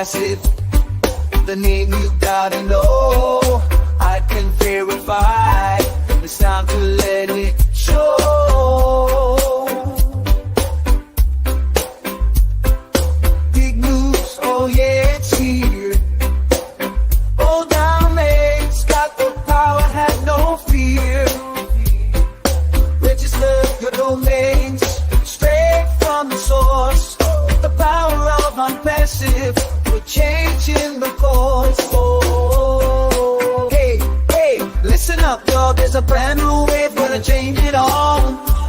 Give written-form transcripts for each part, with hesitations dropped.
Onpassive, the name you gotta know. I can verify, it's time to let it show. Big news, oh yeah, it's here. Old domains got the power, have no fear. Register your domains straight from the source. The power of Onpassive, we're changing the course. Oh, hey, listen up, y'all. There's a brand new way for to change it all.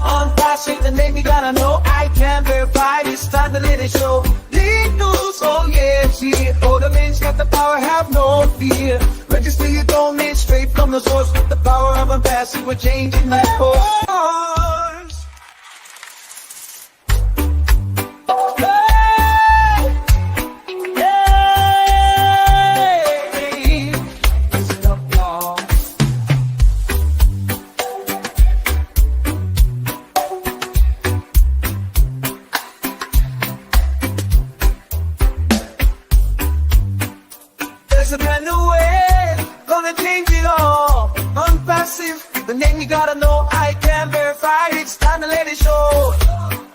Onpassive, the name you gotta know. I can verify, it's time to let it show. Big news, oh yeah, it's here. Oh, the man's got the power, have no fear. Register your domain straight from the source. With the power of Onpassive, we're changing the course. There's a brand new way, gonna change it all. Onpassive, the name you gotta know. I can verify, it's time to let it show.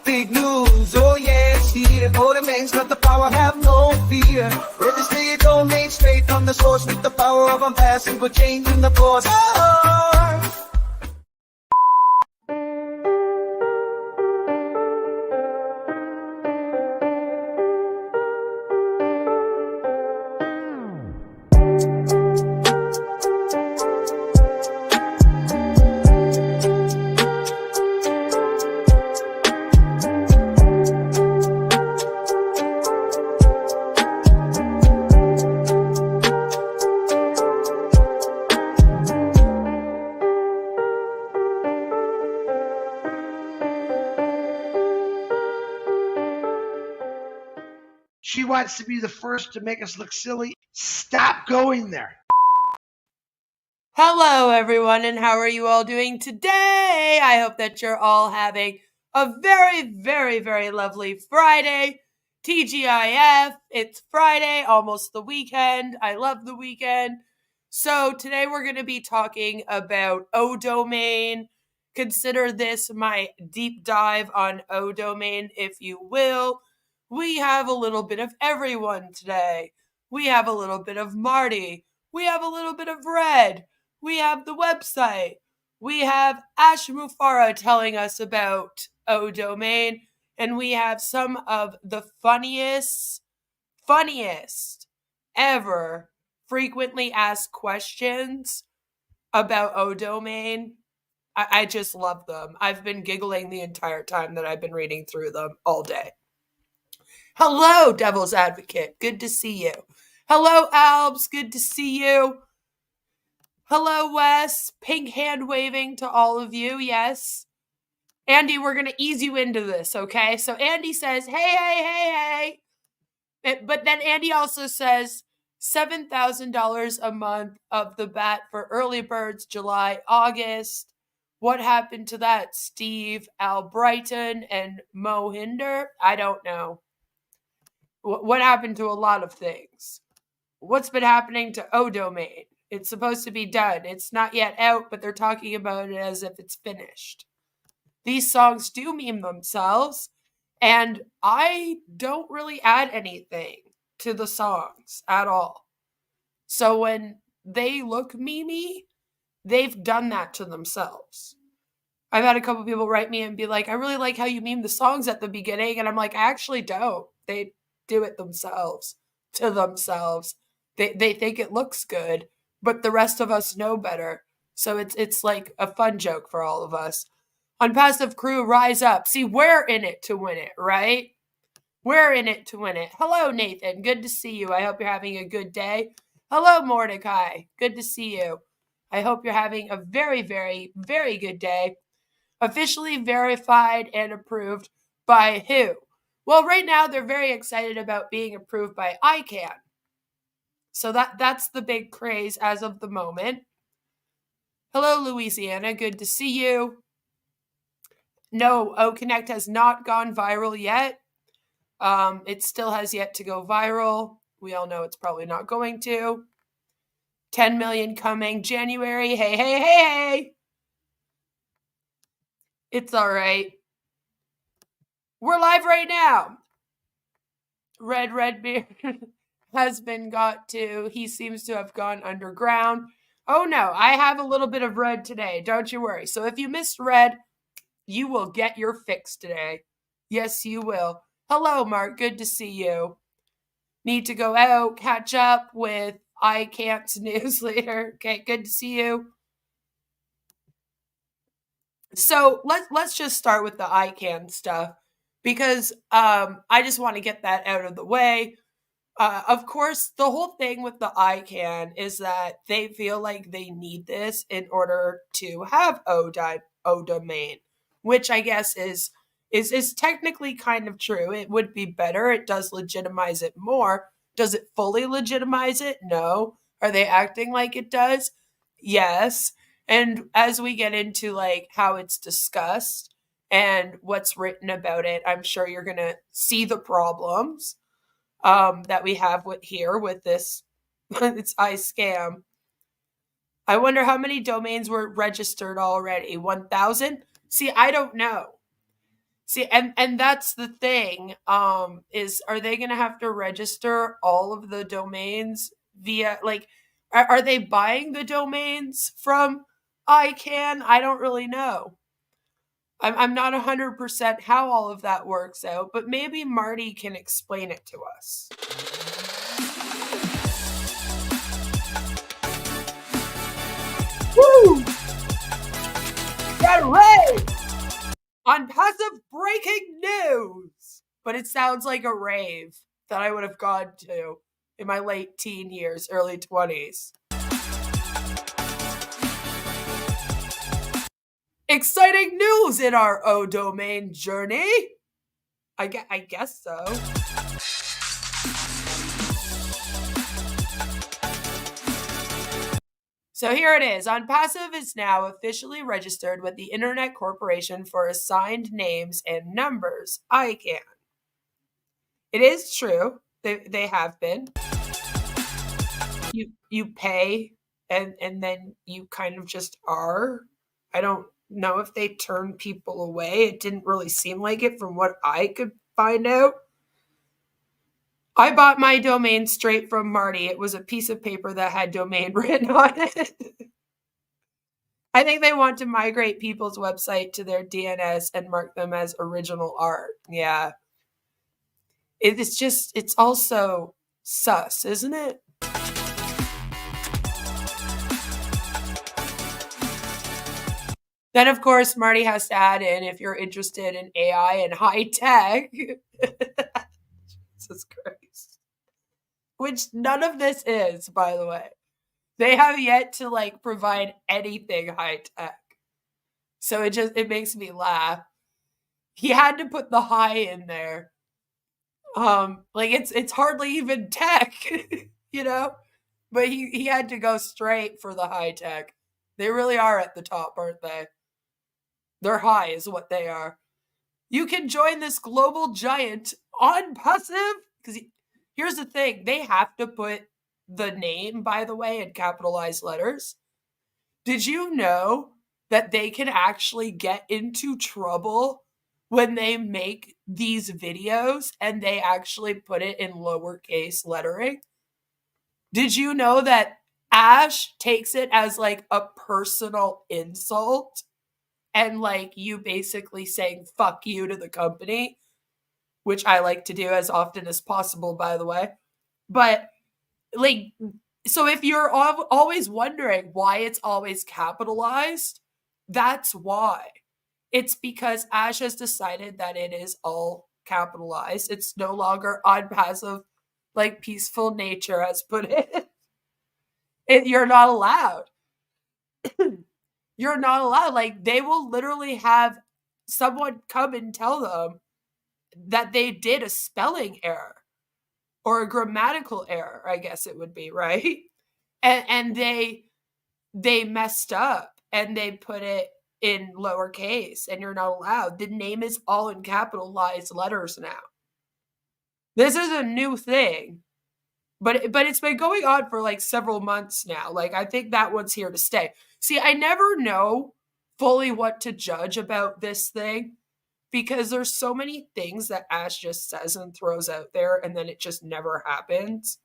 Big news, oh yeah, it's here. Oh, the man's got the power, have no fear. Register your domain straight from the source. With the power of Onpassive, we're changing the course. She wants to be the first to make us look silly. Stop going there. Hello, everyone, and how are you all doing today? I hope that you're all having a very, very, very lovely Friday. TGIF, it's Friday, almost the weekend. I love the weekend. So today we're going to be talking about O-Domain. Consider this my deep dive on O-Domain, if you will. We have a little bit of everyone today. We have a little bit of Marty. We have a little bit of Red. We have the website. We have Ash Mufareh telling us about O-Domain. And we have some of the funniest ever frequently asked questions about O-Domain. I just love them. I've been giggling the entire time that I've been reading through them all day. Hello, Devil's Advocate. Good to see you. Hello, Albs. Good to see you. Hello, Wes. Pink hand waving to all of you. Yes. Andy, we're going to ease you into this, okay? So Andy says, hey. But then Andy also says $7,000 a month of the bat for early birds, July, August. What happened to that, Steve, Al Brighton, and Mo Hinder? I don't know. What happened to a lot of things? What's been happening to O-Domain? It's supposed to be done. It's not yet out, but they're talking about it as if it's finished. These songs do meme themselves, and I don't really add anything to the songs at all. So when they look memey, they've done that to themselves. I've had a couple people write me and be like, I really like how you meme the songs at the beginning. And I'm like, I actually don't. They do it themselves to themselves. They think it looks good, but the rest of us know better. So it's like a fun joke for all of us. Onpassive crew, rise up. See, we're in it to win it, right? We're in it to win it. Hello, Nathan. Good to see you. I hope you're having a good day. Hello, Mordecai. Good to see you. I hope you're having a very, very, very good day. Officially verified and approved by who? Well, right now they're very excited about being approved by ICANN. So that's the big craze as of the moment. Hello, Louisiana. Good to see you. No, O-Connect has not gone viral yet. It still has yet to go viral. we all know it's probably not going to. 10 million coming January. Hey, hey, hey, hey. It's all right. We're live right now. Red Beard has been got to. He seems to have gone underground. Oh no, I have a little bit of red today. Don't you worry. So if you missed red, you will get your fix today. Yes, you will. Hello, Mark. Good to see you. Need to go out, catch up with ICANN's newsletter. Okay, good to see you. So let's just start with the ICANN stuff because I just want to get that out of the way. Of course, the whole thing with the ICANN is that they feel like they need this in order to have O domain, which I guess is technically kind of true. It would be better. It does legitimize it more. Does it fully legitimize it? No. Are they acting like it does? Yes. And as we get into like how it's discussed and what's written about it, I'm sure you're going to see the problems that we have with this. It's iScam. I wonder how many domains were registered already. 1,000? See, I don't know. See, and that's the thing. Is are they going to have to register all of the domains via like? Are they buying the domains from ICANN? I don't really know. I'm not 100% how all of that works out, but maybe Marty can explain it to us. Woo! Get ready! Onpassive breaking news! But it sounds like a rave that I would have gone to in my late teen years, early 20s. Exciting news in our O domain journey. I guess so. So here it is. Onpassive is now officially registered with the Internet Corporation for Assigned Names and Numbers, ICANN. It is true. They have been. You pay and then you kind of just are. I don't know if they turn people away. It didn't really seem like it from what I could find out. I bought my domain straight from Marty. It was a piece of paper that had domain written on it. I think they want to migrate people's website to their DNS and mark them as original art. Yeah. It's also sus, isn't it? Then, of course, Marty has to add in if you're interested in AI and high tech. Jesus Christ. Which none of this is, by the way. They have yet to like provide anything high tech. So it makes me laugh. He had to put the high in there. Like it's hardly even tech, you know? But he had to go straight for the high tech. They really are at the top, aren't they? They're high is what they are. You can join this global giant Onpassive. Because here's the thing. They have to put the name, by the way, in capitalized letters. Did you know that they can actually get into trouble when they make these videos and they actually put it in lowercase lettering? Did you know that Ash takes it as like a personal insult and like you basically saying fuck you to the company, which I like to do as often as possible, by the way. But like, so if you're always wondering why it's always capitalized, that's why. It's because Ash has decided that it is all capitalized. It's no longer Onpassive, like peaceful nature has put it. You're not allowed. You're not allowed. Like they will literally have someone come and tell them that they did a spelling error or a grammatical error, I guess it would be, right? And they messed up and they put it in lowercase and you're not allowed. The name is all in capitalized letters now. This is a new thing. But it's been going on for like several months now. Like, I think that one's here to stay. See, I never know fully what to judge about this thing because there's so many things that Ash just says and throws out there, and then it just never happens.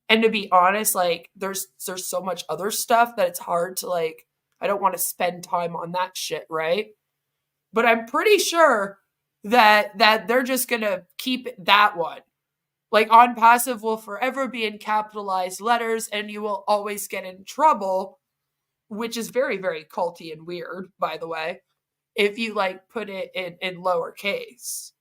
And to be honest, like, there's so much other stuff that it's hard to, like, I don't want to spend time on that shit, right? But I'm pretty sure that they're just gonna keep that one. Like, Onpassive will forever be in capitalized letters, and you will always get in trouble, which is very, very culty and weird, by the way, if you, like, put it in lowercase.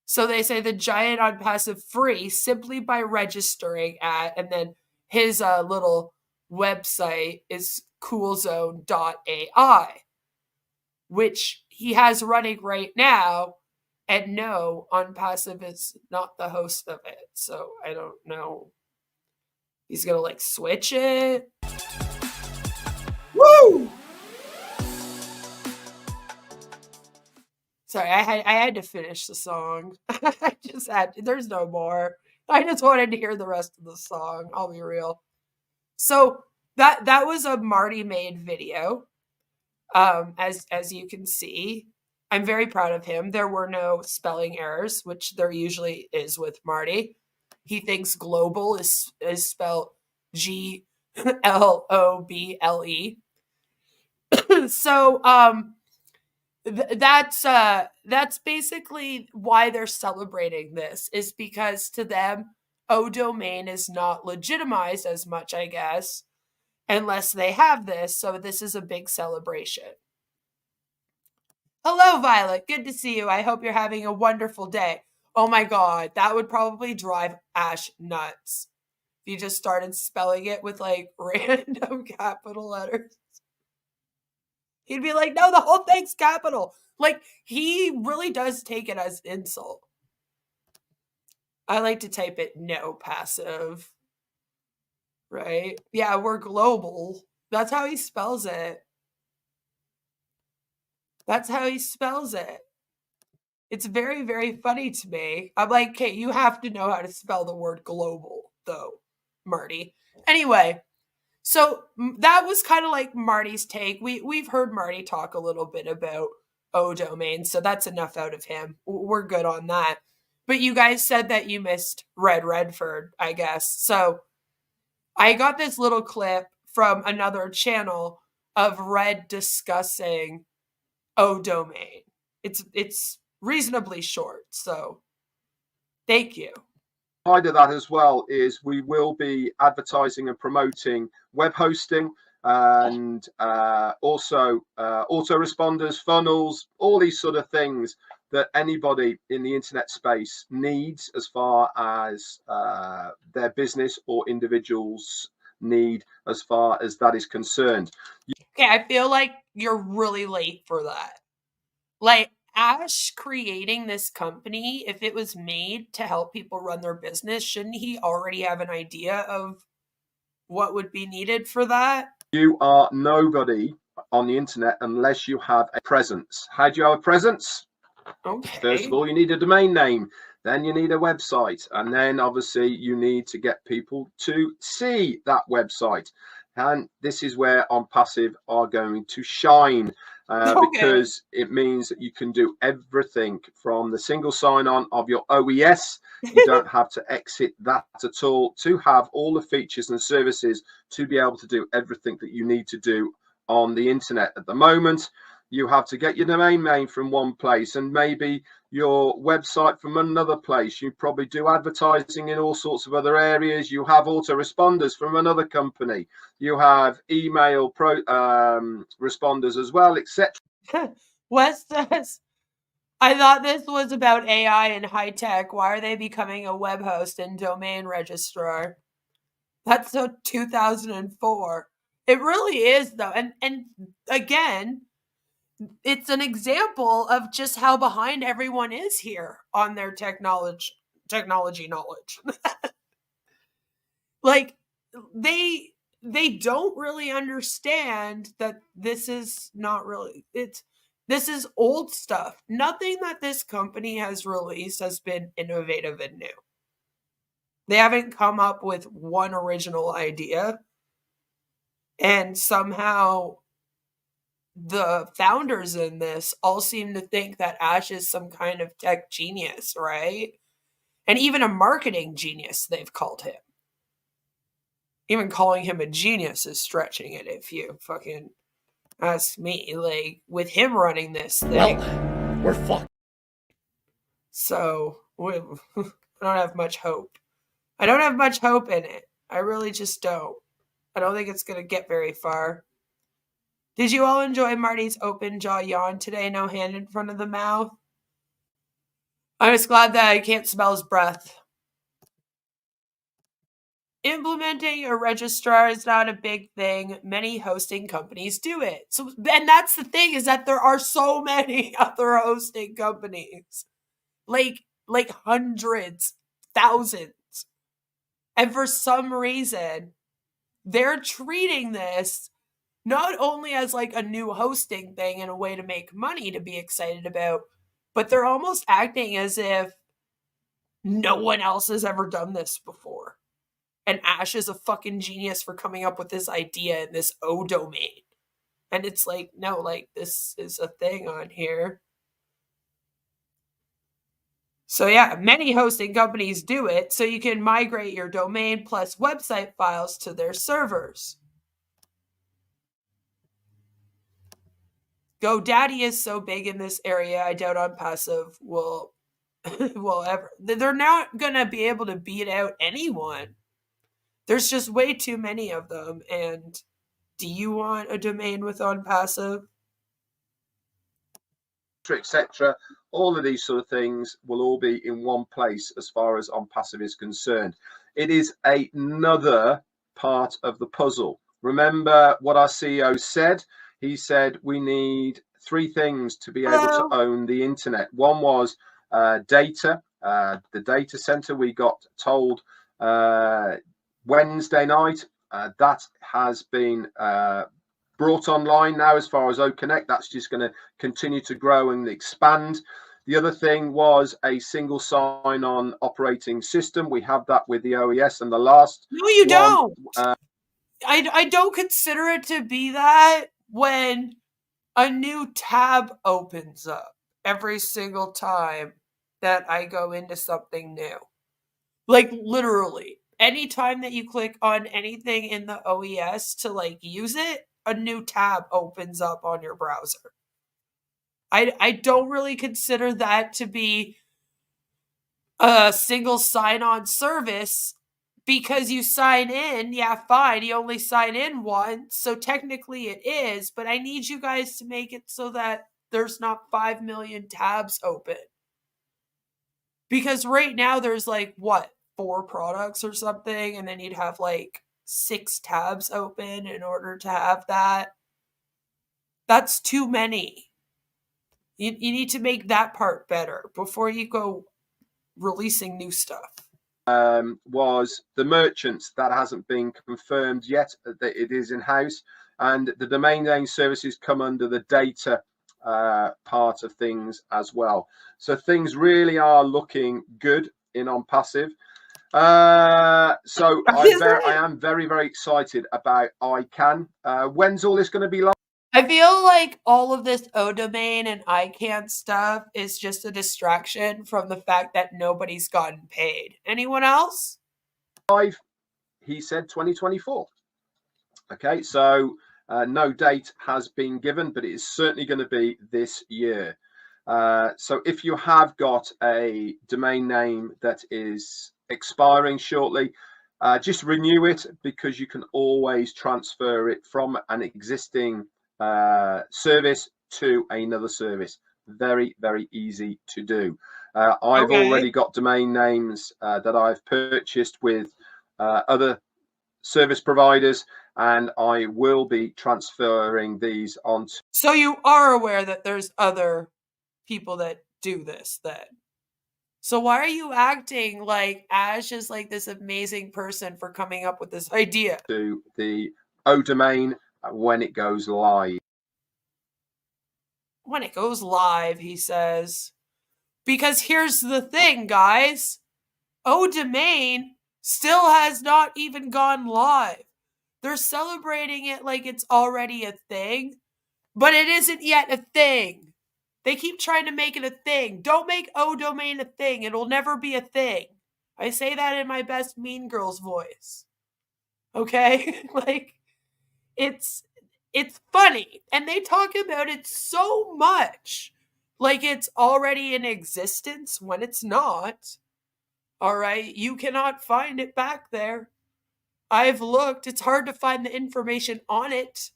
So they say the giant Onpassive free simply by registering at, and then his little website is coolzone.ai, which he has running right now. And no, Onpassive is not the host of it. So I don't know. He's going to, like, switch it. Woo! Sorry, I had to finish the song. I just had to. There's no more. I just wanted to hear the rest of the song. I'll be real. So that was a Marty made video. As you can see, I'm very proud of him. There were no spelling errors, which there usually is with Marty. He thinks global is spelled GLOBLE. So that's basically why they're celebrating this, is because to them, O domain is not legitimized as much, I guess, unless they have this. So this is a big celebration. Hello, Violet. Good to see you. I hope you're having a wonderful day. Oh my God, that would probably drive Ash nuts if you just started spelling it with, like, random capital letters. He'd be like, no, the whole thing's capital. Like, he really does take it as insult. I like to type it no passive. Right? Yeah, we're global. That's how he spells it. That's how he spells it. It's very, very funny to me. I'm like, okay, you have to know how to spell the word global, though, Marty. Anyway, so that was kind of like Marty's take. We've heard Marty talk a little bit about O domain, so that's enough out of him. We're good on that. But you guys said that you missed Red Redford, I guess. So I got this little clip from another channel of Red discussing O domain. It's reasonably short, so thank you. Side of that as well is we will be advertising and promoting web hosting and also autoresponders, funnels, all these sort of things that anybody in the internet space needs as far as their business or individuals need as far as that is concerned. Okay, I feel like you're really late for that. Like, Ash creating this company, if it was made to help people run their business, shouldn't he already have an idea of what would be needed for that? You are nobody on the internet unless you have a presence. How do you have a presence? Okay. First of all, you need a domain name. Then you need a website. And then obviously you need to get people to see that website. And this is where Onpassive are going to shine. Because it means that you can do everything from the single sign-on of your OES. You don't have to exit that at all to have all the features and services to be able to do everything that you need to do on the internet. At the moment, you have to get your domain name from one place and maybe your website from another place. You probably do advertising in all sorts of other areas. You have autoresponders from another company. You have email responders as well, etc. Wes says, I thought this was about AI and high tech. Why are they becoming a web host and domain registrar? That's so 2004. It really is, though. And again, it's an example of just how behind everyone is here on their technology knowledge. Like, they don't really understand that this is not really, this is old stuff. Nothing that this company has released has been innovative and new. They haven't come up with one original idea. And somehow the founders in this all seem to think that Ash is some kind of tech genius, right? And even a marketing genius, they've called him. Even calling him a genius is stretching it if you fucking ask me. Like, with him running this thing. Well, we're fucked. So, I don't have much hope. I don't have much hope in it. I really just don't. I don't think it's going to get very far. Did you all enjoy Marty's open jaw yawn today? No hand in front of the mouth. I'm just glad that I can't smell his breath. Implementing a registrar is not a big thing. Many hosting companies do it. So, and that's the thing, is that there are so many other hosting companies. Like hundreds, thousands. And for some reason, they're treating this not only as like a new hosting thing and a way to make money to be excited about, but they're almost acting as if no one else has ever done this before. And Ash is a fucking genius for coming up with this idea in this O domain. And it's like, no, like, this is a thing on here. So yeah, many hosting companies do it, so you can migrate your domain plus website files to their servers. GoDaddy is so big in this area, I doubt Onpassive will ever. They're not going to be able to beat out anyone. There's just way too many of them, and do you want a domain with Onpassive? Etc. All of these sort of things will all be in one place as far as Onpassive is concerned. It is another part of the puzzle. Remember what our CEO said? He said we need three things to be able to own the internet. One was data, the data center. We got told Wednesday night that has been brought online now as far as OConnect. That's just going to continue to grow and expand. The other thing was a single sign-on operating system. We have that with the OES, and the last No, you don't. I don't consider it to be that when a new tab opens up every single time that I go into something new. Like, literally, anytime that you click on anything in the OES to like use it, a new tab opens up on your browser. I don't really consider that to be a single sign-on service, because you sign in, yeah, fine, you only sign in once, so technically it is, but I need you guys to make it so that there's not 5 million tabs open. Because right now there's like, what, 4 products or something, and then you'd have like 6 tabs open in order to have that. That's too many. You need to make that part better before you go releasing new stuff. Was the merchants. That hasn't been confirmed yet, that it is in-house, and the domain name services come under the data part of things as well. So things really are looking good in Onpassive. So I am very, very excited about ICANN. When's all this going to be live? I feel like all of this O domain and ICANN stuff is just a distraction from the fact that nobody's gotten paid. Anyone else? He said 2024. Okay, so no date has been given, but it is certainly going to be this year. So if you have got a domain name that is expiring shortly, just renew it, because you can always transfer it from an existing service to another service. Very, very easy to do. I've already got domain names that I've purchased with other service providers, and I will be transferring these on. So you are aware that there's other people that do this then? So why are you acting like Ash is like this amazing person for coming up with this idea? To the O domain when it goes live. When it goes live, he says. Because here's the thing, guys. O domain still has not even gone live. They're celebrating it like it's already a thing, but it isn't yet a thing. They keep trying to make it a thing. Don't make O-Domain a thing. It'll never be a thing. I say that in my best Mean Girls voice. Okay? Like, it's funny. And they talk about it so much. Like it's already in existence when it's not. All right? You cannot find it back there. I've looked. It's hard to find the information on it.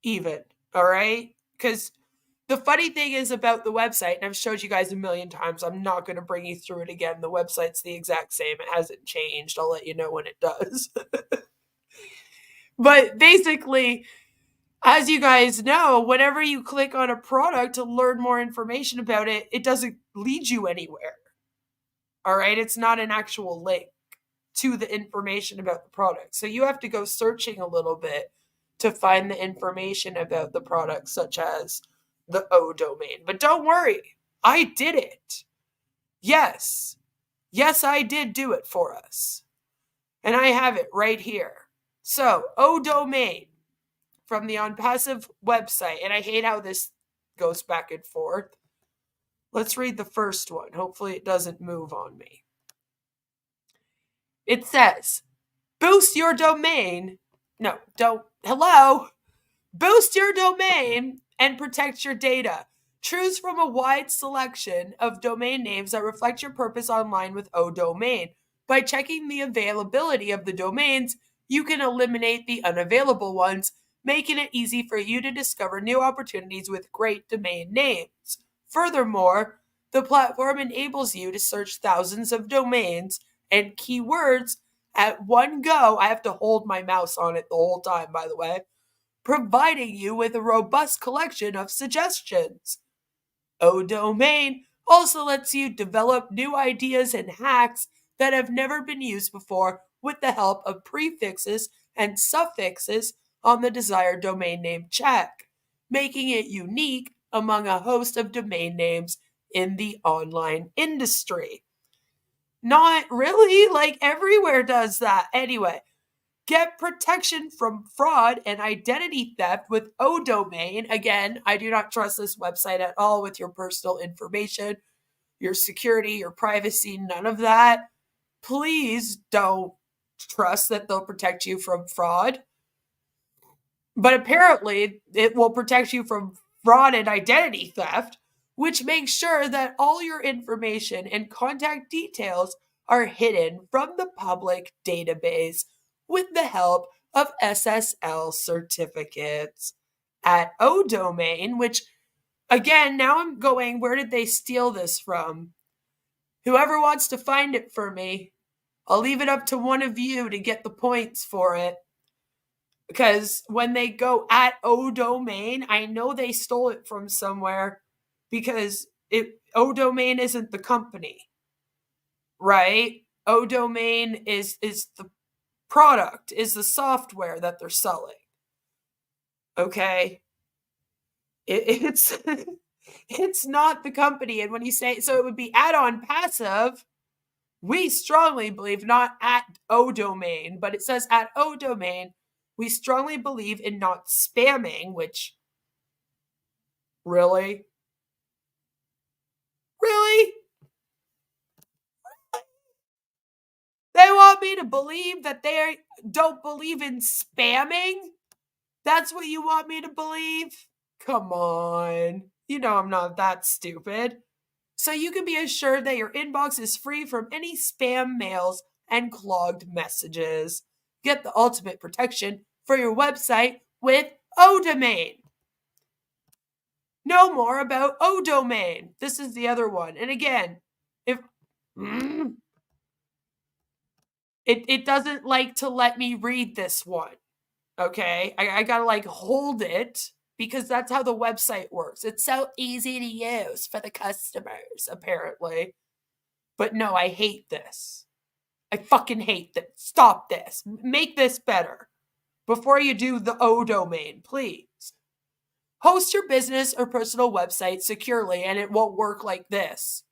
Even. All right? Because the funny thing is about the website, and I've showed you guys a million times, I'm not going to bring you through it again. The website's the exact same. It hasn't changed. I'll let you know when it does. But basically, as you guys know, whenever you click on a product to learn more information about it, it doesn't lead you anywhere. All right? It's not an actual link to the information about the product. So you have to go searching a little bit to find the information about the product, such as the O-Domain. But don't worry, I did it. Yes, I did do it for us. And I have it right here. So, O-Domain from the Onpassive website. And I hate how this goes back and forth. Let's read the first one. Hopefully it doesn't move on me. It says, boost your domain. No, don't. Hello. Boost your domain and protect your data. Choose from a wide selection of domain names that reflect your purpose online with O-Domain. By checking the availability of the domains, you can eliminate the unavailable ones, making it easy for you to discover new opportunities with great domain names. Furthermore, the platform enables you to search thousands of domains and keywords at one go. I have to hold my mouse on it the whole time, by the way, providing you with a robust collection of suggestions. O-Domain also lets you develop new ideas and hacks that have never been used before with the help of prefixes and suffixes on the desired domain name check, making it unique among a host of domain names in the online industry. Not really, like everywhere does that. Anyway, get protection from fraud and identity theft with O-Domain. Again, I do not trust this website at all with your personal information, your security, your privacy, none of that. Please don't trust that they'll protect you from fraud. But apparently, it will protect you from fraud and identity theft, which makes sure that all your information and contact details are hidden from the public database with the help of SSL certificates. At O-Domain, which, again, now I'm going, where did they steal this from? Whoever wants to find it for me, I'll leave it up to one of you to get the points for it. Because when they go at O-Domain, I know they stole it from somewhere, because O-Domain isn't the company, right? O-Domain is the product, is the software that they're selling. Okay? It's it's not the company. And when you say, so it would be at Onpassive, we strongly believe, not at O-Domain, but it says at O-Domain, we strongly believe in not spamming, which, really? Really? They want me to believe that they don't believe in spamming? That's what you want me to believe? Come on. You know I'm not that stupid. So you can be assured that your inbox is free from any spam mails and clogged messages. Get the ultimate protection for your website with O-Domain. Know more about O-Domain. This is the other one. And again, if it doesn't like to let me read this one. Okay? I gotta like hold it, because that's how the website works. It's so easy to use for the customers, apparently. But no, I hate this. I fucking hate this. Stop this. Make this better. Before you do the O-Domain, please. Host your business or personal website securely, and it won't work like this.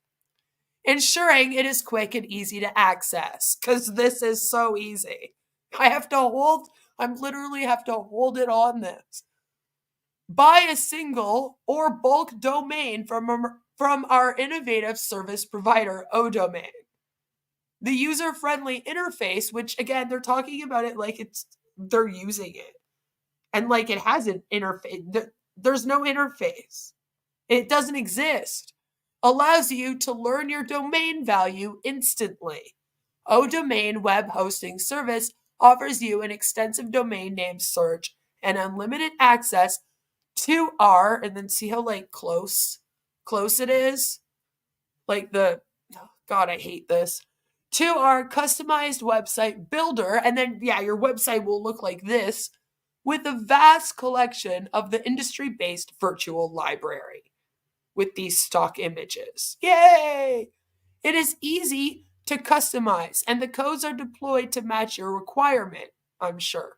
ensuring it is quick and easy to access, because this is so easy. I literally have to hold it on this. Buy a single or bulk domain from our innovative service provider, Odomain. The user-friendly interface, which again, they're talking about it like they're using it. And like it has an interface. There's no interface. It doesn't exist. Allows you to learn your domain value instantly. Odomain web hosting service offers you an extensive domain name search and unlimited access to our, and then see how like close it is? Like God, I hate this. To our customized website builder, and then your website will look like this, with a vast collection of the industry-based virtual library with these stock images. Yay! It is easy to customize, and the codes are deployed to match your requirement, I'm sure.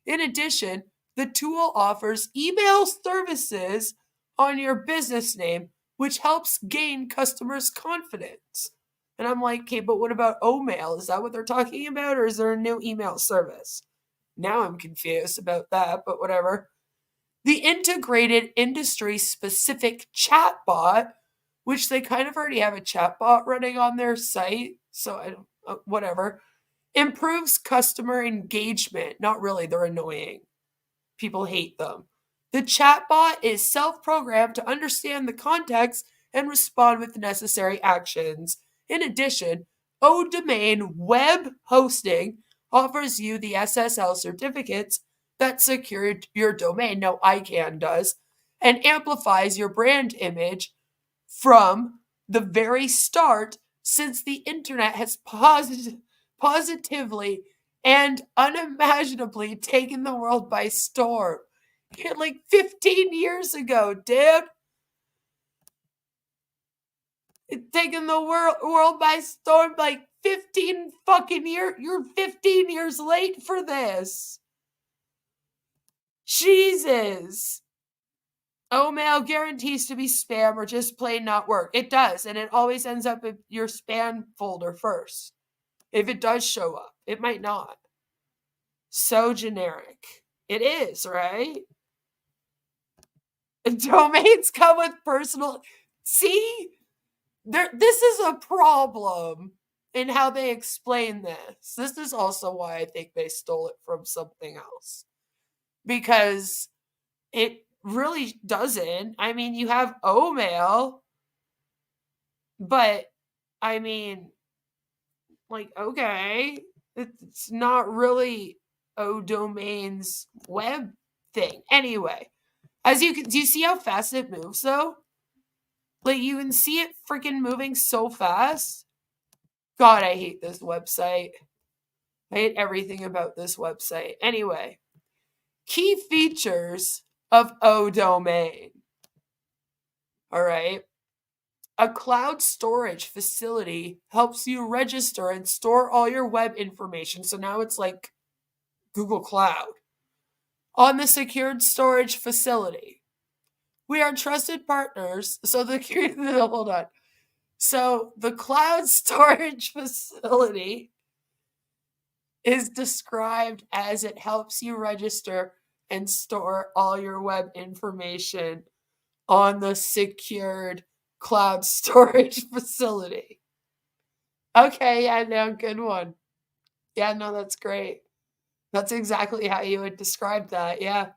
In addition, the tool offers email services on your business name, which helps gain customers' confidence. And I'm like, okay, but what about Omail? Is that what they're talking about, or is there a new email service? Now I'm confused about that, but whatever. The integrated industry-specific chatbot, which they kind of already have a chatbot running on their site, so I don't, whatever, improves customer engagement. Not really, they're annoying. People hate them. The chatbot is self-programmed to understand the context and respond with necessary actions. In addition, Odomain web hosting offers you the SSL certificates that secure your domain. No, ICANN does, and amplifies your brand image from the very start, since the internet has positively and unimaginably taken the world by storm. Like 15 years ago, dude. It's taken the world by storm like 15 fucking years. You're 15 years late for this. Jesus. Omail guarantees to be spam or just plain not work. It does, and it always ends up in your spam folder first. If it does show up, it might not. So generic. It is, right? Domains come with personal... See? This is a problem in how they explain this. This is also why I think they stole it from something else. Because it really doesn't. I mean, you have Omail, but I mean, like, okay, it's not really Odomain's web thing. Anyway, do you see how fast it moves though? Like, you can see it freaking moving so fast. God, I hate this website. I hate everything about this website. Anyway, key features of Odomain. All right. A cloud storage facility helps you register and store all your web information. So now it's like Google Cloud on the secured storage facility. We are trusted partners. Hold on. So the cloud storage facility is described as it helps you register and store all your web information on the secured cloud storage facility. Okay, yeah, no, good one. Yeah, no, that's great. That's exactly how you would describe that, yeah.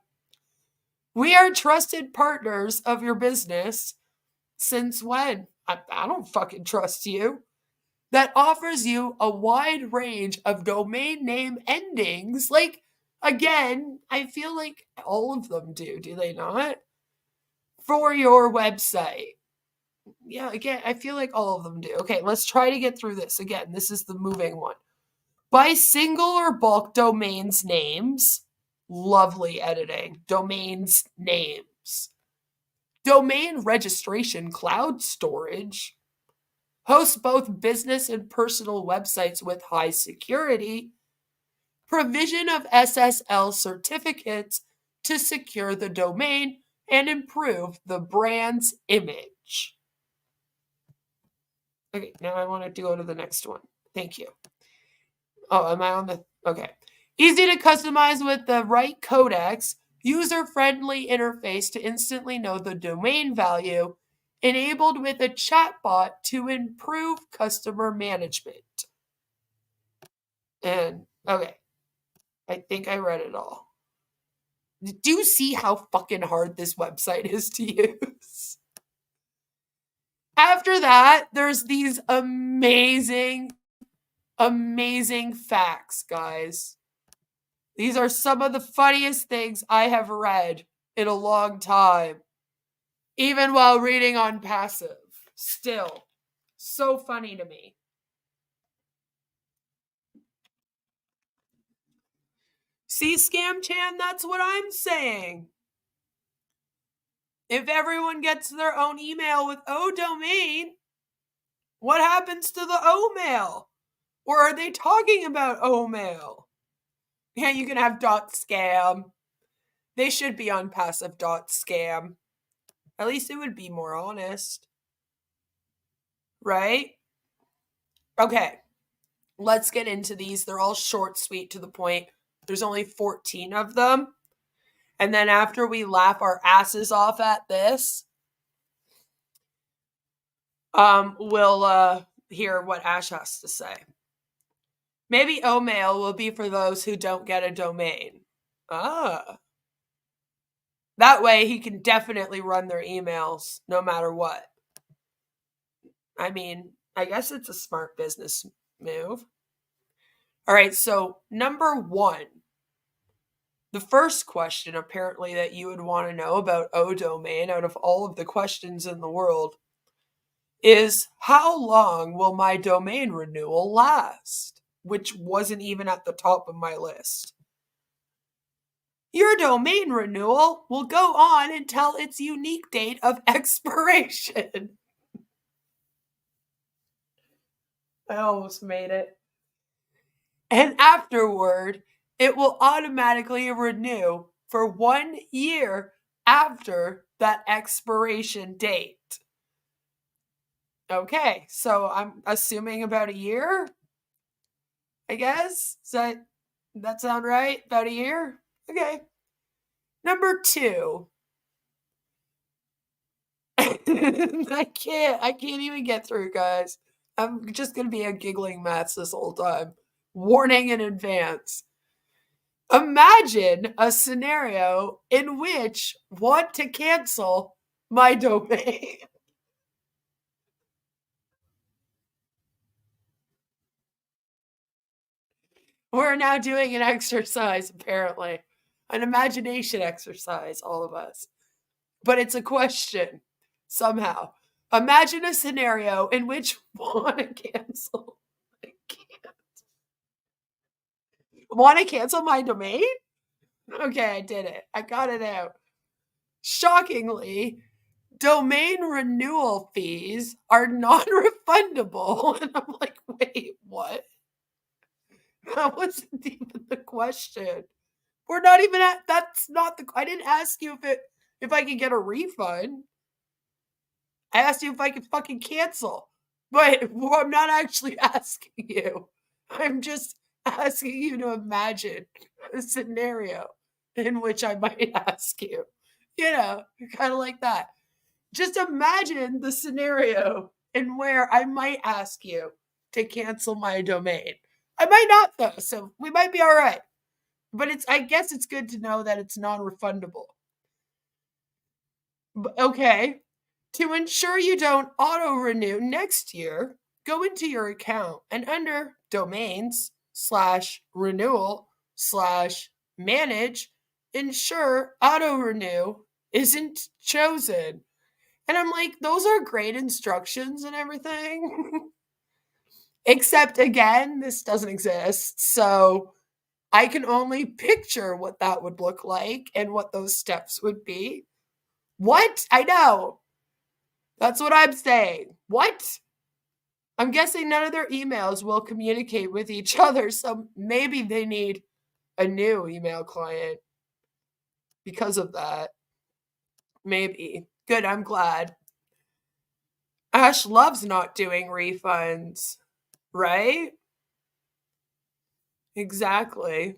We are trusted partners of your business. Since when? I don't fucking trust you. That offers you a wide range of domain name endings. Like, again, I feel like all of them do they not? For your website. Yeah, again, I feel like all of them do. Okay, let's try to get through this. Again, this is the moving one. By single or bulk domains names. Lovely editing. Domains names. Domain registration cloud storage. Hosts both business and personal websites with high security. Provision of SSL certificates to secure the domain and improve the brand's image. Okay, now I want to go to the next one. Thank you. Oh, am I on the... Okay. Easy to customize with the right codex. User-friendly interface to instantly know the domain value. Enabled with a chatbot to improve customer management. And, okay. I think I read it all. Do you see how fucking hard this website is to use? After that, there's these amazing facts, guys. These are some of the funniest things I have read in a long time. Even while reading Onpassive. Still. So funny to me. See, Scam Chan, that's what I'm saying. If everyone gets their own email with O domain, what happens to the O mail? Or are they talking about O mail? Yeah, you can have .scam. They should be on passive.scam. At least it would be more honest. Right? Okay. Let's get into these. They're all short, sweet, to the point. There's only 14 of them. And then after we laugh our asses off at this, we'll hear what Ash has to say. Maybe O-mail will be for those who don't get a domain. That way he can definitely run their emails no matter what. I mean, I guess it's a smart business move. All right, so number 1. The first question, apparently, that you would want to know about O-domain out of all of the questions in the world is, how long will my domain renewal last? Which wasn't even at the top of my list. Your domain renewal will go on until its unique date of expiration. I almost made it. And afterward, it will automatically renew for 1 year after that expiration date. Okay, so I'm assuming about a year, I guess. Does that sound right? About a year? Okay. Number 2. I can't even get through, guys. I'm just going to be a giggling mess this whole time. Warning in advance. Imagine a scenario in which want to cancel my domain. We're now doing an exercise, apparently. An imagination exercise, all of us. But it's a question, somehow. Imagine a scenario in which want to cancel. I can't. Want to cancel my domain? Okay, I did it. I got it out. Shockingly, domain renewal fees are non-refundable. And I'm like, wait, what? That wasn't even the question. We're not even at, that's not the, I didn't ask you if I could get a refund. I asked you if I could fucking cancel. But I'm not actually asking you. I'm just asking you to imagine a scenario in which I might ask you. You know, kind of like that. Just imagine the scenario in where I might ask you to cancel my domain. I might not though, so we might be all right. But I guess it's good to know that it's non-refundable. Okay. To ensure you don't auto-renew next year, go into your account and under domains/renewal/manage, ensure auto-renew isn't chosen. And I'm like, those are great instructions and everything. Except, again, this doesn't exist. So I can only picture what that would look like and what those steps would be. What? I know. That's what I'm saying. What? I'm guessing none of their emails will communicate with each other, so maybe they need a new email client because of that. Maybe. Good, I'm glad. Ash loves not doing refunds, right? Exactly.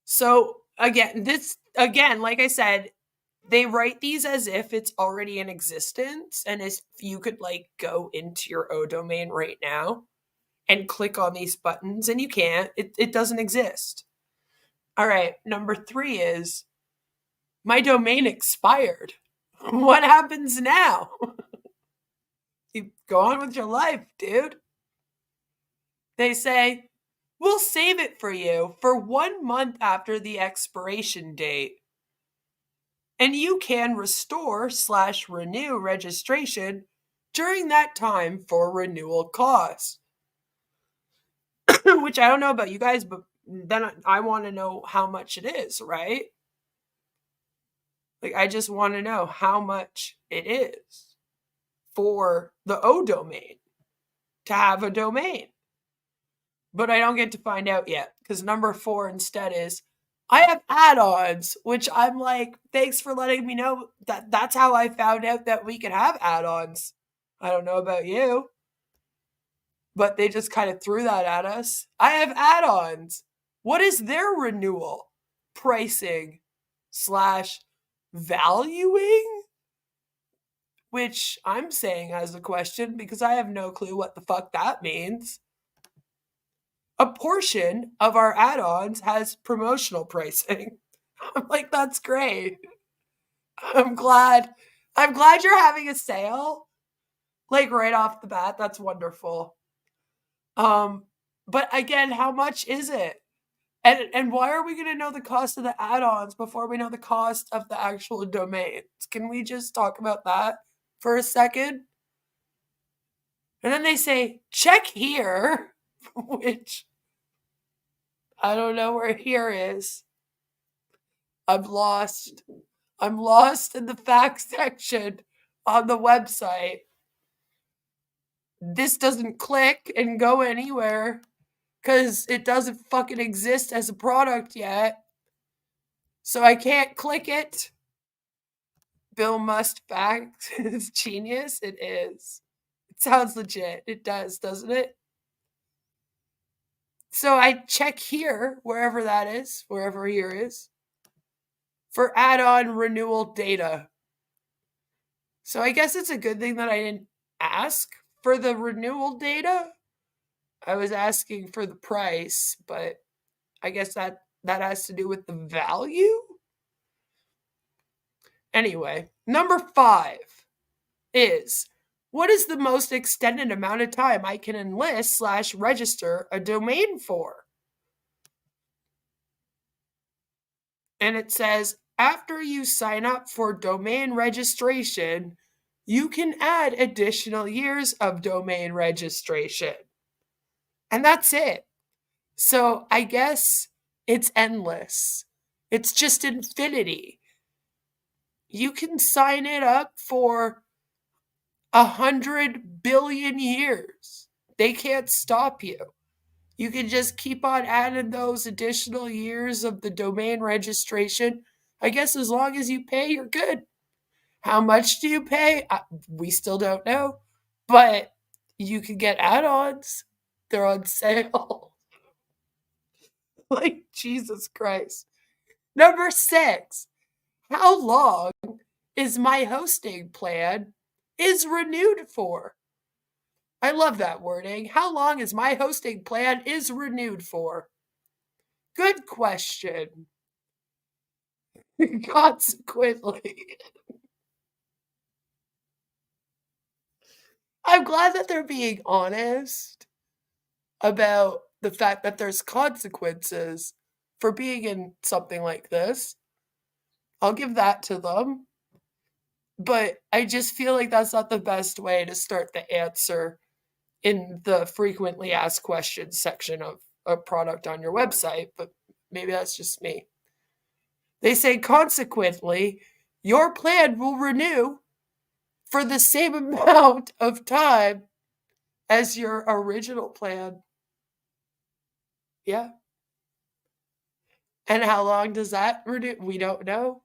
So again, like I said, they write these as if it's already in existence, and as if you could like go into your O domain right now and click on these buttons, and you can't. It doesn't exist. All right, number 3 is my domain expired. What happens now? You go on with your life, dude. They say, we'll save it for you for 1 month after the expiration date. And you can restore/renew registration during that time for renewal costs. Which I don't know about you guys, but then I want to know how much it is, right? Like, I just want to know how much it is for the O domain to have a domain. But I don't get to find out yet, because number 4 instead is, I have add-ons, which I'm like, thanks for letting me know that that's how I found out that we could have add-ons. I don't know about you, but they just kind of threw that at us. I have add-ons. What is their renewal pricing / valuing? Which I'm saying as a question because I have no clue what the fuck that means. A portion of our add-ons has promotional pricing. I'm like, that's great. I'm glad you're having a sale. Like right off the bat, that's wonderful. But again, how much is it? And why are we going to know the cost of the add-ons before we know the cost of the actual domains? Can we just talk about that for a second? And then they say, check here, which I don't know where here is. I'm lost. I'm lost in the facts section on the website. This doesn't click and go anywhere because it doesn't fucking exist as a product yet. So I can't click it. Bill Must fact is genius. It is. It sounds legit. It does, doesn't it? So I check here, wherever that is, wherever here is, for add-on renewal data. So I guess it's a good thing that I didn't ask for the renewal data. I was asking for the price, but I guess that has to do with the value. Anyway, number 5 is, what is the most extended amount of time I can enlist / register a domain for? And it says, after you sign up for domain registration, you can add additional years of domain registration. And that's it. So I guess it's endless. It's just infinity. You can sign it up for 100 billion years. They can't stop you. You can just keep on adding those additional years of the domain registration. I guess as long as you pay, you're good. How much do you pay? We still don't know. But you can get add-ons. They're on sale. Like, Jesus Christ. Number 6. How long is my hosting plan is renewed for? I love that wording. How long is my hosting plan is renewed for? Good question. Consequently. I'm glad that they're being honest about the fact that there's consequences for being in something like this. I'll give that to them. But I just feel like that's not the best way to start the answer in the frequently asked questions section of a product on your website, but maybe that's just me. They say, consequently, your plan will renew for the same amount of time as your original plan. Yeah. And how long does that renew? We don't know.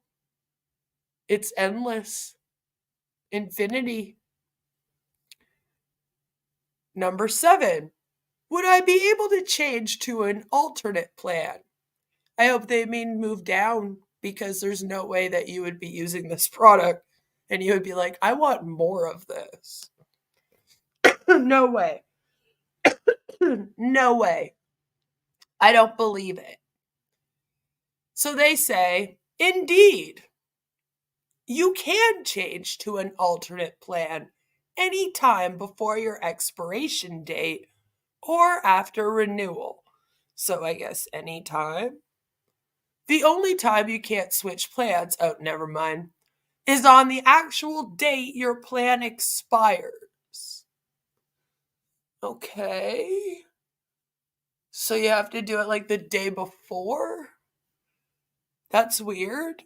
It's endless. Infinity. Number 7, would I be able to change to an alternate plan? I hope they mean move down, because there's no way that you would be using this product and you would be like, I want more of this. No way. No way. I don't believe it. So they say, indeed, you can change to an alternate plan anytime before your expiration date or after renewal. So I guess anytime. The only time you can't switch plans, oh, never mind, is on the actual date your plan expires. Okay. So you have to do it like the day before? That's weird.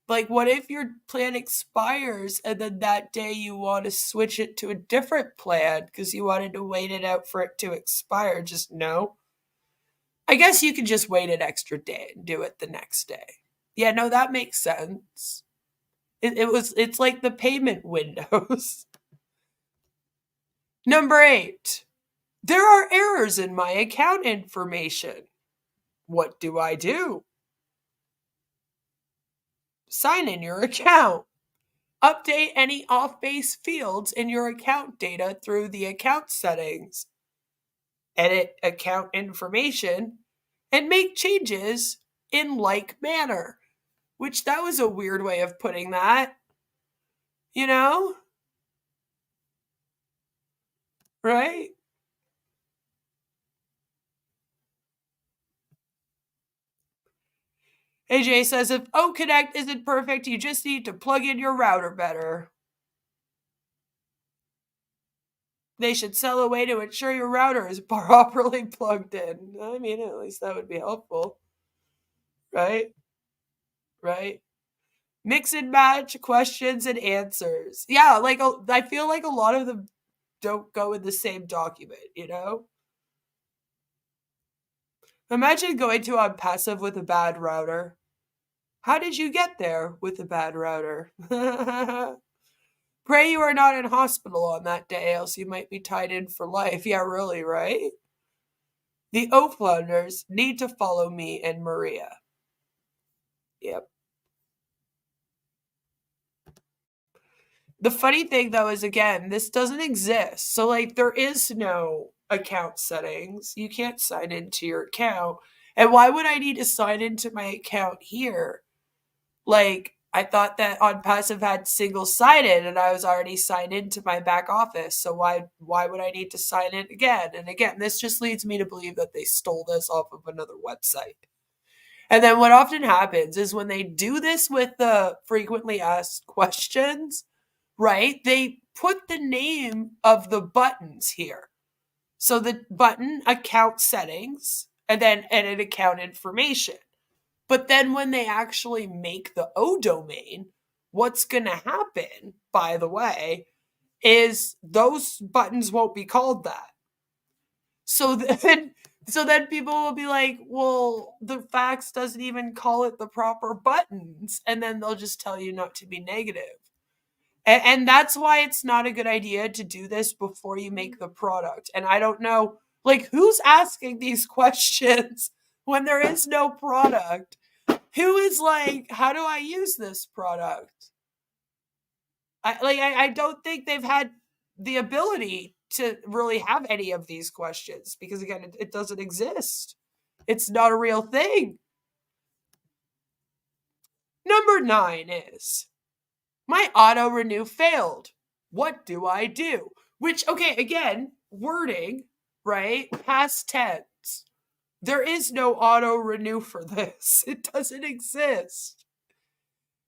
Like, what if your plan expires and then that day you want to switch it to a different plan because you wanted to wait it out for it to expire? Just no. I guess you could just wait an extra day and do it the next day. Yeah, no, that makes sense. It's like the payment windows. Number 8. There are errors in my account information. What do I do? Sign in your account. Update any off-base fields in your account data through the account settings. Edit account information and make changes in like manner. Which, that was a weird way of putting that. You know? Right? AJ says, if OConnect isn't perfect, you just need to plug in your router better. They should sell a way to ensure your router is properly plugged in. I mean, at least that would be helpful. Right? Right? Mix and match questions and answers. Yeah, like, I feel like a lot of them don't go in the same document, you know? Imagine going to Onpassive with a bad router. How did you get there with a bad router? Pray you are not in hospital on that day, else you might be tied in for life. Yeah, really, right? The O-Flounders need to follow me and Maria. Yep. The funny thing, though, is, again, this doesn't exist. So, like, there is no account settings. You can't sign into your account. And why would I need to sign into my account here? Like, I thought that Onpassive had single-sided, and I was already signed into my back office. So why would I need to sign in again? And again, this just leads me to believe that they stole this off of another website. And then what often happens is when they do this with the frequently asked questions, right, they put the name of the buttons here. So the button account settings, and then edit account information. But then when they actually make the O domain, what's going to happen, by the way, is those buttons won't be called that. So then people will be like, well, the fax doesn't even call it the proper buttons. And then they'll just tell you not to be negative. And that's why it's not a good idea to do this before you make the product. And I don't know, like, who's asking these questions when there is no product? Who is like, how do I use this product? I don't think they've had the ability to really have any of these questions because, again, it doesn't exist. It's not a real thing. Number 9 is, my auto renew failed. What do I do? Which, okay, again, wording, right? Past tense. There is no auto renew for this. It doesn't exist.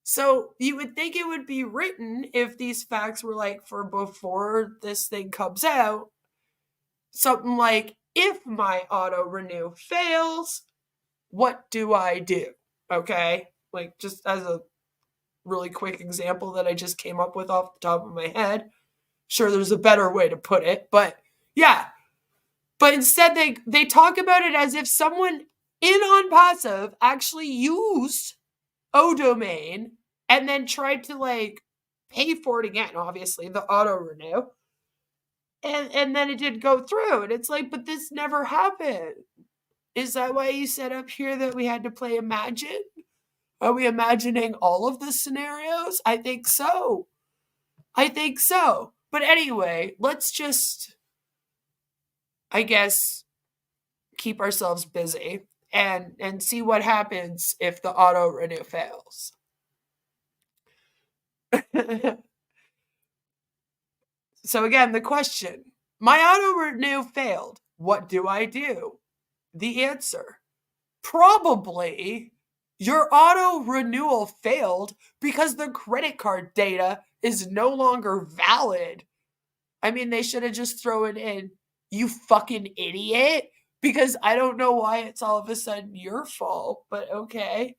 So you would think it would be written if these facts were like for before this thing comes out. Something like, if my auto renew fails, what do I do? Okay? Like, just as a really quick example that I just came up with off the top of my head. Sure, there's a better way to put it, but yeah. But instead, they talk about it as if someone in Onpassive actually used O-Domain and then tried to, like, pay for it again, obviously, the auto-renew. And then it did go through. And it's like, but this never happened. Is that why you said up here that we had to play Imagine? Are we imagining all of the scenarios? I think so. But anyway, let's just, I guess, keep ourselves busy and see what happens if the auto renew fails. So again, the question, my auto renew failed. What do I do? The answer, probably your auto renewal failed because the credit card data is no longer valid. I mean, they should have just thrown in, you fucking idiot, because I don't know why it's all of a sudden your fault, but okay.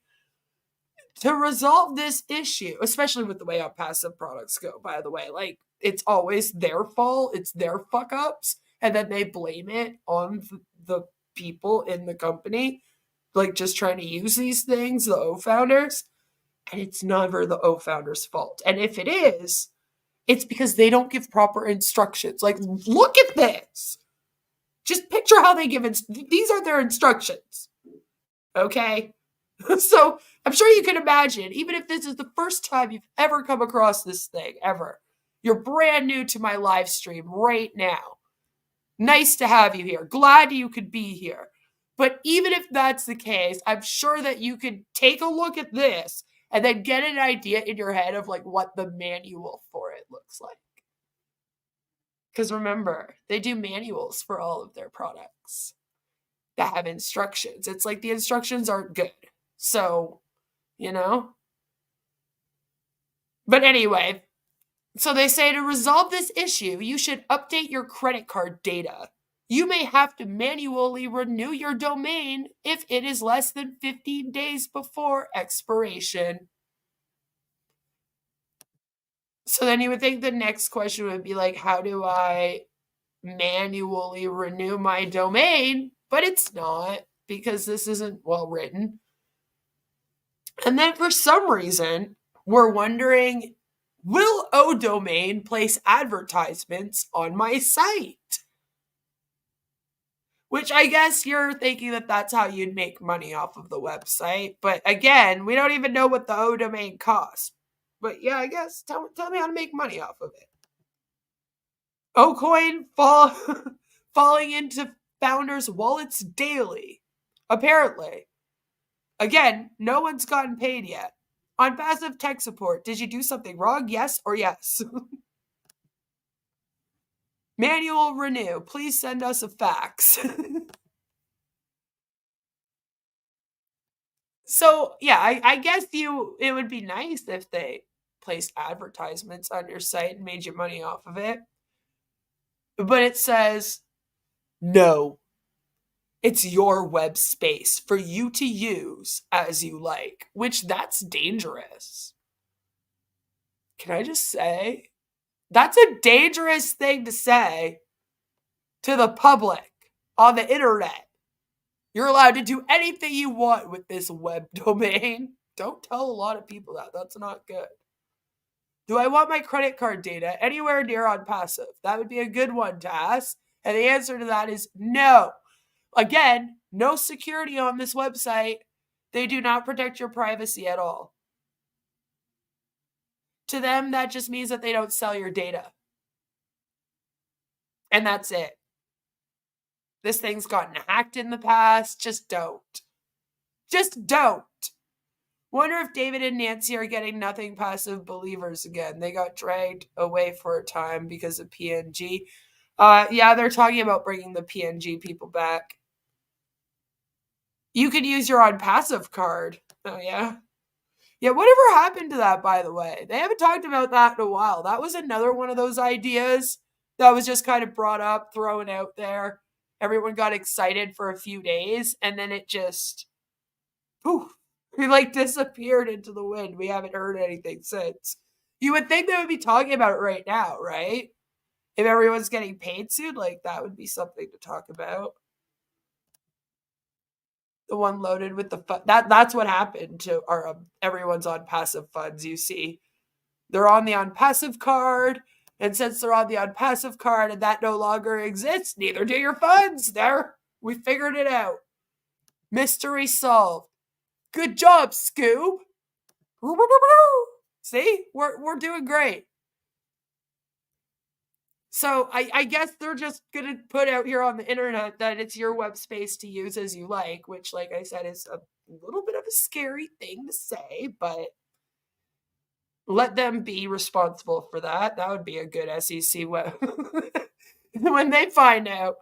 To resolve this issue, especially with the way Onpassive products go, by the way, like, it's always their fault, it's their fuck ups, and then they blame it on the people in the company, like just trying to use these things, the O founders, and it's never the O founders' fault. And if it is, it's because they don't give proper instructions. Like, look at this. Just picture how they give these are their instructions. Okay? So I'm sure you can imagine, even if this is the first time you've ever come across this thing, ever, you're brand new to my live stream right now. Nice to have you here. Glad you could be here. But even if that's the case, I'm sure that you could take a look at this and then get an idea in your head of like what the manual for it looks like. Because remember, they do manuals for all of their products that have instructions. It's like the instructions aren't good. So, you know? But anyway, so they say to resolve this issue, you should update your credit card data. You may have to manually renew your domain if it is less than 15 days before expiration. So then you would think the next question would be like, how do I manually renew my domain? But it's not, because this isn't well written. And then for some reason, we're wondering, will ODomain place advertisements on my site? Which I guess you're thinking that that's how you'd make money off of the website. But again, we don't even know what the ODomain costs. But yeah, I guess tell me how to make money off of it. Ocoin falling into founders' wallets daily. Apparently. Again, no one's gotten paid yet. Onpassive tech support. Did you do something wrong? Yes or yes? Manual renew. Please send us a fax. So, yeah, I guess it would be nice if they placed advertisements on your site and made you money off of it. But it says, no. It's your web space for you to use as you like, which that's dangerous. Can I just say? That's a dangerous thing to say to the public on the internet. You're allowed to do anything you want with this web domain. Don't tell a lot of people that. That's not good. Do I want my credit card data anywhere near Onpassive? That would be a good one to ask. And the answer to that is no. Again, no security on this website. They do not protect your privacy at all. To them, that just means that they don't sell your data. And that's it. This thing's gotten hacked in the past. Just don't. Just don't. Wonder if David and Nancy are getting nothing passive believers again. They got dragged away for a time because of PNG. Yeah, they're talking about bringing the PNG people back. You could use your Onpassive card. Oh, yeah? Yeah, whatever happened to that, by the way? They haven't talked about that in a while. That was another one of those ideas that was just kind of brought up, thrown out there. Everyone got excited for a few days, and then it just, poof, it like disappeared into the wind. We haven't heard anything since. You would think they would be talking about it right now, right? If everyone's getting paid soon, like that would be something to talk about. The one loaded with the that's what happened to our everyone's Onpassive funds. You see, they're on the Onpassive card, And since they're on the Onpassive card and that no longer exists, neither do your funds. There, we figured it out. Mystery solved. Good job, Scoob. See, we're doing great. So I guess they're just going to put out here on the internet that it's your web space to use as you like, which, like I said, is a little bit of a scary thing to say, but let them be responsible for that. That would be a good S.E.C. web. When they find out.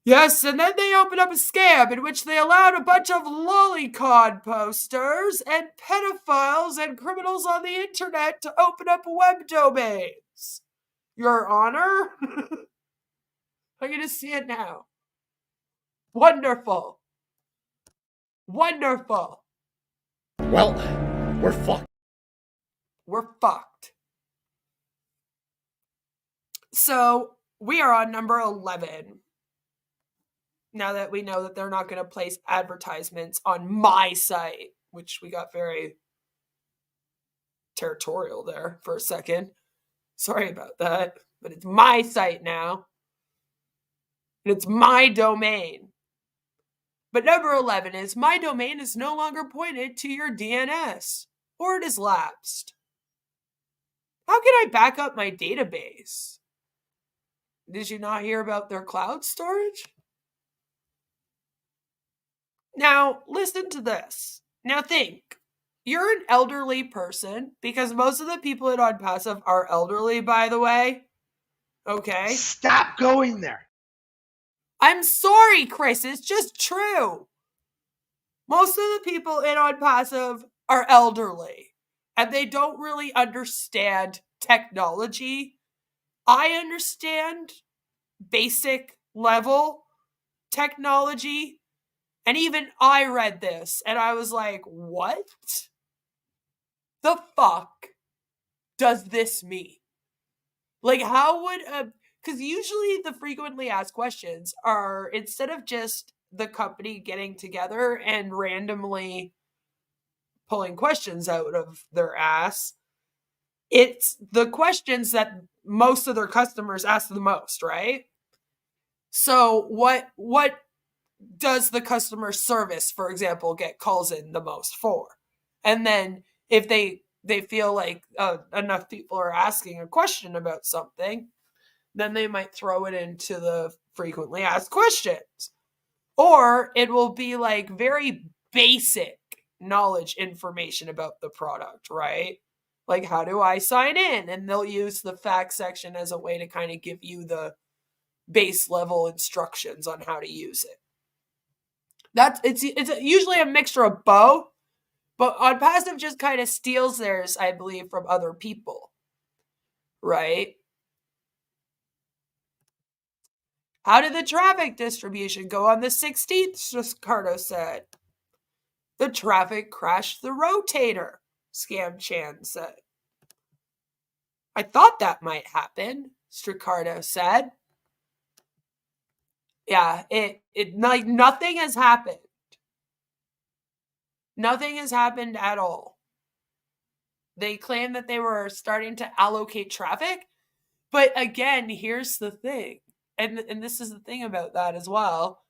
Yes, and then they opened up a scam in which they allowed a bunch of lolicon posters and pedophiles and criminals on the internet to open up web domains. Your Honor? I'm going to see it now. Wonderful. Wonderful. Well, we're fucked. We're fucked. So, we are on number 11. Now that we know that they're not going to place advertisements on my site, which we got very territorial there for a second. Sorry about that. But it's my site now. And it's my domain. But number 11 is, my domain is no longer pointed to your DNS, or it is lapsed. How can I back up my database? Did you not hear about their cloud storage? Now, listen to this. Now think. You're an elderly person, because most of the people at Onpassive are elderly, by the way. Okay? Stop going there. I'm sorry, Chris. It's just true. Most of the people in Onpassive are elderly, and they don't really understand technology. I understand basic level technology. And even I read this and I was like, what the fuck does this mean? Like, how would because usually the frequently asked questions are, instead of just the company getting together and randomly pulling questions out of their ass, it's the questions that most of their customers ask the most, right? So what does the customer service, for example, get calls in the most for? And then if they feel like enough people are asking a question about something, then they might throw it into the frequently asked questions. Or it will be like very basic knowledge information about the product, right? Like, how do I sign in? And they'll use the facts section as a way to kind of give you the base level instructions on how to use it. It's usually a mixture of both, but Onpassive just kind of steals theirs, I believe, from other people, right? How did the traffic distribution go on the 16th? Ricardo said. The traffic crashed the rotator, Scam Chan said. I thought that might happen, Stricardo said. Yeah, it like nothing has happened. Nothing has happened at all. They claim that they were starting to allocate traffic, but again, here's the thing, and this is the thing about that as well.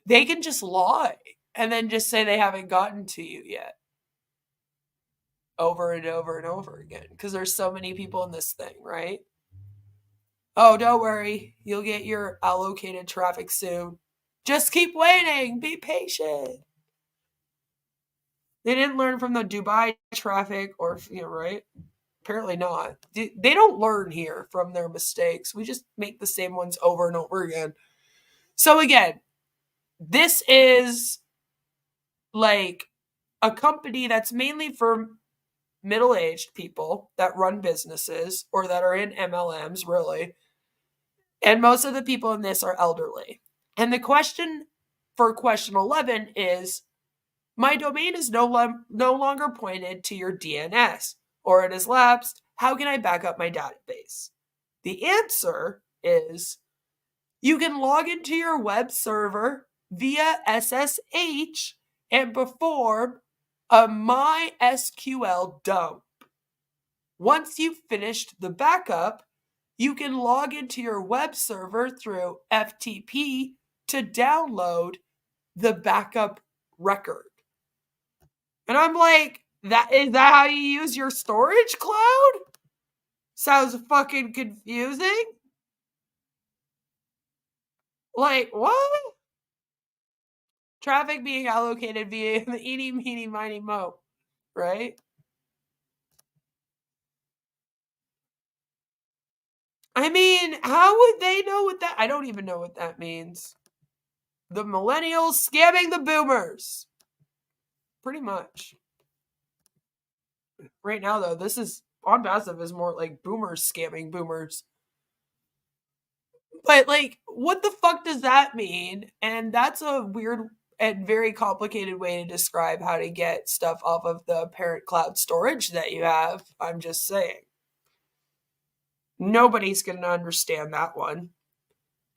They can just lie and then just say they haven't gotten to you yet. Over and over and over again, because there's so many people in this thing, right? Oh, don't worry. You'll get your allocated traffic soon. Just keep waiting. Be patient. They didn't learn from the Dubai traffic, or, right? Apparently not. They don't learn here from their mistakes. We just make the same ones over and over again. So again, this is like a company that's mainly for middle-aged people that run businesses or that are in MLMs, really. And most of the people in this are elderly. And the question for question 11 is, my domain is no longer pointed to your DNS, or it has lapsed. How can I back up my database? The answer is, you can log into your web server via SSH and perform a MySQL dump. Once you've finished the backup, you can log into your web server through FTP to download the backup record. And I'm like, is that how you use your storage cloud? Sounds fucking confusing. Like, what? Traffic being allocated via the eeny, meeny, miny, mo, right? I mean, how would they know what that... I don't even know what that means. The millennials scamming the boomers. Pretty much. Right now, though, this is... Onpassive is more like boomers scamming boomers. But, like, what the fuck does that mean? And that's a weird and very complicated way to describe how to get stuff off of the parent cloud storage that you have. I'm just saying. Nobody's going to understand that one.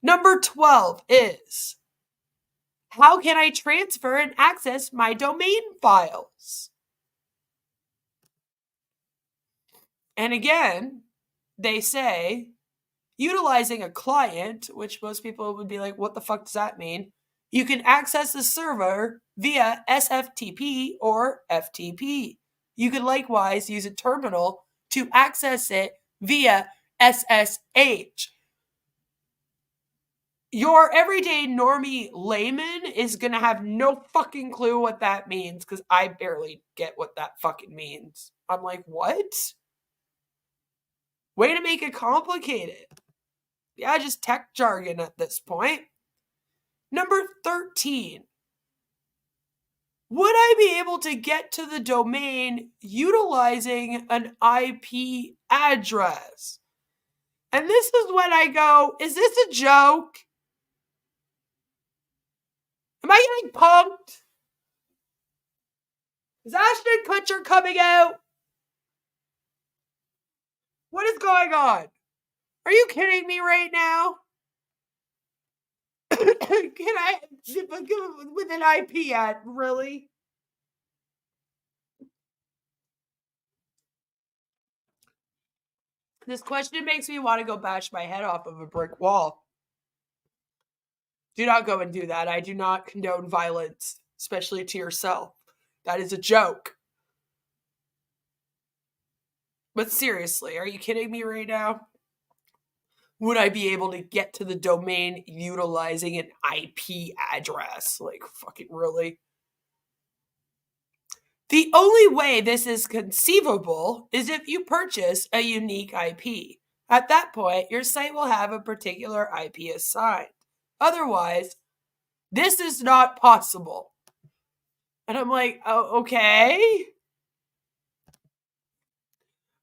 Number 12 is, how can I transfer and access my domain files? And again, they say, utilizing a client, which most people would be like, what the fuck does that mean? You can access the server via SFTP or FTP. You could likewise use a terminal to access it via SSH. Your everyday normie layman is going to have no fucking clue what that means, because I barely get what that fucking means. I'm like, what? Way to make it complicated. Yeah, just tech jargon at this point. Number 13. Would I be able to get to the domain utilizing an IP address? And this is when I go, is this a joke? Am I getting punked? Is Ashton Kutcher coming out? What is going on? Are you kidding me right now? Can I, with an IP ad, really? This question makes me want to go bash my head off of a brick wall. Do not go and do that. I do not condone violence, especially to yourself. That is a joke. But seriously, are you kidding me right now? Would I be able to get to the domain utilizing an IP address? Like, fucking really? The only way this is conceivable is if you purchase a unique IP. At that point, your site will have a particular IP assigned. Otherwise, this is not possible. And I'm like, oh, okay.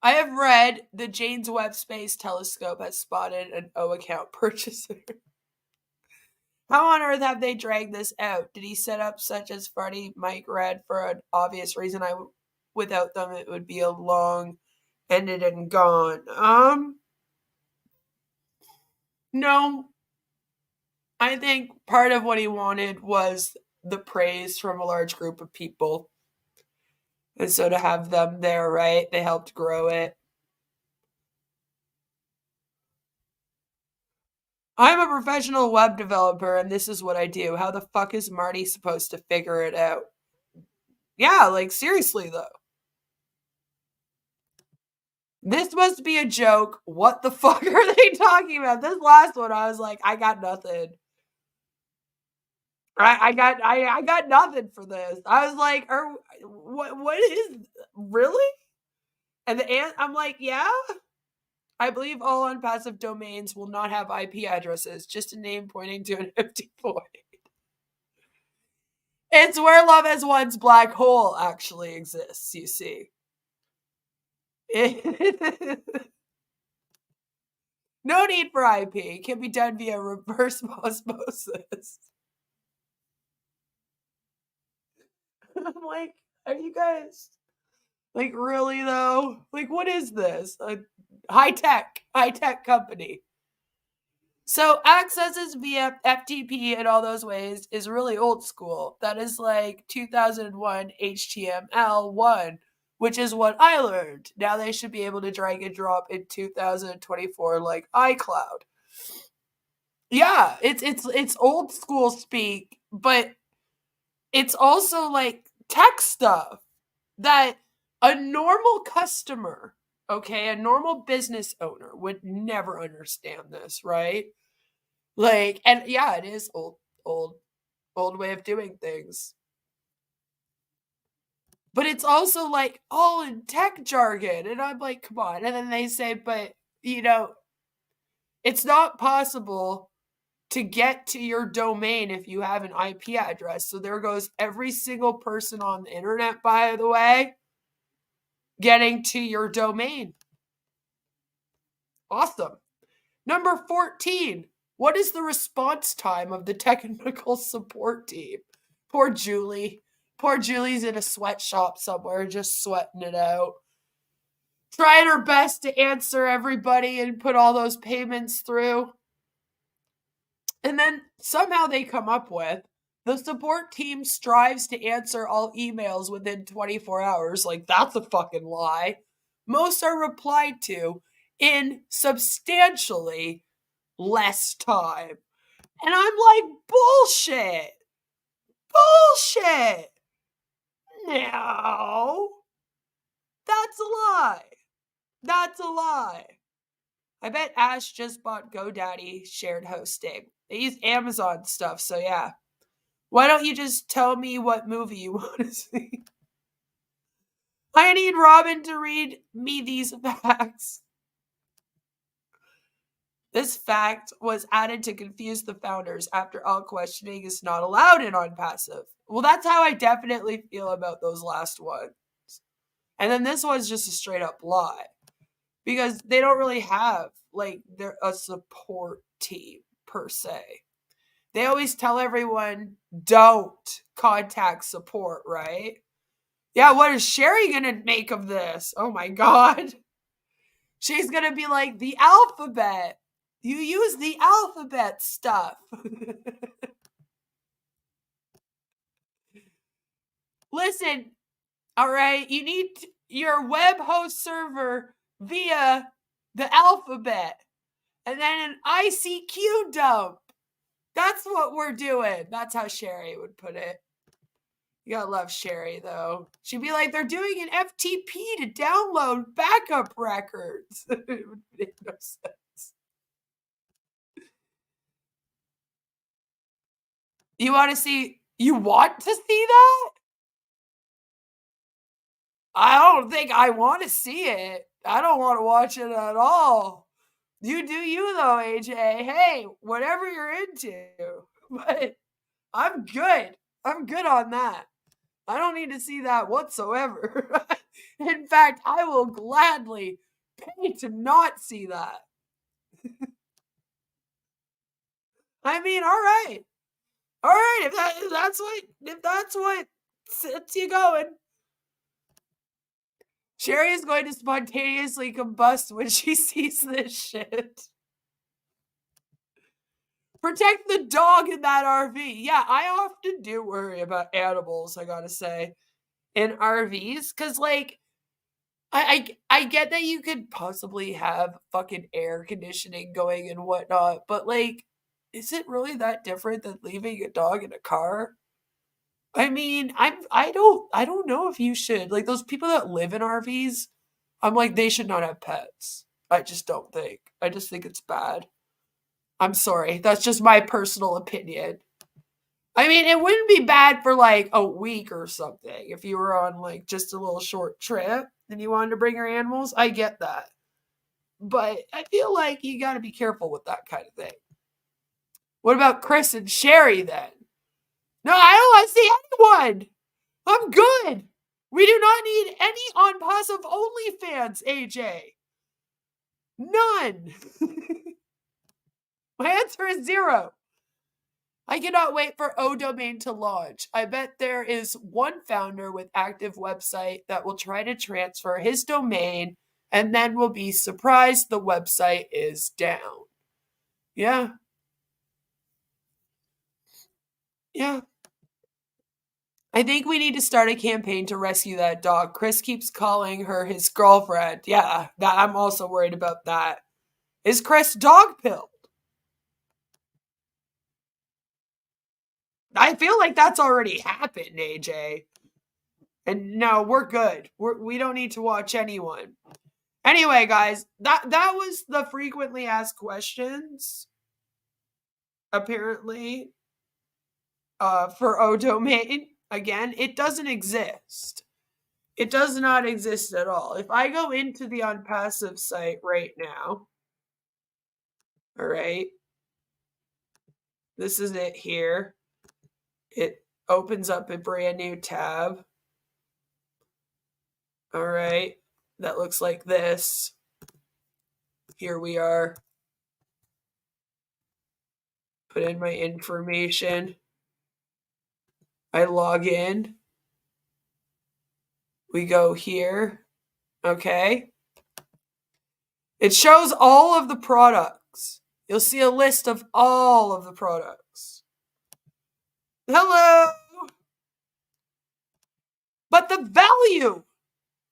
I have read the James Webb Space Telescope has spotted an O account purchaser. How on earth have they dragged this out? Did he set up such as Freddie Mike Red for an obvious reason? Without them, it would be a long ended and gone. No. I think part of what he wanted was the praise from a large group of people. And so to have them there, right? They helped grow it. I'm a professional web developer and this is what I do. How the fuck is Marty supposed to figure it out? Yeah, like seriously though. This must be a joke. What the fuck are they talking about? This last one, I was like, I got nothing. I got nothing for this. I was like, what is really? And I'm like, yeah. I believe all Onpassive domains will not have IP addresses, just a name pointing to an empty void. It's where Love Has One's black hole actually exists, you see. No need for IP. It can be done via reverse osmosis. I'm like, are you guys like really though? Like, what is this? A high tech company. So accesses via FTP in all those ways is really old school. That is like 2001 HTML1. which is what I learned. Now they should be able to drag and drop in 2024 like iCloud. Yeah, it's old school speak, but it's also like tech stuff that a normal customer, okay, a normal business owner would never understand this, right? Like, and yeah, it is old way of doing things. But it's also like all in tech jargon. And I'm like, come on. And then they say, but it's not possible to get to your domain if you have an IP address. So there goes every single person on the internet, by the way, getting to your domain. Awesome. Number 14. What is the response time of the technical support team? Poor Julie. Poor Julie's in a sweatshop somewhere, just sweating it out. Trying her best to answer everybody and put all those payments through. And then somehow they come up with, the support team strives to answer all emails within 24 hours. Like, that's a fucking lie. Most are replied to in substantially less time. And I'm like, bullshit. Bullshit. No. That's a lie. That's a lie. I bet Ash just bought GoDaddy shared hosting. They use Amazon stuff, so yeah. Why don't you just tell me what movie you want to see? I need Robin to read me these facts. This fact was added to confuse the founders after all questioning is not allowed in Onpassive. Well, that's how I definitely feel about those last ones. And then this one's just a straight up lie. Because they don't really have, like, they're a support team, per se. They always tell everyone, don't contact support, right? Yeah, what is Sherry going to make of this? Oh my God. She's going to be like, the alphabet. You use the alphabet stuff. Listen, all right, you need your web host server via the alphabet and then an ICQ dump. That's what we're doing. That's how Sherry would put it. You gotta love Sherry, though. She'd be like, they're doing an FTP to download backup records. It would make no sense. You want to see that? I don't think I want to see it. I don't want to watch it at all. You do you, though, AJ. Hey, whatever you're into. But I'm good. I'm good on that. I don't need to see that whatsoever. In fact, I will gladly pay to not see that. I mean, all right. All right, if that's what sets you going. Sherry is going to spontaneously combust when she sees this shit. Protect the dog in that RV. Yeah, I often do worry about animals, I gotta say, in RVs. Because, like, I get that you could possibly have fucking air conditioning going and whatnot, but, like, is it really that different than leaving a dog in a car? I mean, I don't know if you should. Like, those people that live in RVs, I'm like, they should not have pets. I just don't think. I just think it's bad. I'm sorry. That's just my personal opinion. I mean, it wouldn't be bad for like a week or something if you were on like just a little short trip and you wanted to bring your animals. I get that. But I feel like you got to be careful with that kind of thing. What about Chris and Sherry then? No, I don't want to see anyone. I'm good. We do not need any Onpassive OnlyFans, AJ. None. My answer is 0. I cannot wait for O-Domain to launch. I bet there is one founder with active website that will try to transfer his domain and then will be surprised the website is down. Yeah. Yeah. I think we need to start a campaign to rescue that dog. Chris keeps calling her his girlfriend. Yeah, I'm also worried about that. Is Chris dog pilled? I feel like that's already happened, AJ. And no, we're good. We don't need to watch anyone. Anyway, guys, that was the frequently asked questions. Apparently, for O-Domain. Again, it doesn't exist. It does not exist at all. If I go into the Onpassive site right now, all right, this is it here. It opens up a brand new tab. All right, that looks like this. Here we are. Put in my information. I log in. We go here. Okay. It shows all of the products. You'll see a list of all of the products. Hello! But the value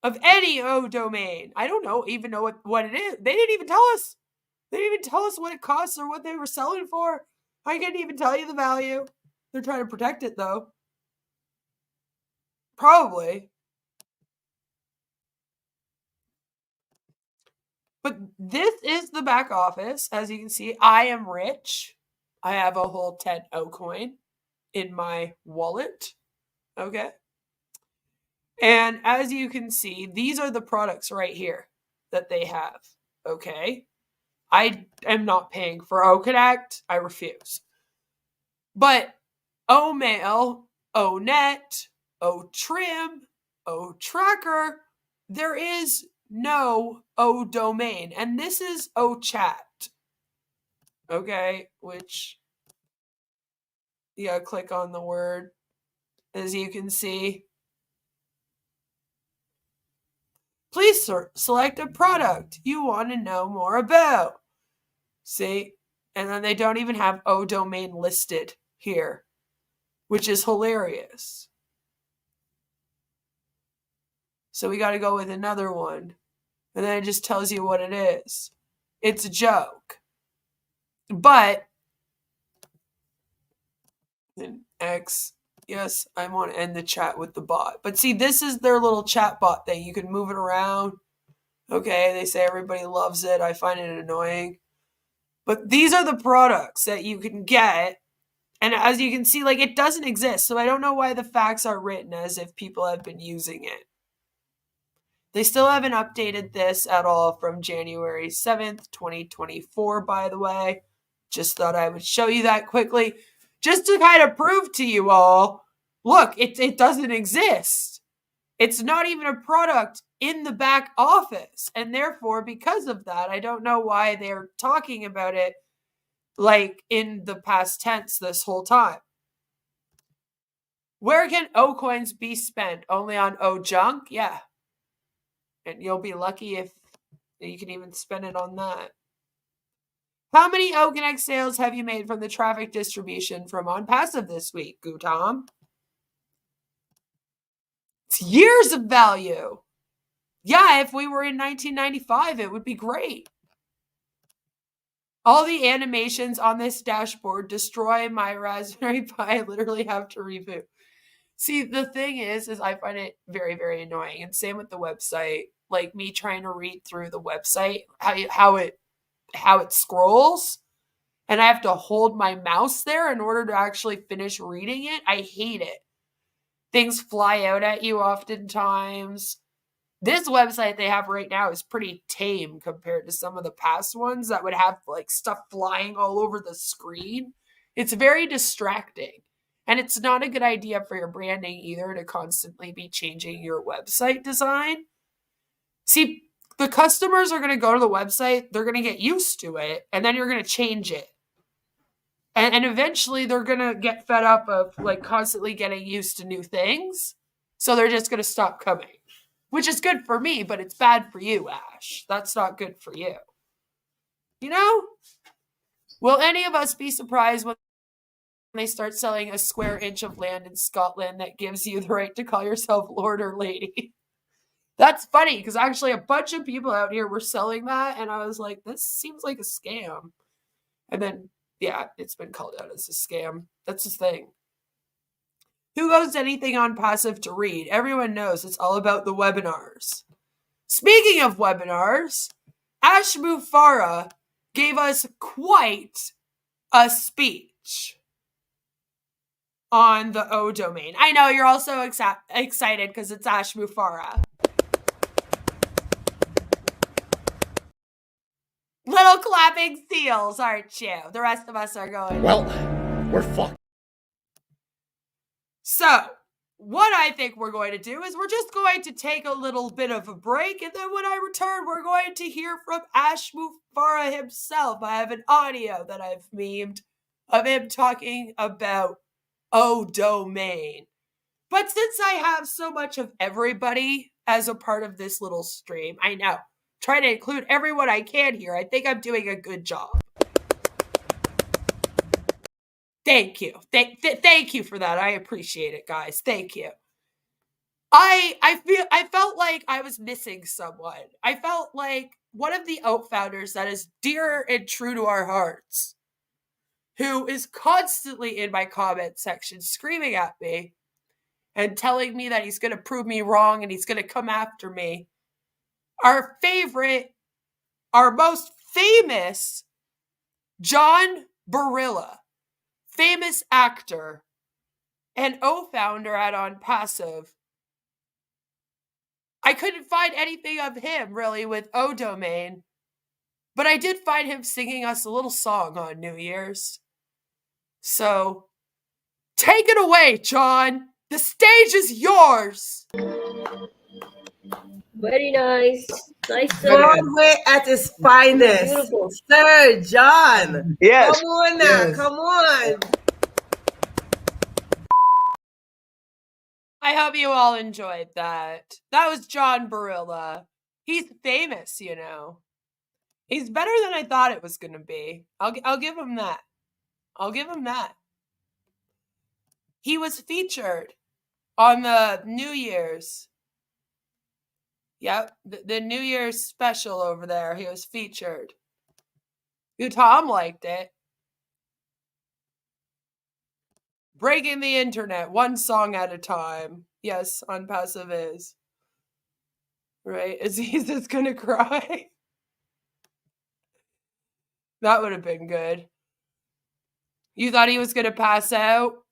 of any O-Domain, I don't even know what it is. They didn't even tell us. They didn't even tell us what it costs or what they were selling for. I couldn't even tell you the value. They're trying to protect it, though. Probably. But this is the back office. As you can see, I am rich. I have a whole 10 O-coin in my wallet. Okay. And as you can see, these are the products right here that they have. Okay. I am not paying for O-Connect. I refuse. But O-Mail, O-Net, O-Trim, O-Tracker, there is no O-Domain. And this is O-Chat. Okay, which, yeah, click on the word. As you can see, please select a product you want to know more about. See? And then they don't even have O-Domain listed here, which is hilarious. So we got to go with another one. And then it just tells you what it is. It's a joke. But, X, yes, I want to end the chat with the bot. But see, this is their little chat bot thing. You can move it around. Okay, they say everybody loves it. I find it annoying. But these are the products that you can get. And as you can see, like, it doesn't exist. So I don't know why the facts are written as if people have been using it. They still haven't updated this at all from January 7th, 2024, by the way. Just thought I would show you that quickly. Just to kind of prove to you all, look, it doesn't exist. It's not even a product in the back office. And therefore, because of that, I don't know why they're talking about it like in the past tense this whole time. Where can O-coins be spent? Only on O-junk? Yeah. And you'll be lucky if you can even spend it on that. How many O-Connect sales have you made from the traffic distribution from Onpassive this week, Gutam? It's years of value. Yeah, if we were in 1995, it would be great. All the animations on this dashboard destroy my Raspberry Pi. I literally have to reboot. See, the thing is I find it very, very annoying. And same with the website. Like me trying to read through the website, how it scrolls. And I have to hold my mouse there in order to actually finish reading it. I hate it. Things fly out at you oftentimes. This website they have right now is pretty tame compared to some of the past ones that would have like stuff flying all over the screen. It's very distracting. And it's not a good idea for your branding either to constantly be changing your website design. See, the customers are going to go to the website, they're going to get used to it, and then you're going to change it. And eventually they're going to get fed up of like constantly getting used to new things. So they're just going to stop coming. Which is good for me, but it's bad for you, Ash. That's not good for you. You know? Will any of us be surprised when they start selling a square inch of land in Scotland that gives you the right to call yourself Lord or Lady. That's funny because actually a bunch of people out here were selling that, and I was like, this seems like a scam. And then, yeah, it's been called out as a scam. That's the thing. Who goes to anything Onpassive to read? Everyone knows it's all about the webinars. Speaking of webinars, Ash Mufareh gave us quite a speech on the O domain. I know you're also excited because it's Ash Mufareh. Little clapping seals, aren't you? The rest of us are going, Well, we're fucked. So, what I think we're going to do is we're just going to take a little bit of a break, and then when I return, we're going to hear from Ash Mufareh himself. I have an audio that I've memed of him talking about O domain. But since I have so much of everybody as a part of this little stream, I know, trying to include everyone I can here, I think I'm doing a good job. Thank you. Thank you for that. I appreciate it, guys. Thank you. I felt like I was missing someone. I felt like one of the Oat founders that is dear and true to our hearts, who is constantly in my comment section screaming at me and telling me that he's going to prove me wrong and he's going to come after me. Our favorite, our most famous, John Barilla, famous actor and O-founder at Onpassive. I couldn't find anything of him really with O domain, but I did find him singing us a little song on New Year's. So, take it away, John. The stage is yours. Very nice. Nice. Broadway at its finest. Beautiful. Sir John. Yes. Come on now. Yes. Come on. I hope you all enjoyed that. That was John Barilla. He's famous, you know. He's better than I thought it was going to be. I'll give him that. I'll give him that. He was featured on the New Year's. Yep, the New Year's special over there. He was featured. Tom liked it. Breaking the internet, one song at a time. Yes, Onpassive is. Right? Aziz is gonna cry. That would have been good. You thought he was gonna pass out?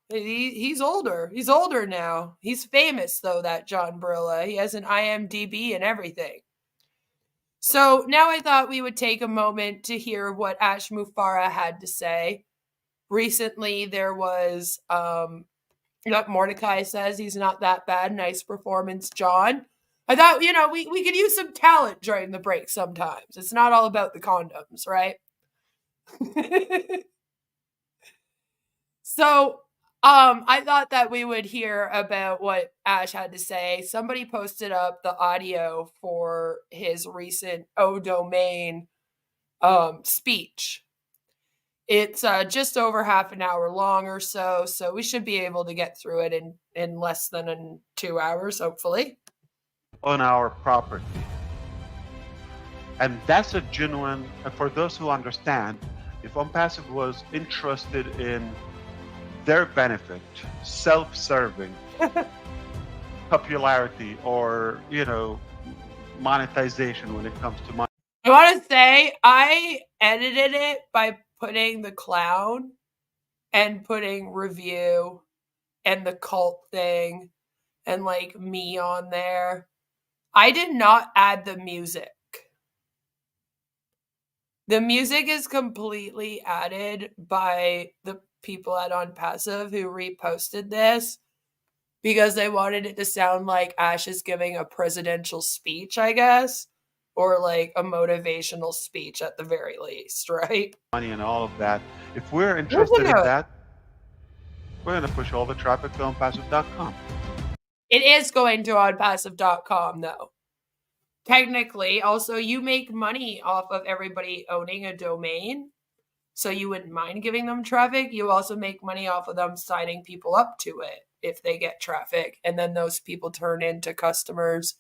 He's older. He's older now. He's famous, though, that John Barilla. He has an IMDb and everything. So now I thought we would take a moment to hear what Ash Mufareh had to say. Recently, there was, Mordecai says he's not that bad. Nice performance, John. I thought, we could use some talent during the break sometimes. It's not all about the condoms, right? So, I thought that we would hear about what Ash had to say. Somebody posted up the audio for his recent O domain speech. It's just over half an hour long or so we should be able to get through it in less than 2 hours, hopefully. On our property. And that's a genuine, and for those who understand, if Onpassive was interested in their benefit, self-serving, popularity, or, monetization when it comes to money. I want to say I edited it by putting the clown and putting review and the cult thing and like me on there. I did not add the music. The music is completely added by the people at Onpassive who reposted this because they wanted it to sound like Ash is giving a presidential speech, I guess, or like a motivational speech at the very least, right? Money and all of that. If we're interested in that, we're going to push all the traffic to onpassive.com. It is going to onpassive.com, though. Technically, also, you make money off of everybody owning a domain. So you wouldn't mind giving them traffic. You also make money off of them signing people up to it if they get traffic. And then those people turn into customers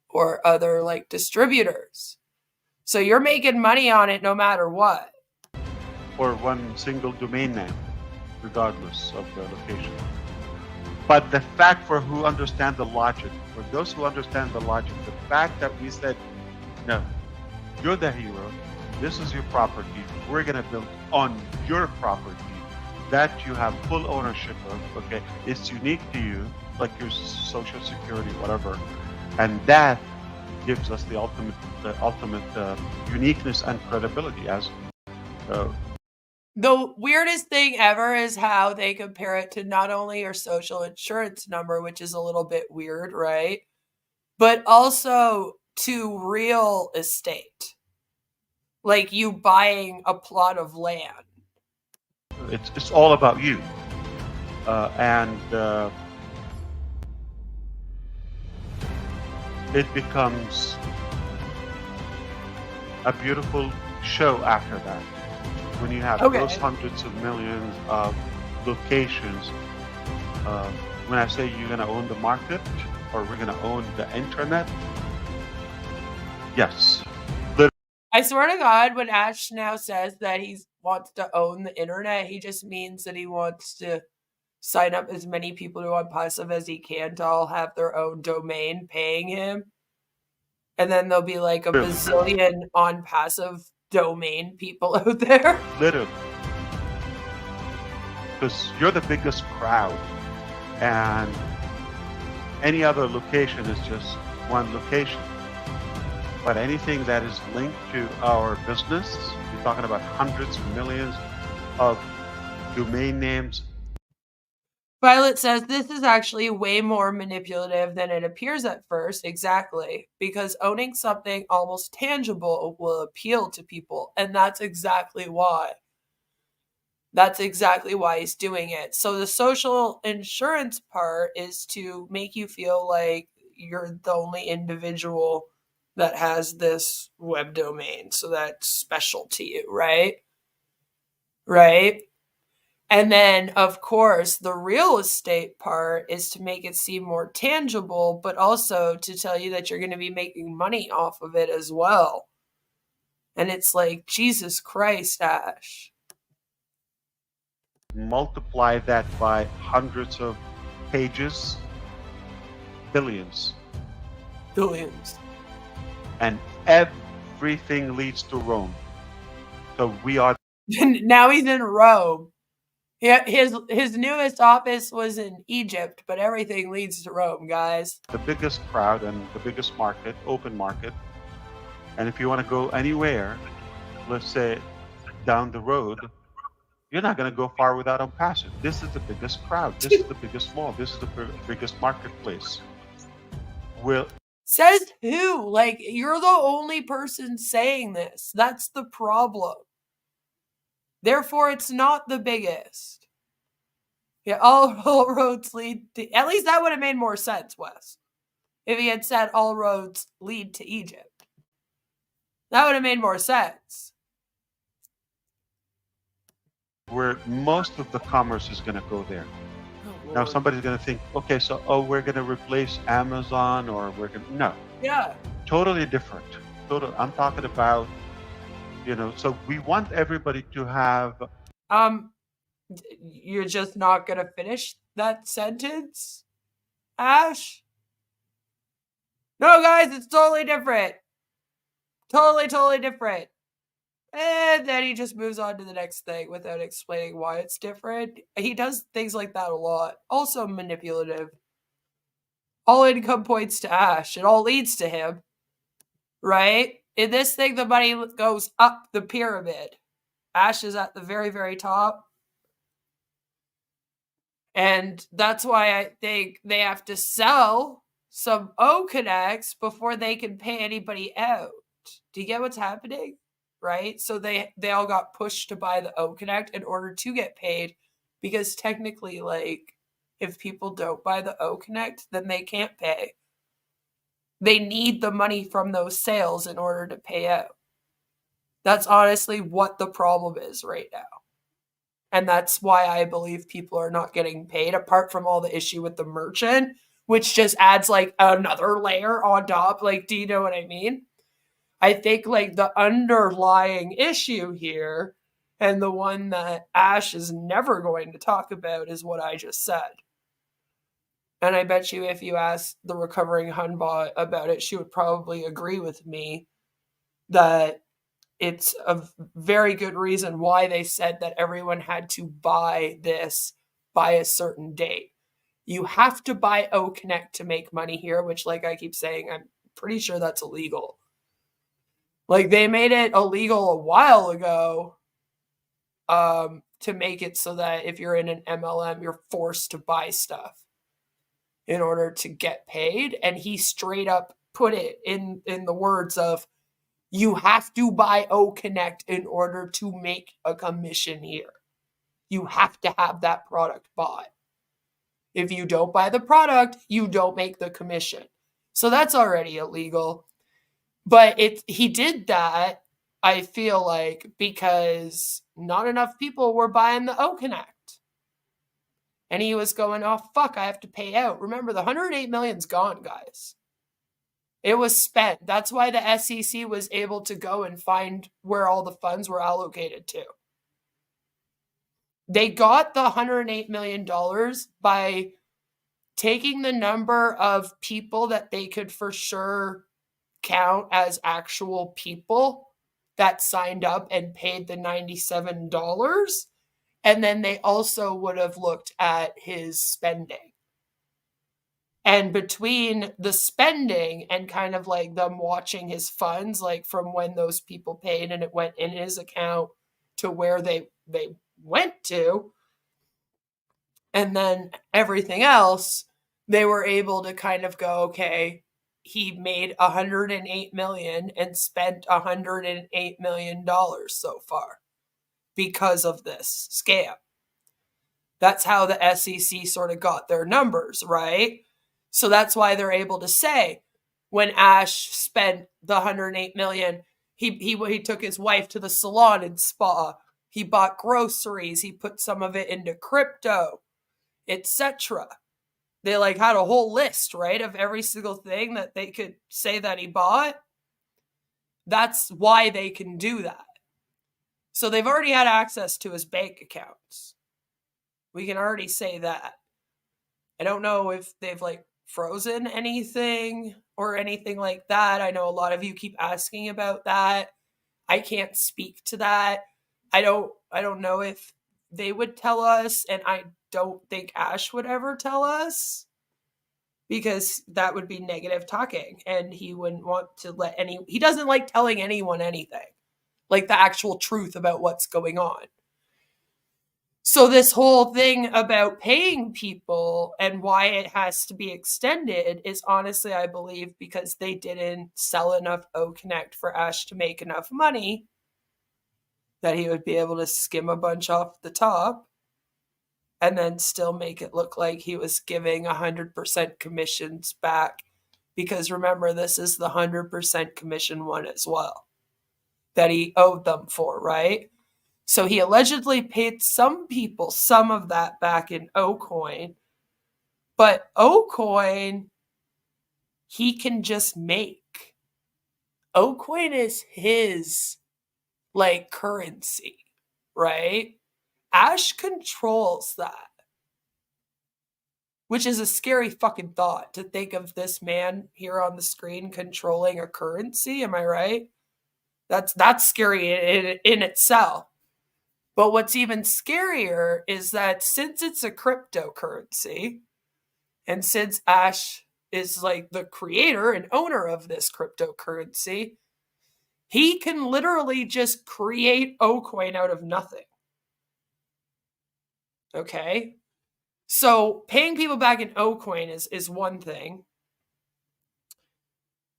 or other like distributors. So you're making money on it no matter what. Or one single domain name, regardless of the location. But the fact for who understand the logic, for those who understand the logic, the fact that we said, no, you're the hero, this is your property, we're going to build on your property that you have full ownership of, okay, it's unique to you, like your social security, whatever, and that gives us the ultimate uniqueness and credibility as the weirdest thing ever is how they compare it to not only your social insurance number, which is a little bit weird, right? But also to real estate. Like you buying a plot of land. It's all about you. And it becomes a beautiful show after that. When you have those hundreds of millions of locations, when I say you're going to own the market or we're going to own the internet, yes. I swear to God, when Ash now says that he wants to own the internet, he just means that he wants to sign up as many people to Onpassive as he can to all have their own domain paying him. And then there'll be like a bazillion Onpassive domain people out there. Literally. Because you're the biggest crowd. And any other location is just one location. But anything that is linked to our business, you're talking about hundreds of millions of domain names. Violet says this is actually way more manipulative than it appears at first. Exactly. Because owning something almost tangible will appeal to people. And that's exactly why. That's exactly why he's doing it. So the social insurance part is to make you feel like you're the only individual that has this web domain. So that's special to you, right? Right? And then, of course, the real estate part is to make it seem more tangible, but also to tell you that you're going to be making money off of it as well. And it's like, Jesus Christ, Ash. Multiply that by hundreds of pages, billions. Billions. And everything leads to Rome. So we are. Now he's in Rome. His newest office was in Egypt, but everything leads to Rome, guys. The biggest crowd and the biggest market, open market. And if you want to go anywhere, let's say down the road, you're not going to go far without Onpassive. This is the biggest crowd. This is the biggest mall. This is the biggest marketplace. Says who? Like, you're the only person saying this. That's the problem. Therefore, it's not the biggest. Yeah, all roads lead to... At least that would have made more sense, Wes. If he had said all roads lead to Egypt. That would have made more sense. Where most of the commerce is going to go there. Now somebody's going to think, okay, so we're going to replace Amazon, or we're going to... No. Yeah. Totally different. I'm talking about, so we want everybody to have... You're just not going to finish that sentence, Ash? No, guys, it's totally different. Totally different. And then he just moves on to the next thing without explaining why it's different. He does things like that a lot. Also manipulative. All income points to Ash. It all leads to him. Right? In this thing, the money goes up the pyramid. Ash is at the very, very top. And that's why I think they have to sell some O connects before they can pay anybody out. Do you get what's happening? Right? So they all got pushed to buy the O Connect in order to get paid, because technically, like, if people don't buy the O Connect, then they can't pay. They need the money from those sales in order to pay out. That's honestly what the problem is right now. And that's why I believe people are not getting paid, apart from all the issue with the merchant, which just adds like another layer on top. Like, do you know what I mean? I think like the underlying issue here, and the one that Ash is never going to talk about, is what I just said. And I bet you if you asked the recovering Hunbot about it, she would probably agree with me that it's a very good reason why they said that everyone had to buy this by a certain date. You have to buy OConnect to make money here, which, like I keep saying, I'm pretty sure that's illegal. Like, they made it illegal a while ago to make it so that if you're in an MLM, you're forced to buy stuff in order to get paid. And he straight up put it in the words of, you have to buy OConnect in order to make a commission here. You have to have that product bought. If you don't buy the product, you don't make the commission. So that's already illegal. But he did that, I feel like, because not enough people were buying the OConnect. And he was going, oh, fuck, I have to pay out. Remember, the 108 million's gone, guys. It was spent. That's why the S.E.C was able to go and find where all the funds were allocated to. They got the $108 million by taking the number of people that they could for sure count as actual people that signed up and paid the $97. And then they also would have looked at his spending. And between the spending and kind of like them watching his funds, like from when those people paid and it went in his account to where they went to, and then everything else, they were able to kind of go, okay, he made $108 million and spent $108 million so far because of this scam. That's how the S.E.C sort of got their numbers, right? So that's why they're able to say, when Ash spent the $108 million, he took his wife to the salon and spa. He bought groceries. He put some of it into crypto, etc. They like had a whole list, right, of every single thing that they could say that he bought. That's why they can do that. So they've already had access to his bank accounts. We can already say that. I don't know if they've like frozen anything or anything like that. I know a lot of you keep asking about that. I can't speak to that. I don't know if they would tell us, and I don't think Ash would ever tell us, because that would be negative talking, and he wouldn't want to he doesn't like telling anyone anything, like the actual truth about what's going on. So this whole thing about paying people and why it has to be extended is honestly, I believe, because they didn't sell enough OConnect for Ash to make enough money that he would be able to skim a bunch off the top and then still make it look like he was giving 100% commissions back. Because remember, this is the 100% commission one as well that he owed them for, right? So he allegedly paid some people some of that back in OCoin. But OCoin, he can just make. OCoin is his, like, currency, right? Ash controls that. Which is a scary fucking thought, to think of this man here on the screen controlling a currency. Am I right? That's scary in itself. But what's even scarier is that since it's a cryptocurrency, and since Ash is like the creator and owner of this cryptocurrency, he can literally just create OCoin out of nothing. Okay? So paying people back in OCoin is one thing.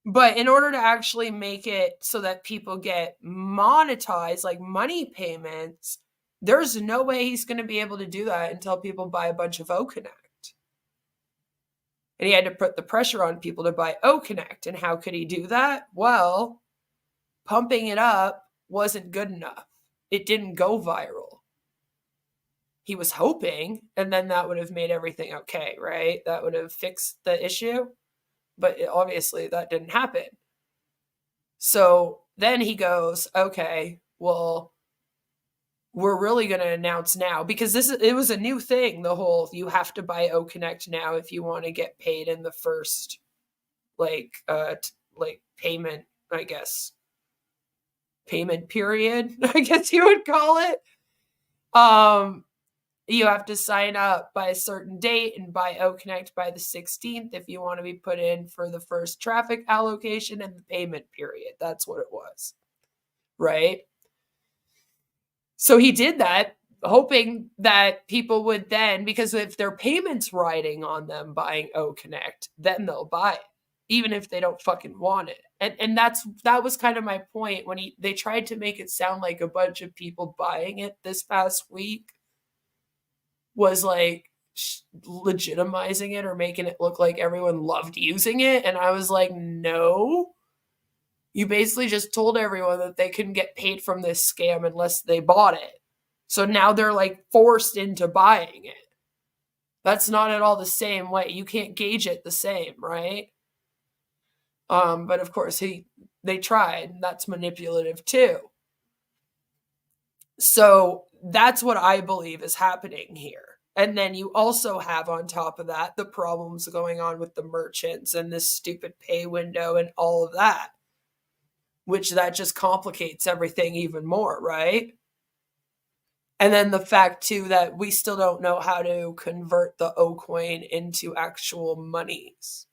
But in order to actually make it so that people get monetized, like money payments, there's no way he's going to be able to do that until people buy a bunch of OConnect. And he had to put the pressure on people to buy OConnect. And how could he do that? Well, pumping it up wasn't good enough. It didn't go viral. He was hoping, and then that would have made everything okay, right? That would have fixed the issue. But obviously that didn't happen. So then he goes, okay, well, we're really going to announce now, because it was a new thing, the whole you have to buy OConnect now if you want to get paid in the first payment, I guess. Payment period, I guess you would call it. You have to sign up by a certain date and buy OConnect by the 16th if you want to be put in for the first traffic allocation and the payment period. That's what it was, right? So he did that, hoping that people would then, because if their payment's riding on them buying OConnect, then they'll buy it, even if they don't fucking want it. And that was kind of my point when they tried to make it sound like a bunch of people buying it this past week was like legitimizing it or making it look like everyone loved using it. And I was like, no, you basically just told everyone that they couldn't get paid from this scam unless they bought it. So now they're like forced into buying it. That's not at all the same way. You can't gauge it the same, right? But of course they tried. That's manipulative too. So that's what I believe is happening here. And then you also have on top of that the problems going on with the merchants and this stupid pay window and all of that, which that just complicates everything even more, right? And then the fact too that we still don't know how to convert the O-coin into actual monies.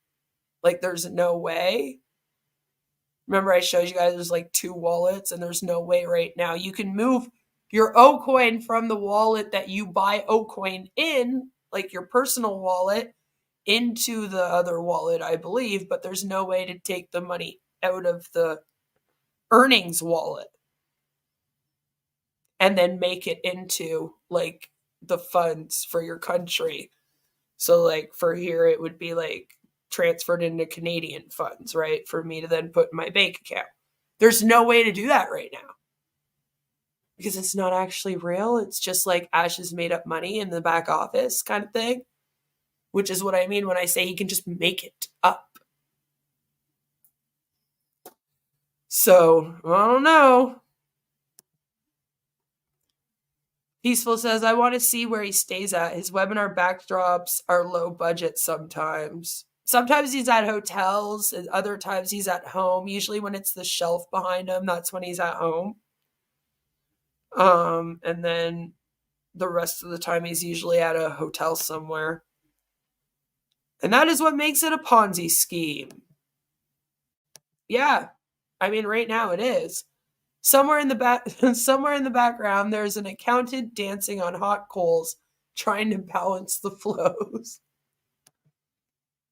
Like there's no way. Remember I showed you guys there's like 2 wallets and there's no way right now you can move your O-coin from the wallet that you buy O-coin in, like your personal wallet, into the other wallet, I believe, but there's no way to take the money out of the earnings wallet and then make it into like the funds for your country. So like for here, it would be like transferred into Canadian funds, right? For me to then put in my bank account. There's no way to do that right now. Because it's not actually real. It's just like Ash's made up money in the back office kind of thing. Which is what I mean when I say he can just make it up. So, I don't know. Peaceful says, I want to see where he stays at. His webinar backdrops are low budget sometimes. Sometimes he's at hotels, and other times he's at home. Usually when it's the shelf behind him, that's when he's at home. And then the rest of the time he's usually at a hotel somewhere. And that is what makes it a Ponzi scheme. Yeah. I mean, right now it is. Somewhere in the background, there's an accountant dancing on hot coals, trying to balance the flows.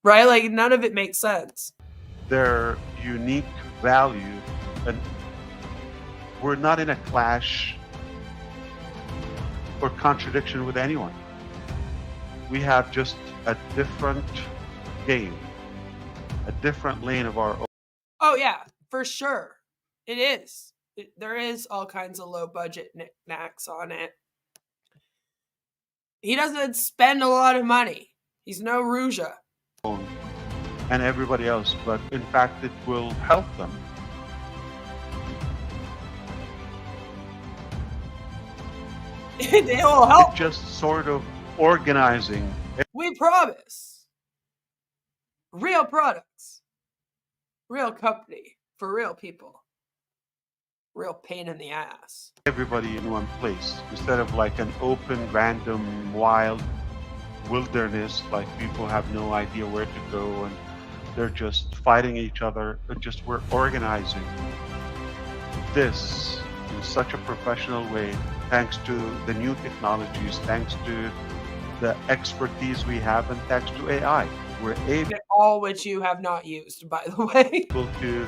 Right? Like, none of it makes sense. Their unique value, and we're not in a clash or contradiction with anyone. We have just a different game, a different lane of our own. Oh yeah, for sure. It is. There is all kinds of low budget knickknacks on it. He doesn't spend a lot of money. He's no Ruja. And everybody else, but in fact it will help them. It will help. It's just sort of organizing. We promise. Real products. Real company. For real people. Real pain in the ass. Everybody in one place, instead of like an open, random, wild wilderness, like people have no idea where to go and they're just fighting each other. We're organizing this in such a professional way, thanks to the new technologies, thanks to the expertise we have, and thanks to AI. We're able, all which you have not used, by the way, to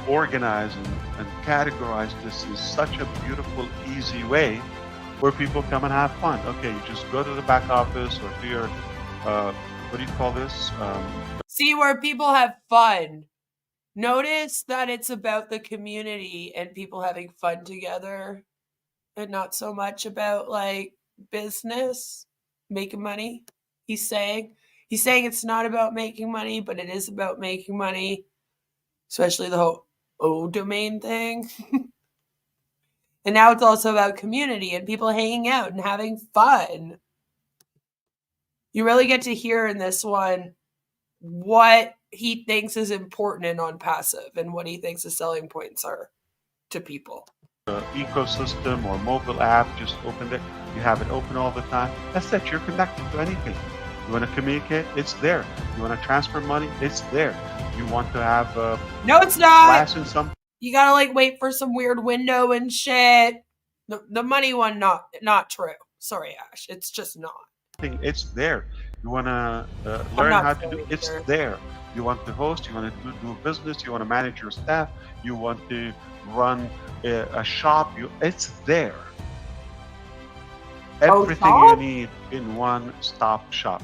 organize and categorize this in such a beautiful, easy way where people come and have fun. Okay, you just go to the back office or to your, what do you call this? See, where people have fun. Notice that it's about the community and people having fun together and not so much about like business, making money. He's saying it's not about making money, but it is about making money, especially the whole O domain thing. And now it's also about community and people hanging out and having fun. You really get to hear in this one what he thinks is important in Onpassive and what he thinks the selling points are to people. Ecosystem or mobile app, just open it. You have it open all the time. That's it. You're connected to anything. You want to communicate? It's there. You want to transfer money? It's there. You want to have no, it's not. Class in some. You gotta like wait for some weird window and shit. The money one, not true. Sorry, Ash. It's just not. It's there. You want to learn how to do it's there. You want to host, you want to do business, you want to manage your staff, you want to run a shop, it's there. Everything you need in one stop shop.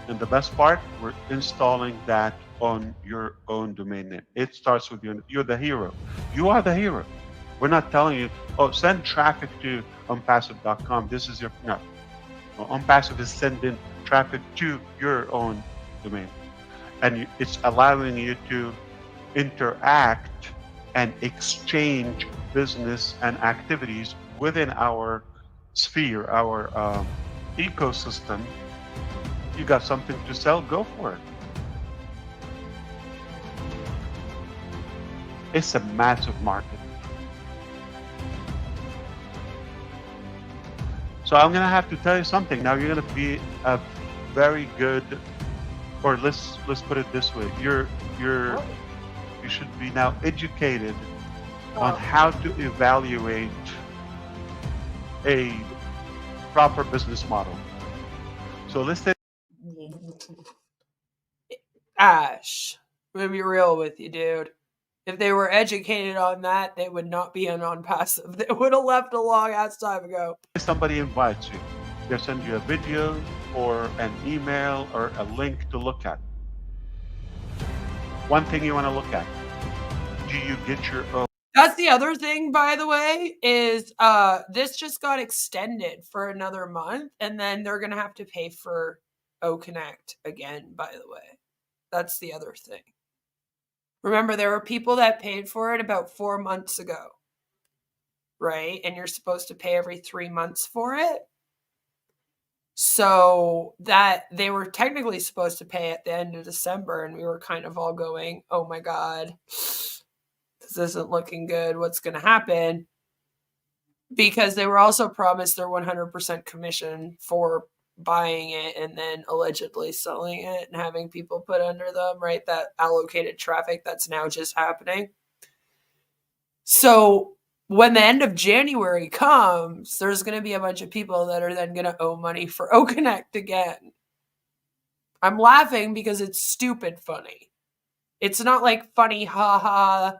And the best part, we're installing that on your own domain name. It starts with you. You're the hero. You are the hero. We're not telling you, oh, send traffic to onpassive.com. This is your, no. Onpassive is sending traffic to your own domain, and it's allowing you to interact and exchange business and activities within our sphere, our ecosystem. You got something to sell, go for it. It's a massive market. So I'm gonna have to tell you something. Now you're gonna be a very good, or let's put it this way. You should be now educated on how to evaluate a proper business model. So let's say, Ash, I'm gonna be real with you, dude. If they were educated on that, they would not be on Onpassive. They would have left a long ass time ago. Somebody invites you. They send you a video or an email or a link to look at. One thing you want to look at. Do you get your own? That's the other thing, by the way, is this just got extended for another month, and then they're gonna have to pay for OConnect again, by the way. That's the other thing. Remember, there were people that paid for it about 4 months ago, right? And you're supposed to pay every 3 months for it. So that they were technically supposed to pay at the end of December, and we were kind of all going, oh my God, this isn't looking good. What's going to happen? Because they were also promised their 100% commission for buying it and then allegedly selling it and having people put under them, right? That allocated traffic that's now just happening. So when the end of January comes, there's going to be a bunch of people that are then going to owe money for OConnect again. I'm laughing because it's stupid funny. It's not like funny, haha.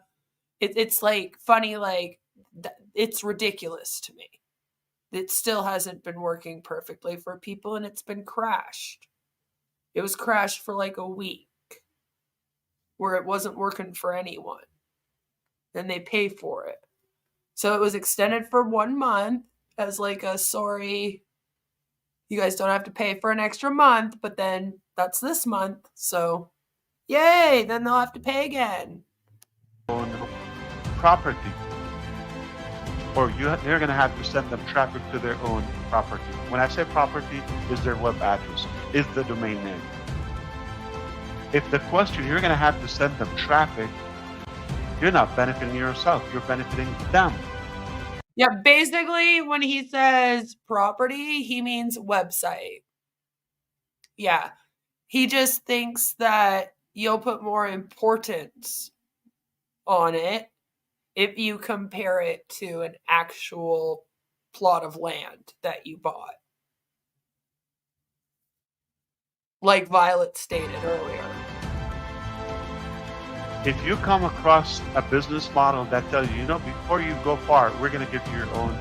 It's like funny, like it's ridiculous to me. It still hasn't been working perfectly for people, and it's been crashed. It was crashed for like a week where it wasn't working for anyone. And they pay for it. So it was extended for 1 month as like a sorry, you guys don't have to pay for an extra month, but then that's this month. So yay, then they'll have to pay again. Property. Or they're going to have to send them traffic to their own property. When I say property, is their web address, is the domain name. If the question, you're going to have to send them traffic, you're not benefiting yourself, you're benefiting them. Yeah, basically when he says property, he means website. Yeah, he just thinks that you'll put more importance on it if you compare it to an actual plot of land that you bought. Like Violet stated earlier. If you come across a business model that tells you, before you go far, we're going to give you your own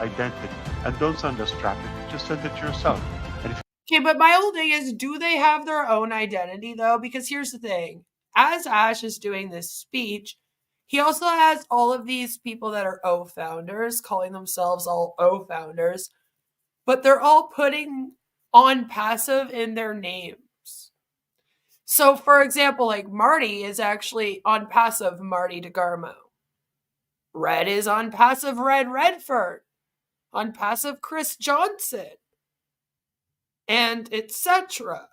identity. And don't send us traffic, just send it to yourself. And Okay, but my whole thing is, do they have their own identity though? Because here's the thing. As Ash is doing this speech, he also has all of these people that are O founders, calling themselves all O founders, but they're all putting Onpassive in their names. So, for example, like Marty is actually Onpassive Marty DeGarmo. Red is Onpassive Red Redford. Onpassive Chris Johnson. And etc.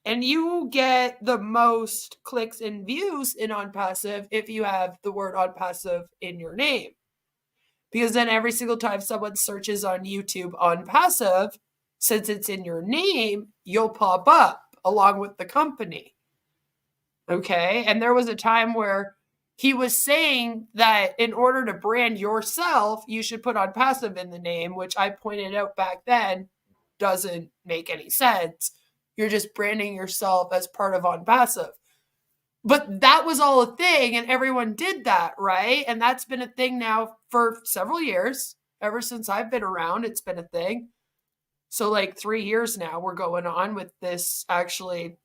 And you get the most clicks and views in Onpassive if you have the word Onpassive in your name. Because then every single time someone searches on YouTube Onpassive, since it's in your name, you'll pop up along with the company. Okay? And there was a time where he was saying that in order to brand yourself, you should put Onpassive in the name, which I pointed out back then doesn't make any sense. You're just branding yourself as part of Onpassive. But that was all a thing, and everyone did that, right? And that's been a thing now for several years. Ever since I've been around, it's been a thing. So like 3 years now we're going on with this, actually,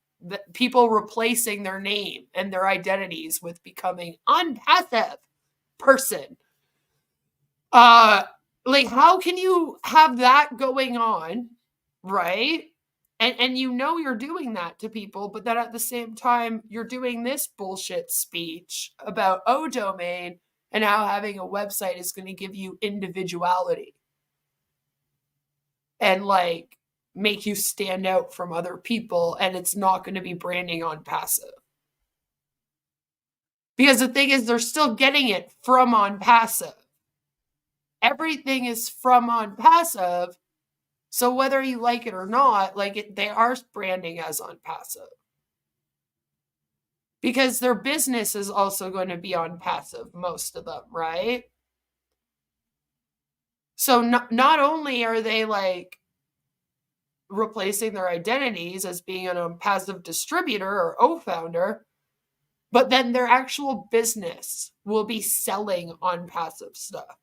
people replacing their name and their identities with becoming Onpassive person. Like, how can you have that going on, right? And you know you're doing that to people, but then at the same time, you're doing this bullshit speech about O domain and how having a website is going to give you individuality and like make you stand out from other people, and it's not going to be branding Onpassive. Because the thing is, they're still getting it from Onpassive. Everything is from Onpassive. So whether you like it or not, they are branding as Onpassive. Because their business is also going to be Onpassive, most of them, right? So not only are they like replacing their identities as being an Onpassive distributor or O-founder, but then their actual business will be selling Onpassive stuff.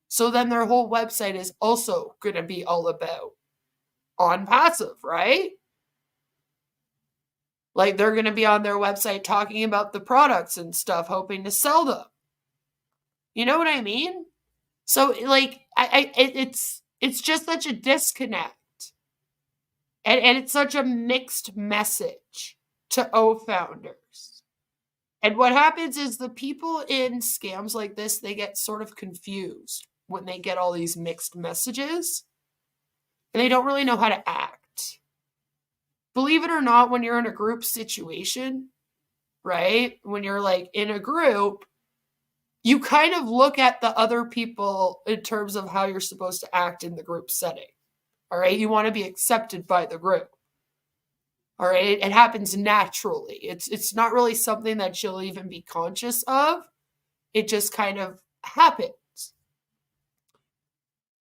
So then their whole website is also going to be all about Onpassive, right? Like they're going to be on their website talking about the products and stuff, hoping to sell them. You know what I mean? So like it's just such a disconnect. And it's such a mixed message to O founders. And what happens is the people in scams like this, they get sort of confused when they get all these mixed messages. And they don't really know how to act. Believe it or not, when you're in a group situation, right? When you're like in a group, you kind of look at the other people in terms of how you're supposed to act in the group setting. All right? You want to be accepted by the group. All right? It happens naturally. It's not really something that you'll even be conscious of. It just kind of happens.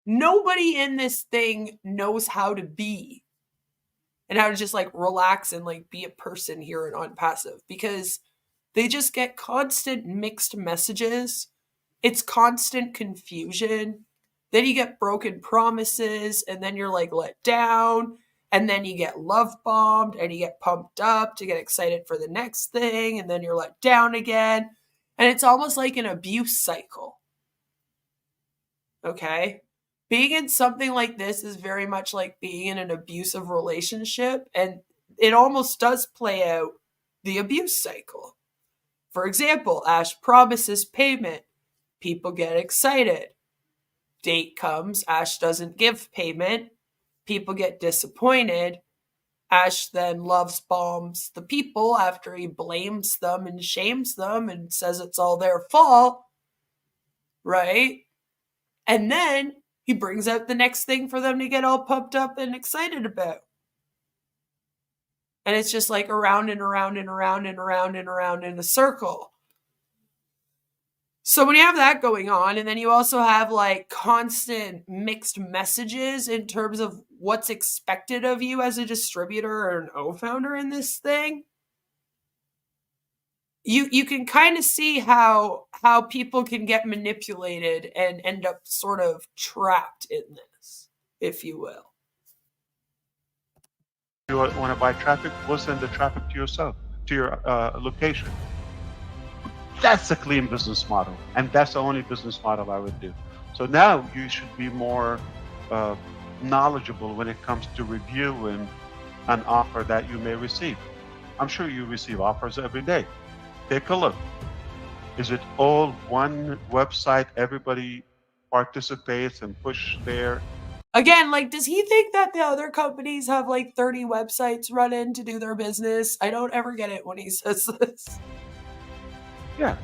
Nobody in this thing knows how to be and how to just like relax and like be a person here in Onpassive, because they just get constant mixed messages. It's constant confusion. Then you get broken promises, and then you're like let down, and then you get love bombed, and you get pumped up to get excited for the next thing, and then you're let down again. And it's almost like an abuse cycle. Okay? Being in something like this is very much like being in an abusive relationship, and it almost does play out the abuse cycle. For example, Ash promises payment. People get excited. Date comes, Ash doesn't give payment. People get disappointed. Ash then loves bombs the people after he blames them and shames them and says it's all their fault. Right? And then he brings out the next thing for them to get all pumped up and excited about. And it's just like around and around and around and around and around in a circle. So when you have that going on, and then you also have like constant mixed messages in terms of what's expected of you as a distributor or an O-founder in this thing, you can kind of see how people can get manipulated and end up sort of trapped in this, if you will. You want to buy traffic, we'll send the traffic to yourself, to your location. That's a clean business model, and that's the only business model I would do. So now you should be more knowledgeable when it comes to reviewing an offer that you may receive. I'm sure you receive offers every day. Take a look. Is it all one website? Everybody participates and push there. Again, like, does he think that the other companies have like 30 websites running to do their business? I don't ever get it when he says this. Yeah.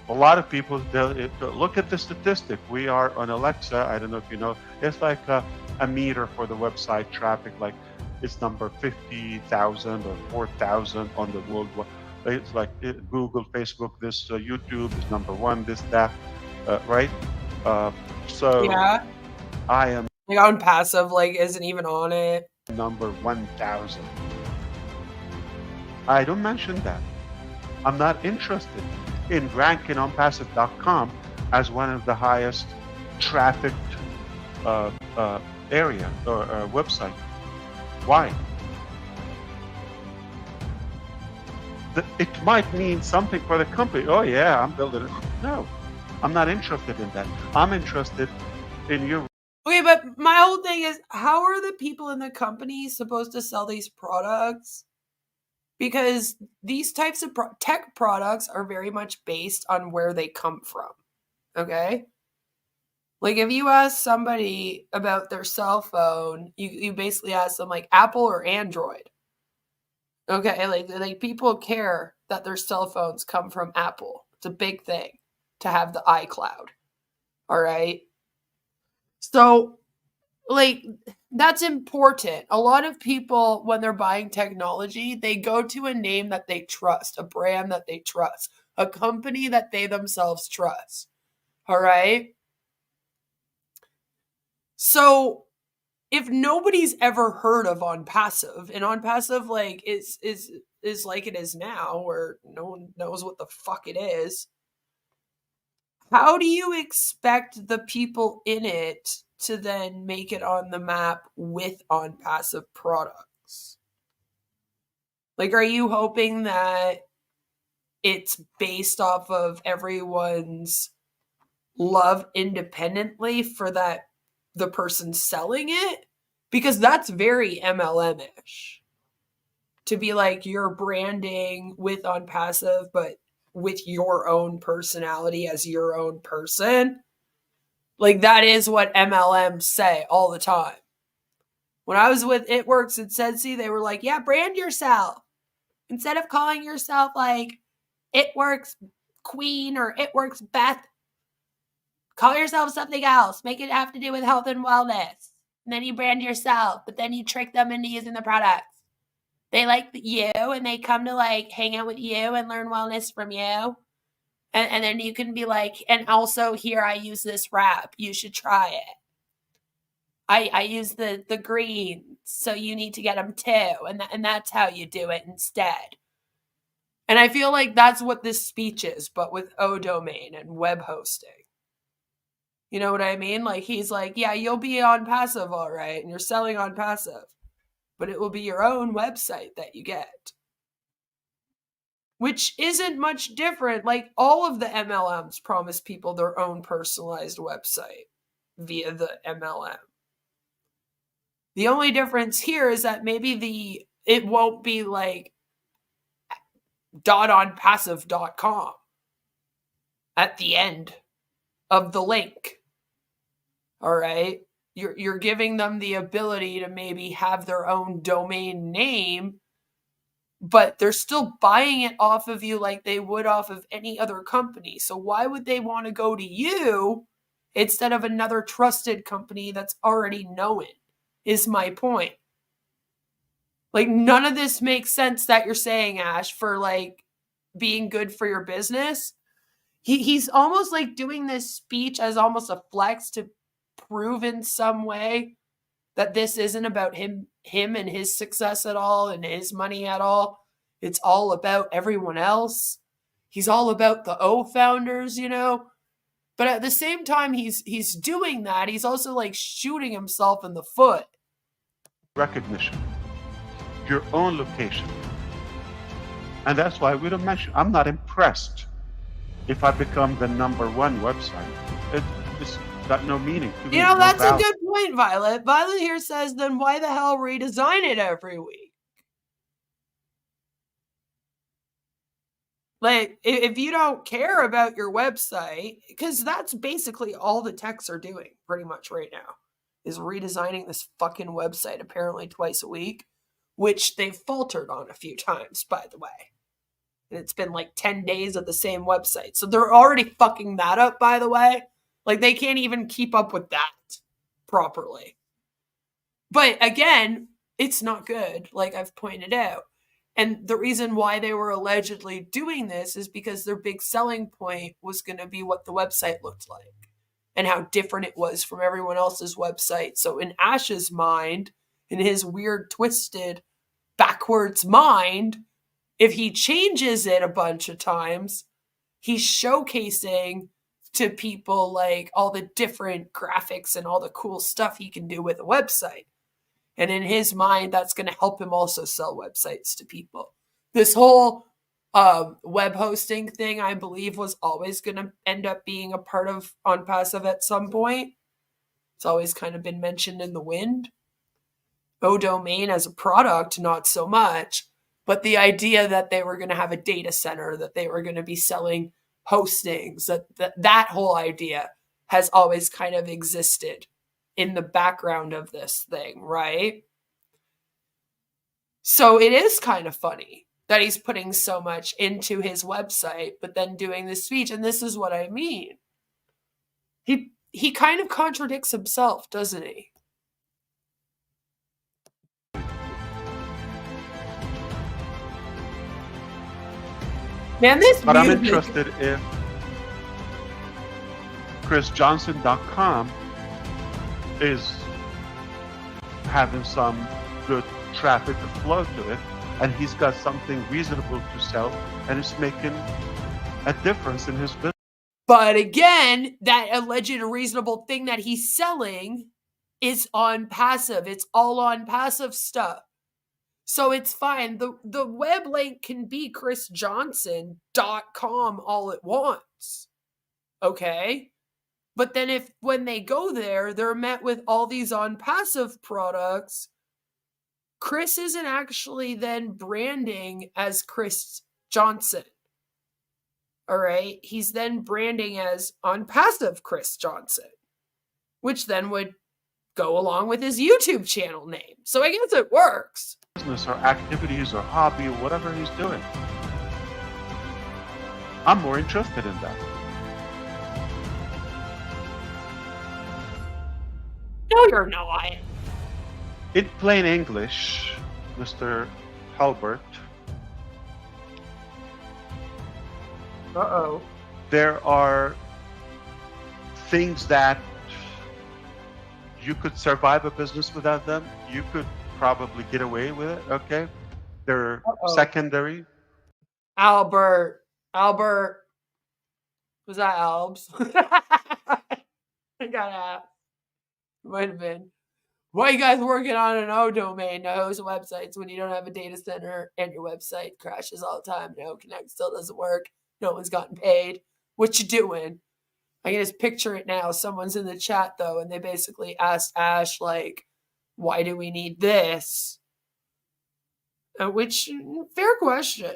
A lot of people, look at the statistic. We are on Alexa, I don't know if you know, it's like a meter for the website traffic, like it's number 50,000 or 4,000 on the world. It's like Google, Facebook, this YouTube is number one, this, that, right? So Yeah. I am Like Onpassive, like, isn't even on it. number 1,000. I don't mention that. I'm not interested in ranking Onpassive.com as one of the highest trafficked area or website. Why? It might mean something for the company. Oh yeah, I'm building it. No, I'm not interested in that. I'm interested in your. Okay, but my whole thing is, how are the people in the company supposed to sell these products? Because these types of tech products are very much based on where they come from. Okay? Like, if you ask somebody about their cell phone, you basically ask them, like, Apple or Android. Okay? Like people care that their cell phones come from Apple. It's a big thing to have the iCloud. All right? So, like, that's important. A lot of people, when they're buying technology, they go to a name that they trust, a brand that they trust, a company that they themselves trust. All right? So if nobody's ever heard of Onpassive, and Onpassive like is like it is now, where no one knows what the fuck it is, how do you expect the people in it to then make it on the map with Onpassive products? Like, are you hoping that it's based off of everyone's love independently for that the person selling it? Because that's very MLM-ish. To be like, you're branding with Onpassive, but with your own personality as your own person. Like, that is what MLMs say all the time. When I was with It Works and S.E.C, they were like, yeah, brand yourself. Instead of calling yourself like It Works Queen or It Works Beth, call yourself something else. Make it have to do with health and wellness. And then you brand yourself, but then you trick them into using the products. They like you and they come to like hang out with you and learn wellness from you. And then you can be like, and also here I use this wrap. You should try it. I use the greens, so you need to get them too. And that's how you do it instead. And I feel like that's what this speech is, but with O-domain and web hosting. You know what I mean? Like, he's like, yeah, you'll be Onpassive, all right, and you're selling Onpassive, but it will be your own website that you get. Which isn't much different. Like, all of the MLMs promise people their own personalized website via the MLM. The only difference here is that maybe it won't be like .onpassive.com at the end of the link. All right? You're giving them the ability to maybe have their own domain name, but they're still buying it off of you like they would off of any other company. So why would they want to go to you instead of another trusted company that's already known? Is my point. Like, none of this makes sense that you're saying, Ash, for like being good for your business. He's almost like doing this speech as almost a flex to prove in some way that this isn't about him and his success at all and his money at all. It's all about everyone else. He's all about the O founders, you know? But at the same time he's doing that, he's also like shooting himself in the foot. Recognition, your own location. And that's why we don't mention, I'm not impressed if I become the #1 website. It's got no meaning to me. You know, no that's a value. good point, Violet. Violet here says, then why the hell redesign it every week? Like, if you don't care about your website, because that's basically all the techs are doing pretty much right now, is redesigning this fucking website apparently twice a week, which they've faltered on a few times, by the way. And it's been like 10 days of the same website. So they're already fucking that up, by the way. Like, they can't even keep up with that properly. But again, it's not good, like I've pointed out. And the reason why they were allegedly doing this is because their big selling point was going to be what the website looked like and how different it was from everyone else's website. So in Ash's mind, in his weird, twisted, backwards mind, if he changes it a bunch of times, he's showcasing to people like all the different graphics and all the cool stuff he can do with a website. And in his mind, that's going to help him also sell websites to people. This whole web hosting thing, I believe, was always going to end up being a part of Onpassive at some point. It's always kind of been mentioned in the wind. ODomain as a product, not so much. But the idea that they were going to have a data center, that they were going to be selling hostings, that whole idea has always kind of existed in the background of this thing, right? So it is kind of funny that he's putting so much into his website, but then doing this speech. And this is what I mean. He kind of contradicts himself, doesn't he? Man, this But I'm music- interested if chrisjohnson.com is having some good traffic to flow to it, and he's got something reasonable to sell, and it's making a difference in his business. But again, that alleged reasonable thing that he's selling is Onpassive. It's all Onpassive stuff. So it's fine. The web link can be chrisjohnson.com all at once. Okay? But then when they go there, they're met with all these Onpassive products, Chris isn't actually then branding as Chris Johnson. All right? He's then branding as Onpassive Chris Johnson, which then would go along with his YouTube channel name. So I guess it works. Business or activities or hobby or whatever he's doing. I'm more interested in that. No, you're not. In plain English, Mr. Halbert, Uh-oh. there are things that you could survive a business without them. You could probably get away with it, okay? They're secondary. Albert. Was that Albs? I got out. Might have been. Why are you guys working on an ODomain to host websites when you don't have a data center and your website crashes all the time? No Connect still doesn't work. No one's gotten paid. What you doing? I can just picture it now. Someone's in the chat though, and they basically asked Ash, like, why do we need this? Which, fair question.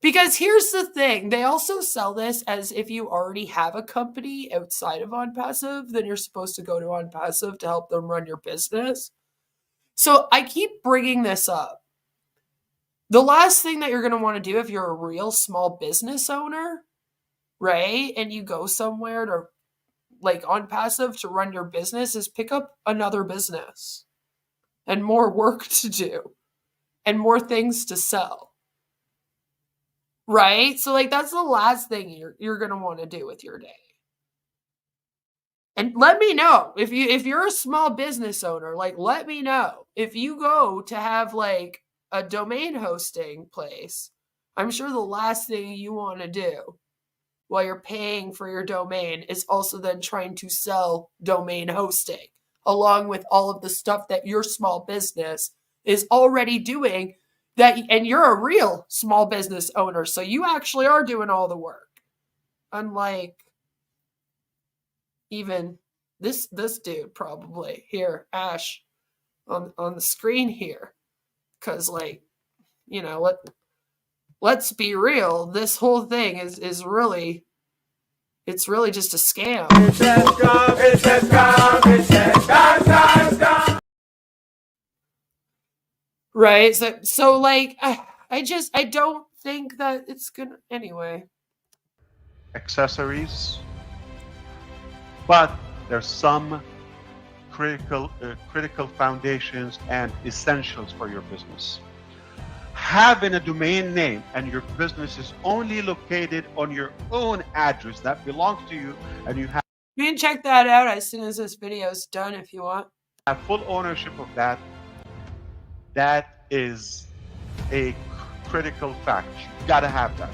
Because here's the thing. They also sell this as if you already have a company outside of Onpassive, then you're supposed to go to Onpassive to help them run your business. So I keep bringing this up. The last thing that you're going to want to do if you're a real small business owner, right, and you go somewhere to, like, Onpassive to run your business is pick up another business and more work to do and more things to sell. Right? So, like, that's the last thing you're going to want to do with your day. And let me know if you're a small business owner, like, let me know if you go to have like a domain hosting place. I'm sure the last thing you want to do while you're paying for your domain is also then trying to sell domain hosting, along with all of the stuff that your small business is already doing. And you're a real small business owner, so you actually are doing all the work. Unlike even this dude probably here, Ash, on the screen here. Because, like, you know, let's be real, this whole thing is really, it's really just a scam. Right? So like, I don't think that it's gonna, anyway. Accessories, but there's some critical foundations and essentials for your business. Having a domain name and your business is only located on your own address that belongs to you, and you can check that out as soon as this video is done if you want. Have full ownership of that. That is a critical fact. You gotta have that.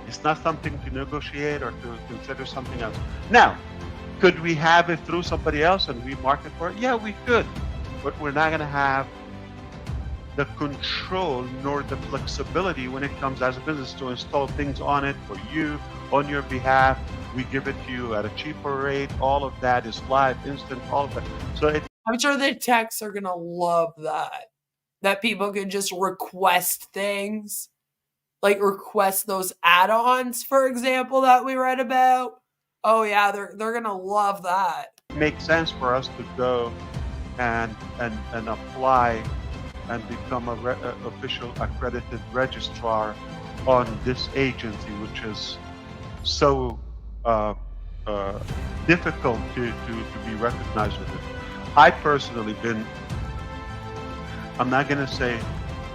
It's not something to negotiate or to consider something else. Now, could we have it through somebody else and we market for it? Yeah, we could, but we're not gonna have the control nor the flexibility when it comes as a business to install things on it for you, on your behalf. We give it to you at a cheaper rate. All of that is live, instant, all of that. So I'm sure the techs are gonna love that people can just request things, like request those add-ons, for example, that we read about. Oh yeah, they're gonna love that. It makes sense for us to go and apply and become a official accredited registrar on this agency, which is so difficult to be recognized with it. I personally been, I'm not going to say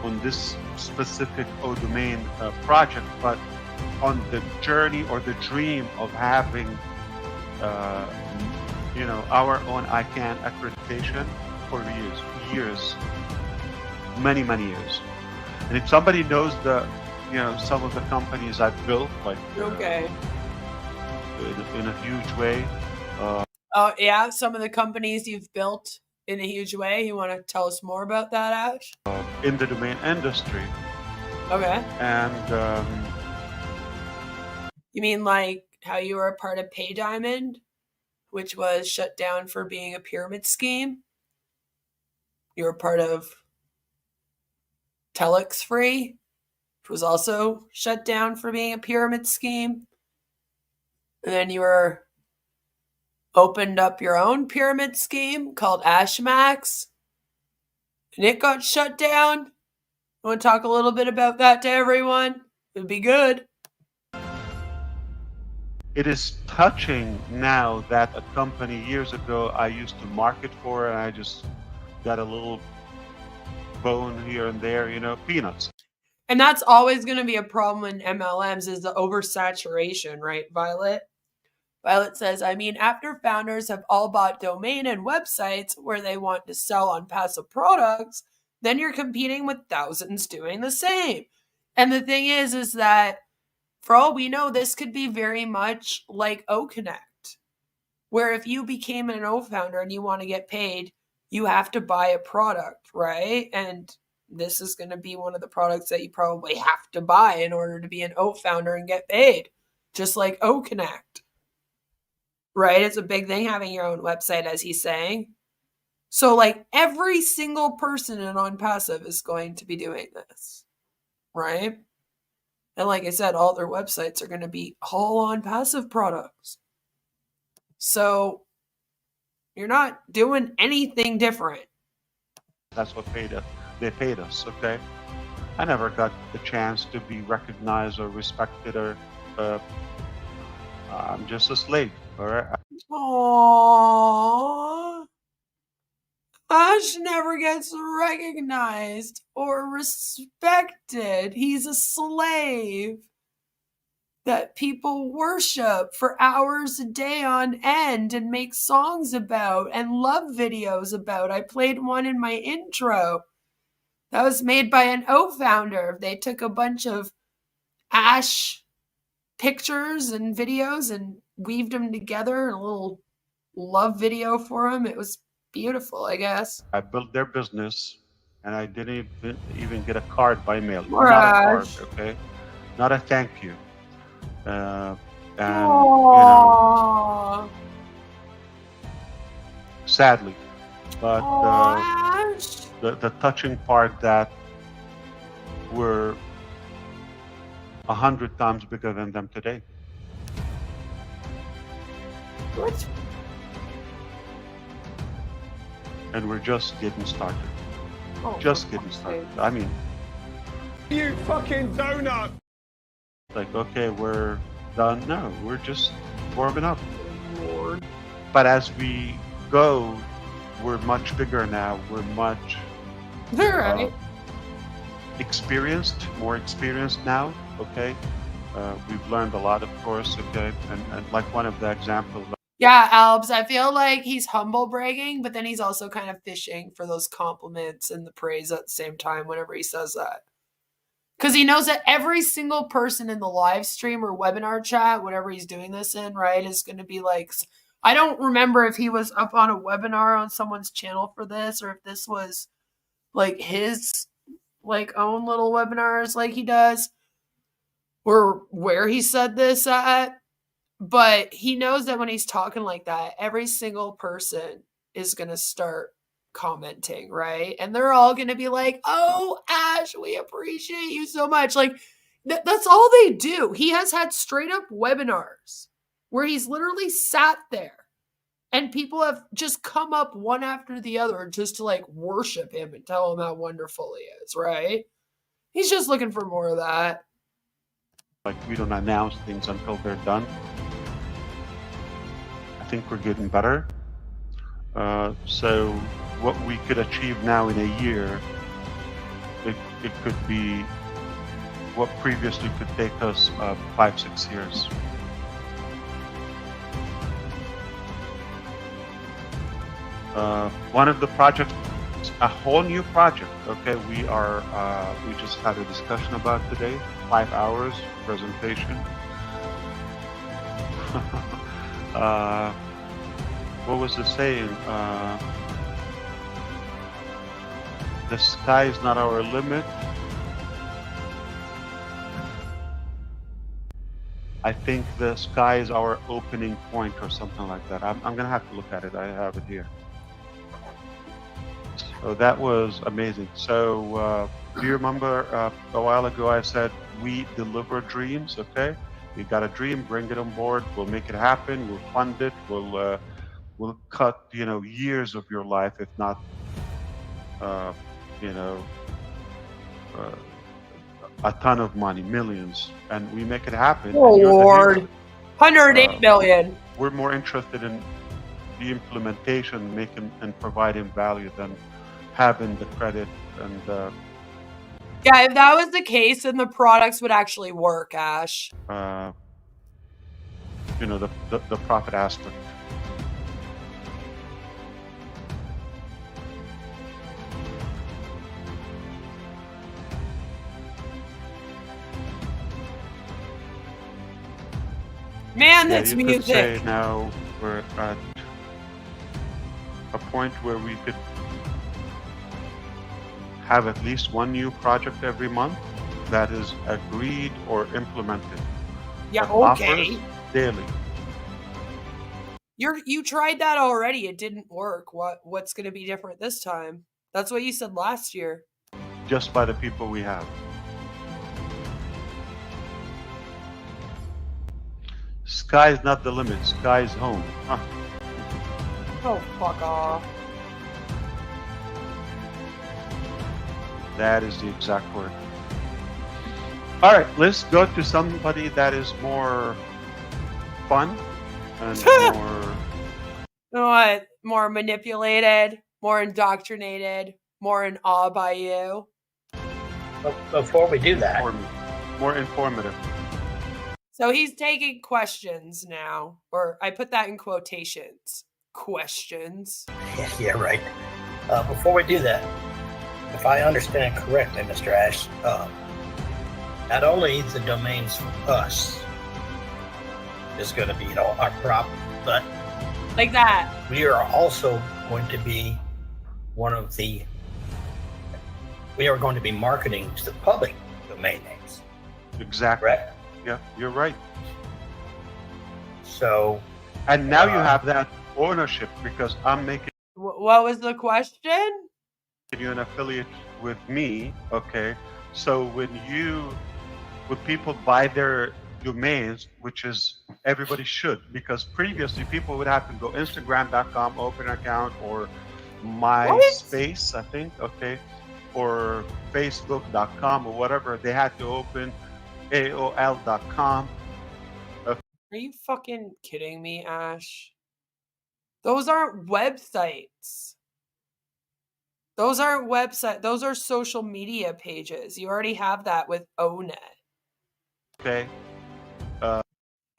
on this specific domain project, but on the journey or the dream of having, you know, our own ICANN accreditation for years, many years. And if somebody knows the, you know, some of the companies I've built, like okay, in a huge way. Oh yeah, some of the companies you've built in a huge way. You want to tell us more about that, Ash? In the domain industry. Okay. And you mean like how you were a part of Pay Diamond, which was shut down for being a pyramid scheme? You were part of Telex Free, which was also shut down for being a pyramid scheme. And then you were opened up your own pyramid scheme called Ashmax, and it got shut down. I want to talk a little bit about that to everyone. It'd be good. It is touching now that a company years ago I used to market for, and I just got a little bone here and there, you know, peanuts. And that's always going to be a problem in MLMs, is the oversaturation, right, Violet? Violet says, I mean, after founders have all bought domain and websites where they want to sell Onpassive products, then you're competing with thousands doing the same. And the thing is that for all we know, this could be very much like OConnect, where if you became an O founder and you want to get paid, you have to buy a product, right? And this is going to be one of the products that you probably have to buy in order to be an O founder and get paid, just like OConnect. Right? It's a big thing having your own website, as he's saying. So, like, every single person in Onpassive is going to be doing this. Right? And like I said, all their websites are going to be all Onpassive products. So, you're not doing anything different. That's what they paid us, okay? I never got the chance to be recognized or respected, or I'm just a slave. All right. Aww. Ash never gets recognized or respected. He's a slave that people worship for hours a day on end and make songs about and love videos about. I played one in my intro that was made by an O founder. They took a bunch of Ash pictures and videos and weaved them together in a little love video for him. It was beautiful, I guess. I built their business, and I didn't even get a card by mail. Gosh. Not a card, okay? Not a thank you. And Aww. sadly, but Ash. the touching part that we're 100 times bigger than them today. What? And we're just getting started. Oh, Just for getting fuck's started. sake. I mean, You fucking donut! like, okay, we're done. No, we're just warming up. Lord. But as we go, we're much bigger now. We're much All right. more experienced now. Okay, we've learned a lot, of course. Okay, and like one of the examples. Yeah, Albs, I feel like he's humble bragging, but then he's also kind of fishing for those compliments and the praise at the same time whenever he says that. Because he knows that every single person in the live stream or webinar chat, whatever he's doing this in, right, is going to be like, I don't remember if he was up on a webinar on someone's channel for this or if this was like his like own little webinars like he does or where he said this at. But he knows that when he's talking like that, every single person is going to start commenting, right? And they're all going to be like, oh, Ash, we appreciate you so much. Like, that's all they do. He has had straight up webinars where he's literally sat there and people have just come up one after the other just to like worship him and tell him how wonderful he is, right? He's just looking for more of that. Like, we don't announce things until they're done. I think we're getting better. So what we could achieve now in a year, it could be what previously could take us 5-6 years. One of the projects, a whole new project. Okay, we just had a discussion about today. 5 hours presentation. What was the saying? The sky is not our limit. I think the sky is our opening point or something like that. I'm gonna have to look at it. I have it here. So that was amazing. So do you remember a while ago I said we deliver dreams? Okay, you got a dream, bring it on board. We'll make it happen. We'll fund it. We'll cut years of your life, if not a ton of money, millions, and we make it happen. Oh, And you're the Lord. hero. 108 million. We're more interested in the implementation, making and providing value than having the credit and Yeah, if that was the case, then the products would actually work, Ash. the profit aspect. Man, Yeah, that's you could music. say now we're at a point where we could have at least one new project every month that is agreed or implemented. Yeah, But okay. offers daily. You tried that already. It didn't work. What's going to be different this time? That's what you said last year. Just by the people we have. Sky's not the limit. Sky's home. Huh. Oh, fuck off. That is the exact word. All right, let's go to somebody that is more fun and more. You know what? More manipulated, more indoctrinated, more in awe by you. Before we do that, More informative. So he's taking questions now, or I put that in quotations. Questions. yeah, right. Before we do that, if I understand correctly, Mr. Ash, not only the domains for us, is going to be, our prop. But Like that. we are also going to be we are going to be marketing to the public domain names. Exactly. Correct? Yeah, you're right. So, And now you have that ownership because I'm making What was the question? you an affiliate with me. Okay. So when people buy their domains, which is everybody should, because previously people would have to go Instagram.com, open an account, or MySpace, I think, okay, or Facebook.com or whatever. They had to open AOL.com. Are you fucking kidding me, Ash? Those aren't websites. Those aren't websites. Those are social media pages. You already have that with ONET. Okay.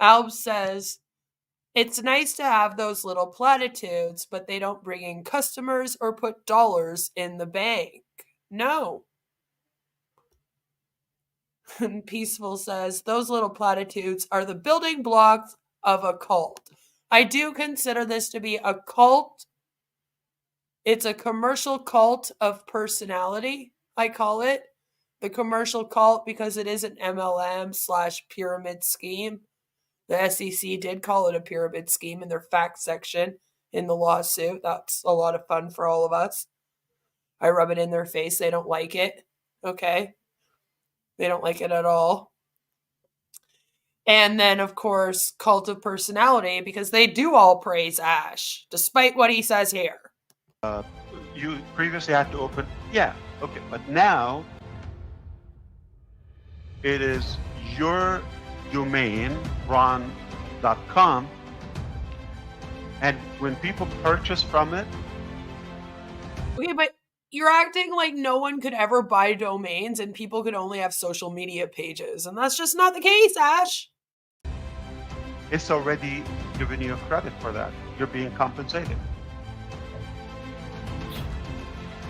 Alb says, it's nice to have those little platitudes, but they don't bring in customers or put dollars in the bank. No. Peaceful says, those little platitudes are the building blocks of a cult. I do consider this to be a cult. It's a commercial cult of personality, I call it. The commercial cult because it is an MLM/pyramid scheme. The S.E.C. did call it a pyramid scheme in their facts section in the lawsuit. That's a lot of fun for all of us. I rub it in their face. They don't like it. Okay? They don't like it at all. And then, of course, cult of personality because they do all praise Ash, despite what he says here. You previously had to open, yeah, okay, but now it is your domain, ron.com, and when people purchase from it. Okay, but you're acting like no one could ever buy domains and people could only have social media pages, and that's just not the case, Ash. It's already giving you a credit for that. You're being compensated.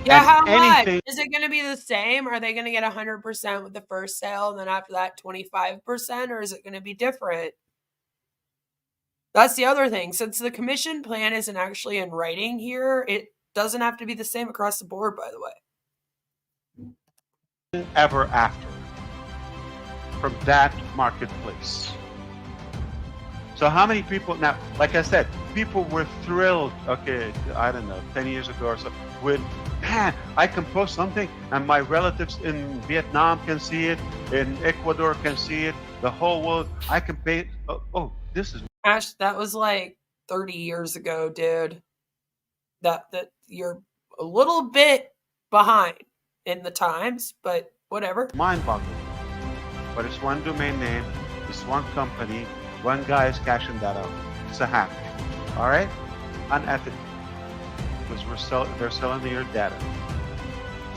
Yeah, And how much? anything- Is it going to be the same? Are they going to get 100% with the first sale and then after that 25%? Or is it going to be different? That's the other thing. Since the commission plan isn't actually in writing here, it doesn't have to be the same across the board, by the way. Ever after from that marketplace. So how many people now, like I said, people were thrilled, okay, I don't know, 10 years ago or so, when, man, I can post something and my relatives in Vietnam can see it, in Ecuador can see it, the whole world, I can pay, this is... Ash, that was like 30 years ago, dude. That you're a little bit behind in the times, but whatever. Mind-boggling. But it's one domain name, it's one company, one guy is cashing that out. It's a hack. All right? Unethical. Because they're selling your data.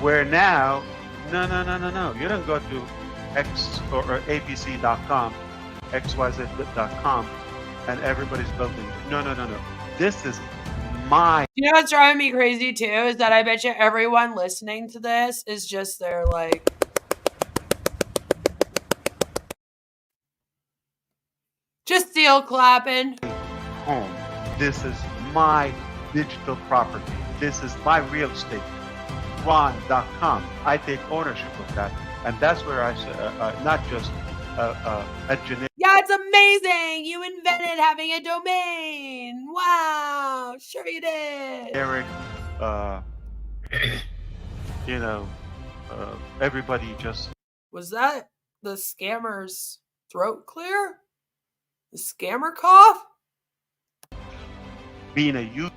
Where now, no. You don't go to X or ABC.com, XYZ.com, and everybody's building. No. This is my. You know what's driving me crazy too is that I bet you everyone listening to this is just there like. Just steel clapping. Home. This is my digital property. This is my real estate. Ron.com. I take ownership of that. And that's where I say, not just a generic. Yeah, it's amazing. You invented having a domain. Wow. Sure you did. Generic, everybody just. Was that the scammer's throat clear? The scammer cough? Being a used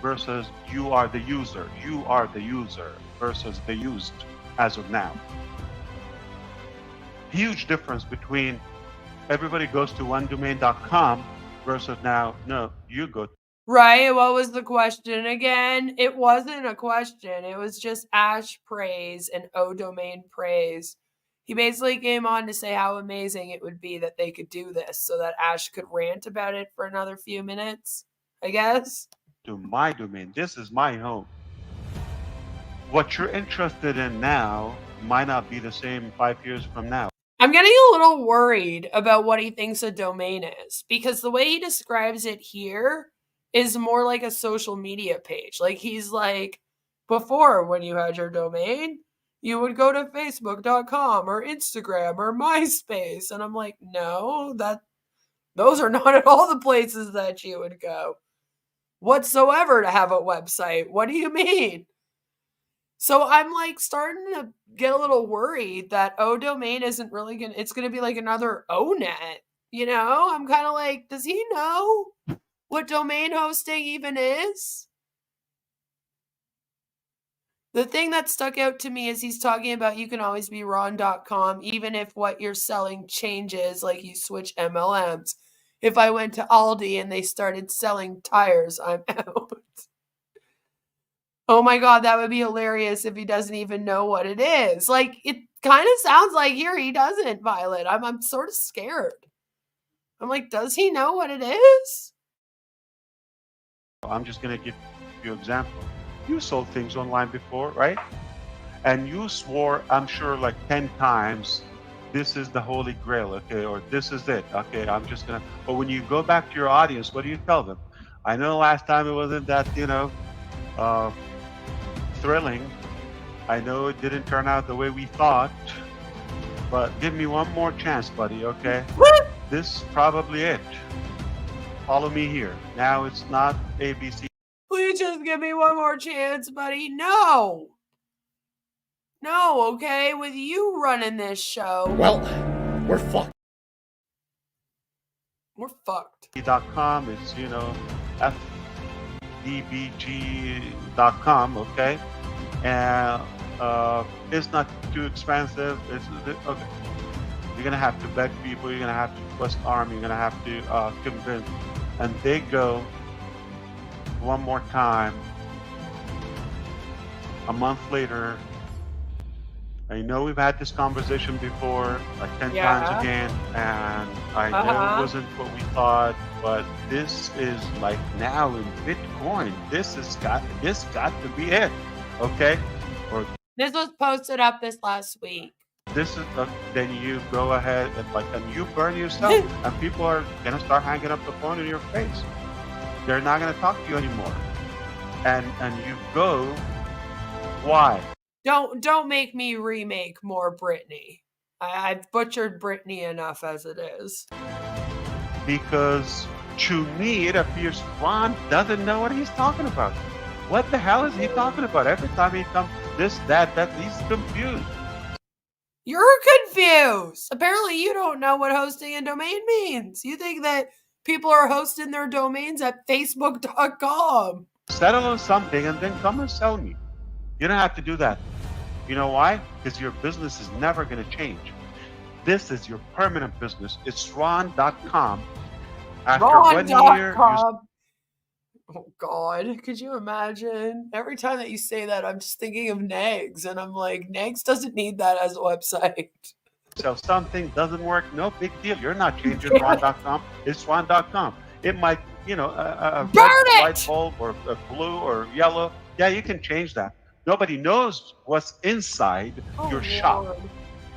versus you are the user. You are the user versus the used as of now. Huge difference between everybody goes to onedomain.com versus now, no, you go. Right, what was the question again? It wasn't a question. It was just Ash praise and O domain praise. He basically came on to say how amazing it would be that they could do this so that Ash could rant about it for another few minutes, I guess. To my domain. This is my home. What you're interested in now might not be the same 5 years from now. I'm getting a little worried about what he thinks a domain is, because the way he describes it here is more like a social media page. Like, he's like, before, when you had your domain, you would go to facebook.com or Instagram or MySpace. And I'm like, no, those are not at all the places that you would go whatsoever to have a website. What do you mean? So I'm like starting to get a little worried that domain isn't really it's gonna be like another ONet. You know, I'm kind of like, does he know what domain hosting even is? The thing that stuck out to me is he's talking about you can always be ron.com even if what you're selling changes, like you switch MLMs. If I went to Aldi and they started selling tires, I'm out. Oh my God, that would be hilarious if he doesn't even know what it is. Like, it kind of sounds like here he doesn't, Violet. I'm sort of scared. I'm like, does he know what it is? I'm just going to give you an example. You sold things online before, right? And you swore, I'm sure, like 10 times, this is the holy grail, okay, or this is it, okay, I'm just going to. But when you go back to your audience, what do you tell them? I know last time it wasn't that, thrilling. I know it didn't turn out the way we thought, but give me one more chance, buddy, okay? This is probably it. Follow me here. Now it's not ABC. Please just give me one more chance, buddy. No, okay? With you running this show. Well, we're fucked. We're fucked. .com is, fdbg.com, okay? And it's not too expensive. Okay. You're gonna have to beg people. You're gonna have to twist arm. You're gonna have to convince. And they go one more time. A month later. I know we've had this conversation before, like 10 times again, and I know it wasn't what we thought, but this is like now in Bitcoin. This got to be it, okay? Or this was posted up this last week. This is then you go ahead and you burn yourself, and people are gonna start hanging up the phone in your face. They're not gonna talk to you anymore, and you go, why? Don't make me remake more Britney. I've butchered Britney enough as it is. Because to me, it appears Ron doesn't know what he's talking about. What the hell is he talking about? Every time he comes, this, that, he's confused. You're confused. Apparently you don't know what hosting a domain means. You think that people are hosting their domains at facebook.com. Settle on something and then come and sell me. You don't have to do that. You know why? Because your business is never going to change. This is your permanent business. It's ron.com. After 1 year, oh God, could you imagine? Every time that you say that, I'm just thinking of Negs, and I'm like, Negs doesn't need that as a website. So something doesn't work, no big deal. You're not changing ron.com. It's ron.com. It might, a red light bulb or a blue or yellow. Yeah, you can change that. Nobody knows what's inside your shop.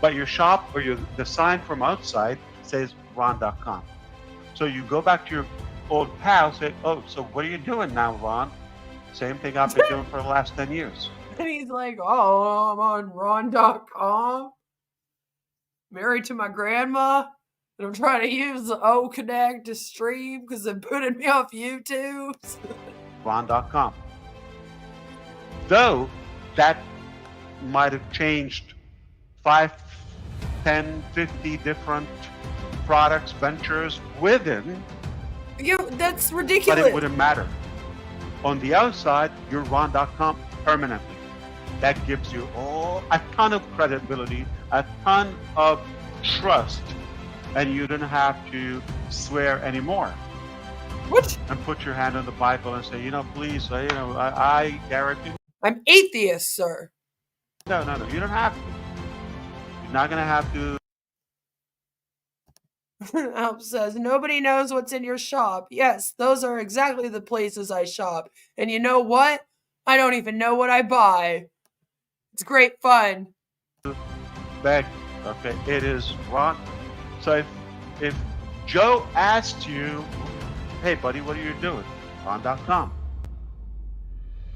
But your shop or the sign from outside says ron.com. So you go back to your old pal, say, oh, so what are you doing now, Ron? Same thing I've been doing for the last 10 years. And he's like, oh, I'm on ron.com. Married to my grandma. And I'm trying to use the O-Connect to stream because they're putting me off YouTube. ron.com. Though that might have changed 5, 10, 50 different products, ventures within. That's ridiculous. But it wouldn't matter. On the outside, you're ron.com permanently. That gives you a ton of credibility, a ton of trust, and you don't have to swear anymore. What? And put your hand on the Bible and say, please, I guarantee. I'm atheist, sir. No, you don't have to. You're not going to have to. Alp says, nobody knows what's in your shop. Yes, those are exactly the places I shop. And you know what? I don't even know what I buy. It's great fun. Beg Okay, it is Ron. So if Joe asked you, hey buddy, what are you doing? Ron.com.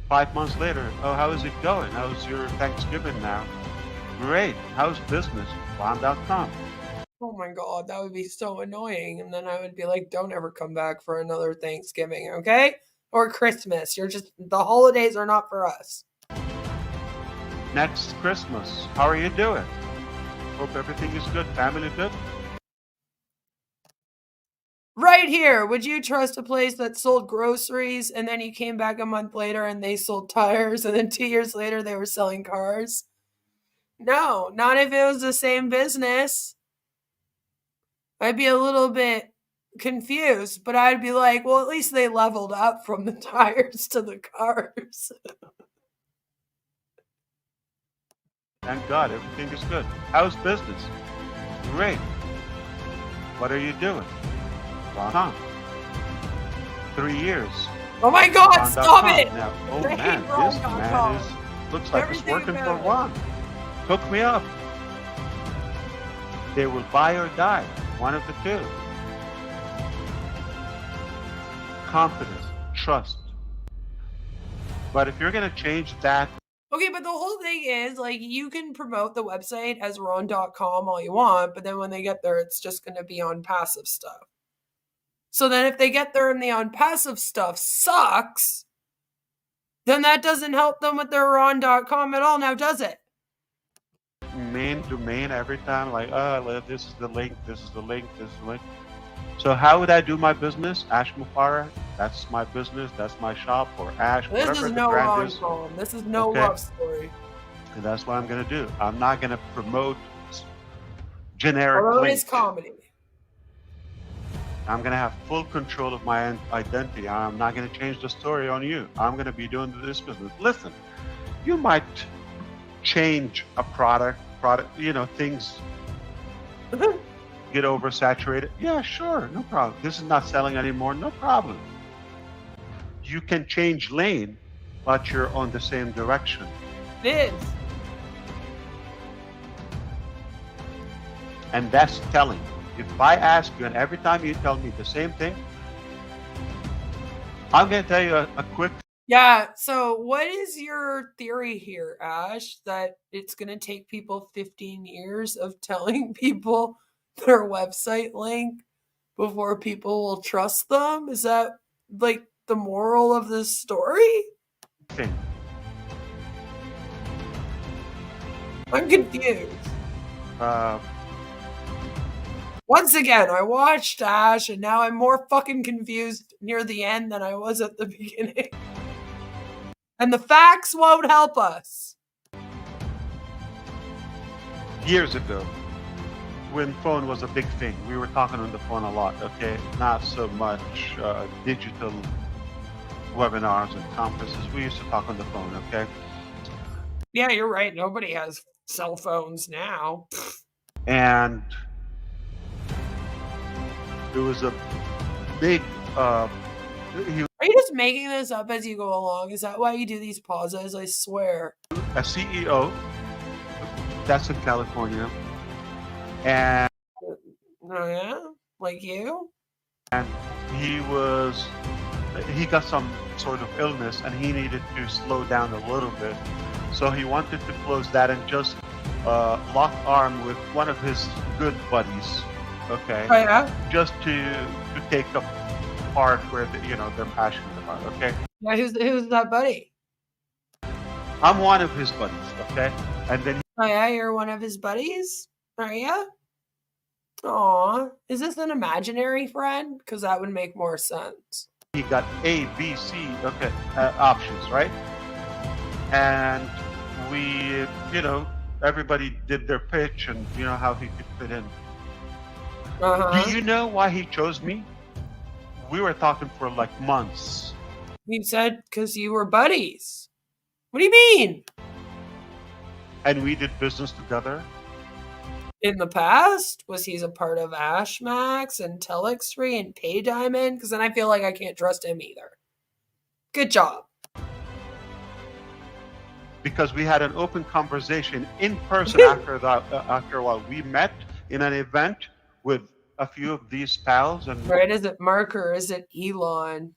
5 months later, oh, how is it going? How's your Thanksgiving now? Great. How's business? Ron.com. Oh my God, that would be so annoying. And then I would be like, don't ever come back for another Thanksgiving, okay? Or Christmas. The holidays are not for us. Next Christmas, how are you doing? Hope everything is good. Family good? Right here, would you trust a place that sold groceries and then you came back a month later and they sold tires and then 2 years later they were selling cars? No, not if it was the same business. I'd be a little bit confused, but I'd be like, well, at least they leveled up from the tires to the cars. Thank God, everything is good. How's business? Great. What are you doing? Ron. 3 years. Oh my God, Ron.com. stop it! Now, oh I man, hate this Ron.com. man looks like Everything it's working for about it. Ron. Hook me up. They will buy or die. One of the two. Confidence, trust. But if you're going to change that, Okay, but the whole thing is, like, you can promote the website as Ron.com all you want, but then when they get there, it's just going to be Onpassive stuff. So then if they get there and the Onpassive stuff sucks, then that doesn't help them with their Ron.com at all now, does it? main domain every time, like, oh, this is the link, this is the link, this is the link. So how would I do my business? Ash Mufareh, that's my business, that's my shop, or Ash, This whatever is the no brand is. Ron.com. This is no Okay. love story. And that's what I'm going to do. I'm not going to promote generic Although it links. is comedy. I'm going to have full control of my identity. I'm not going to change the story on you. I'm going to be doing this business. Listen, you might change a product, things get oversaturated. Yeah, sure, no problem. This is not selling anymore, no problem. You can change lane, but you're on the same direction. It is. And that's telling. If I ask you and every time you tell me the same thing, I'm going to tell you a quick. Yeah, so what is your theory here, Ash? That it's going to take people 15 years of telling people their website link before people will trust them? Is that like the moral of this story? thing. I'm confused. Uh, Once again, I watched Ash and now I'm more fucking confused near the end than I was at the beginning. And the facts won't help us. years ago, when phone was a big thing, we were talking on the phone a lot, okay? Not so much digital webinars and conferences. We used to talk on the phone, okay? Yeah, you're right. Nobody has cell phones now. And it was a big Are you just making this up as you go along? Is that why you do these pauses? I swear. a CEO that's in California, and Oh, yeah? Like you? he got some sort of illness and he needed to slow down a little bit. So he wanted to close that and just lock arm with one of his good buddies, okay? Oh, yeah? Just to take up part where they're passionate about, okay? Yeah, who's that buddy? I'm one of his buddies, okay? And then Oh, yeah, you're one of his buddies? Are you? Aw. Is this an imaginary friend? Because that would make more sense. he got A, B, C, okay, options, right? And we, everybody did their pitch and how he could fit in. Uh-huh. Do you know why he chose me? We were talking for like months. You said because you were buddies. What do you mean? And we did business together. In the past? Was he a part of Ashmax and Telextree and Pay Diamond? Because then I feel like I can't trust him either. Good job. because we had an open conversation in person after a while. We met in an event with a few of these pals, and Right? Is it Mark or is it Elon?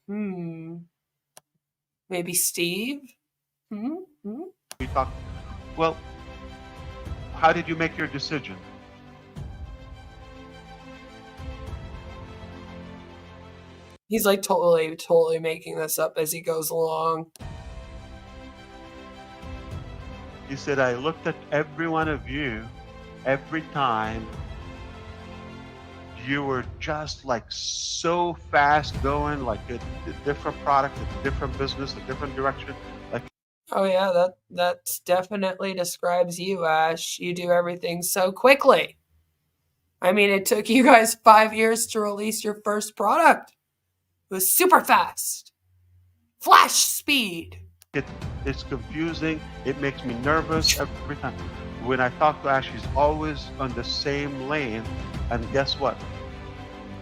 Maybe Steve? we talked. Well, how did you make your decision? He's like totally making this up as he goes along. He said, I looked at every one of you every time. You were just like so fast going, like a different product, a different business, a different direction. Like, oh yeah, that definitely describes you, Ash. You do everything so quickly. I mean, it took you guys 5 years to release your first product. It was super fast. Flash speed. It's confusing. It makes me nervous every time. When I talk to Ash, he's always on the same lane. And guess what?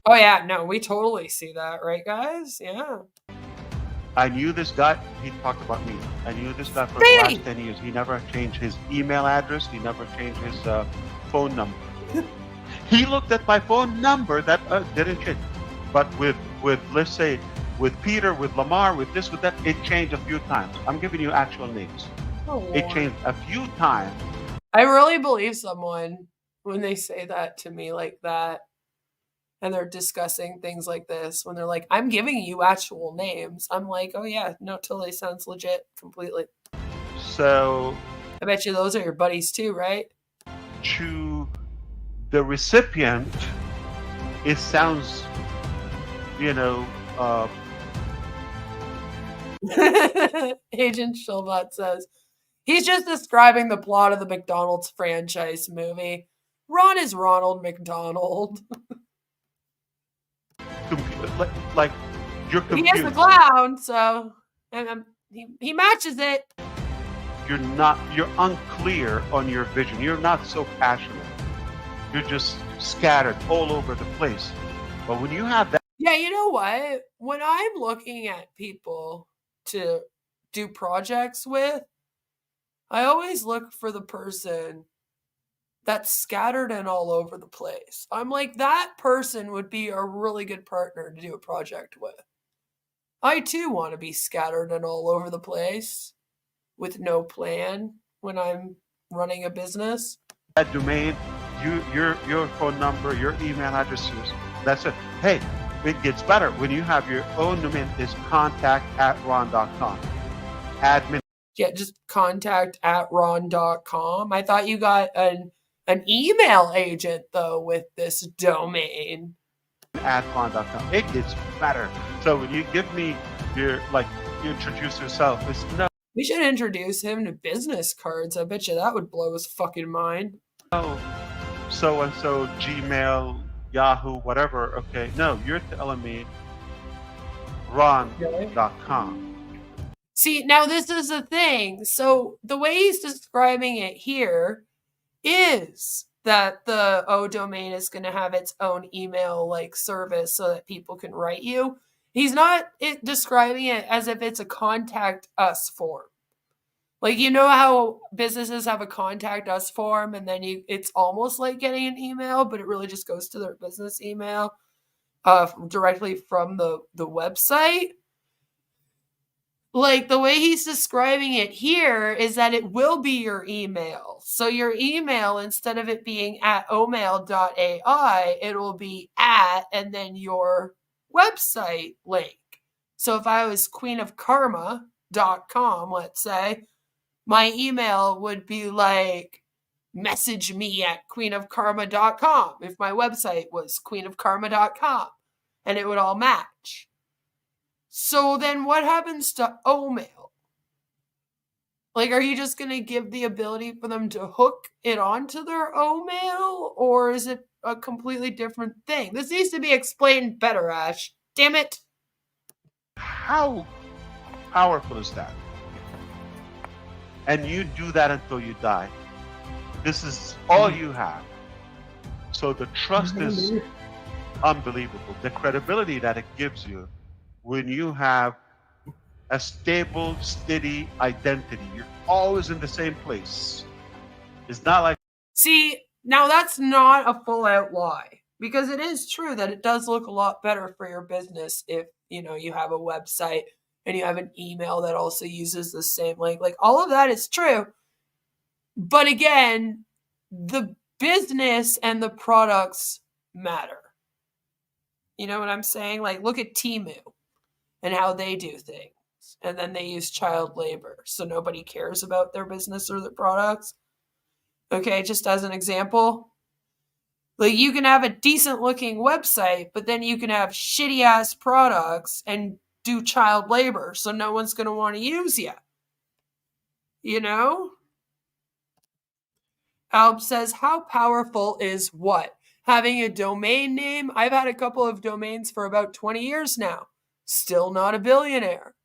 Oh yeah, no, we totally see that, right, guys? Yeah. I knew this guy. He talked about me. I knew this guy for the last 10 years. He never changed his email address. He never changed his phone number. He looked at my phone number that didn't change. But with let's say, with Peter, with Lamar, with this, with that, it changed a few times. I'm giving you actual names. Oh, it changed a few times. I really believe someone when they say that to me like that, and they're discussing things like this, when they're like, I'm giving you actual names. I'm like, oh yeah, no, totally sounds legit, completely. So I bet you those are your buddies too, right? To the recipient, it sounds, Agent Shilbot says, he's just describing the plot of the McDonald's franchise movie. Ron is Ronald McDonald. Like, you're confused. He is a clown, so and he matches it. You're unclear on your vision. You're not so passionate. You're just scattered all over the place. But when you have that, yeah, you know what? When I'm looking at people to do projects with, I always look for the person that's scattered and all over the place. I'm like, that person would be a really good partner to do a project with. I too want to be scattered and all over the place with no plan when I'm running a business. That domain, your phone number, your email addresses, that's it. Hey, it gets better when you have your own domain. Is contact@ron.com. Admin. Yeah, just contact@ron.com. I thought you got an email agent though with this domain. @ron.com. It gets better. So when you give me you introduce yourself, it's no. We should introduce him to business cards. I bet you that would blow his fucking mind. Oh, so and so, Gmail, Yahoo, whatever. Okay, no, you're telling me ron.com. See, now this is the thing. So the way he's describing it here is that the O domain is going to have its own email like service so that people can write you. He's not describing it as if it's a contact us form. Like, you know how businesses have a contact us form and then it's almost like getting an email, but it really just goes to their business email directly from the website. Like, the way he's describing it here is that it will be your email. So your email, instead of it being @omail.ai, it will be and then your website link. So if I was queenofkarma.com, let's say, my email would be like, message me at queenofkarma.com if my website was queenofkarma.com, and it would all match. So then what happens to Omail? Like, are you just going to give the ability for them to hook it onto their Omail, or is it a completely different thing? This needs to be explained better, Ash. Damn it. How powerful is that? And you do that until you die. This is all you have. So the trust is unbelievable. The credibility that it gives you when you have a stable, steady identity. You're always in the same place. It's not like. See, now that's not a full out lie, because it is true that it does look a lot better for your business if, you know, you have a website and you have an email that also uses the same link. Like, all of that is true. But again, the business and the products matter. You know what I'm saying? Like, look at Temu and how they do things. And then they use child labor, so nobody cares about their business or their products. Okay, just as an example. Like, you can have a decent looking website, but then you can have shitty ass products and do child labor, so no one's going to want to use you. You know? Alb says, how powerful is what? Having a domain name? I've had a couple of domains for about 20 years now. Still not a billionaire.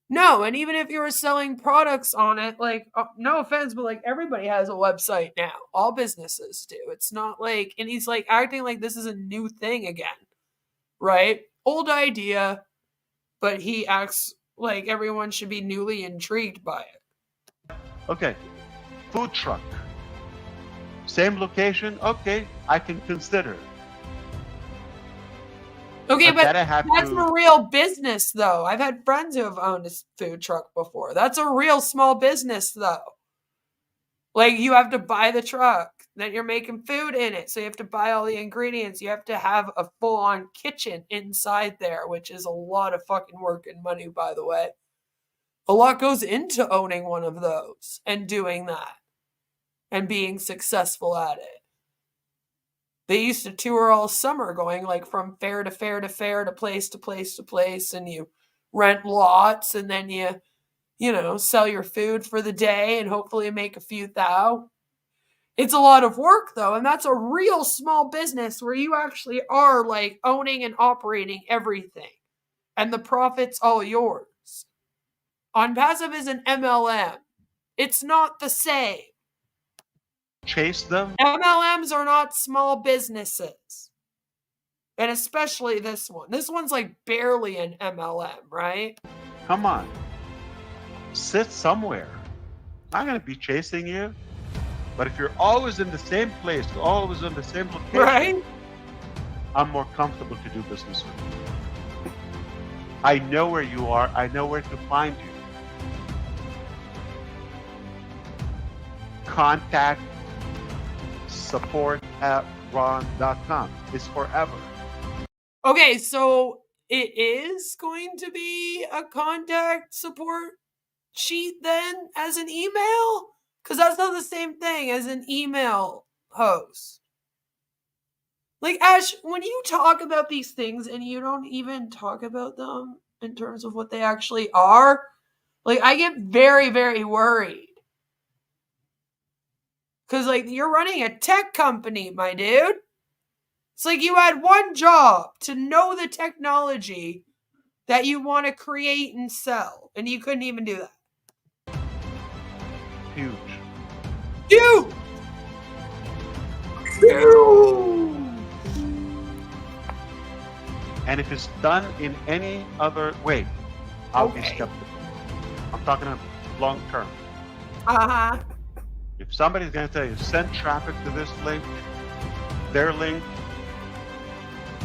No, and even if you were selling products on it, like, no offense, but like, everybody has a website now. All businesses do. It's not like, and he's like acting like this is a new thing again, right? Old idea, but he acts like everyone should be newly intrigued by it. Okay, food truck. Same location, okay, I can consider. Okay, but then I have that's to- a real business, though. I've had friends who have owned a food truck before. That's a real small business, though. Like, you have to buy the truck, then you're making food in it, so you have to buy all the ingredients. You have to have a full-on kitchen inside there, which is a lot of fucking work and money, by the way. A lot goes into owning one of those and doing that and being successful at it. They used to tour all summer, going like from fair to fair to fair to place to place to place, and you rent lots, and then you know, sell your food for the day and hopefully make a few thou. It's a lot of work, though, and that's a real small business where you actually are like owning and operating everything, and the profit's all yours. Onpassive is an MLM. It's not the same. Chase them. MLMs are not small businesses. And especially this one. This one's like barely an MLM, right? Come on. Sit somewhere. I'm going to be chasing you. But if you're always in the same place, always in the same location, Right? I'm more comfortable to do business with you. I know where you are. I know where to find you. Contact support@ron.com. It's forever. Okay, so it is going to be a contact support sheet then as an email? Because that's not the same thing as an email host. Like, Ash, when you talk about these things and you don't even talk about them in terms of what they actually are, like, I get very, very worried. Because, like, you're running a tech company, my dude. It's like you had one job to know the technology that you want to create and sell, and you couldn't even do that. Huge. Dude! And if it's done in any other way, I'll be Okay. skeptical. I'm talking about long term. Uh-huh. If somebody's going to tell you, send traffic to this link, their link,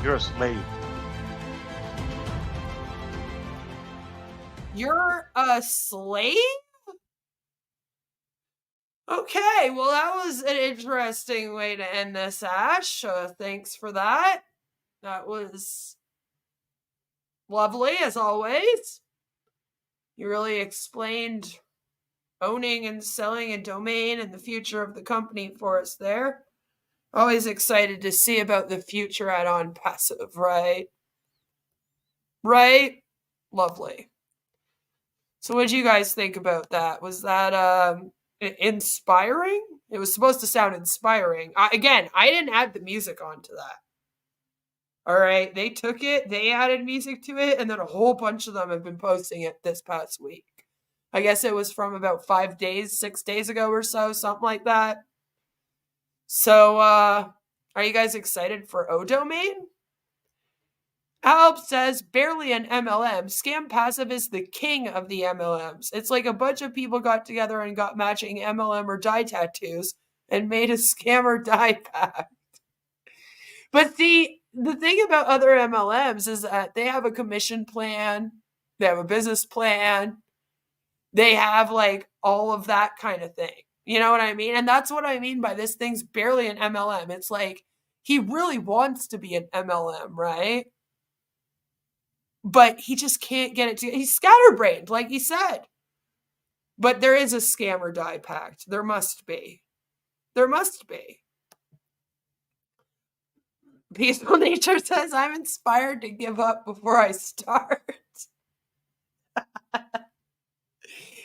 you're a slave. You're a slave? Okay, well, that was an interesting way to end this, Ash. Thanks for that. That was lovely, as always. You really explained owning and selling a domain and the future of the company for us there. Always excited to see about the future at Onpassive, right? Right? Lovely. So what did you guys think about that? Was that inspiring? It was supposed to sound inspiring. I didn't add the music onto that. All right, they took it, they added music to it, and then a whole bunch of them have been posting it this past week. I guess it was from about 6 days ago or so, something like that. So, are you guys excited for O Domain? Alp says, barely an MLM. Passive is the king of the MLMs. It's like a bunch of people got together and got matching MLM or dye tattoos and made a scammer dye pack. But the thing about other MLMs is that they have a commission plan, they have a business plan, they have like all of that kind of thing. You know what I mean? And that's what I mean by this thing's barely an MLM. It's like he really wants to be an MLM, right? But he just can't get it to. He's scatterbrained, like he said. But there is a scammer die pact. There must be. There must be. Peaceful Nature says, I'm inspired to give up before I start.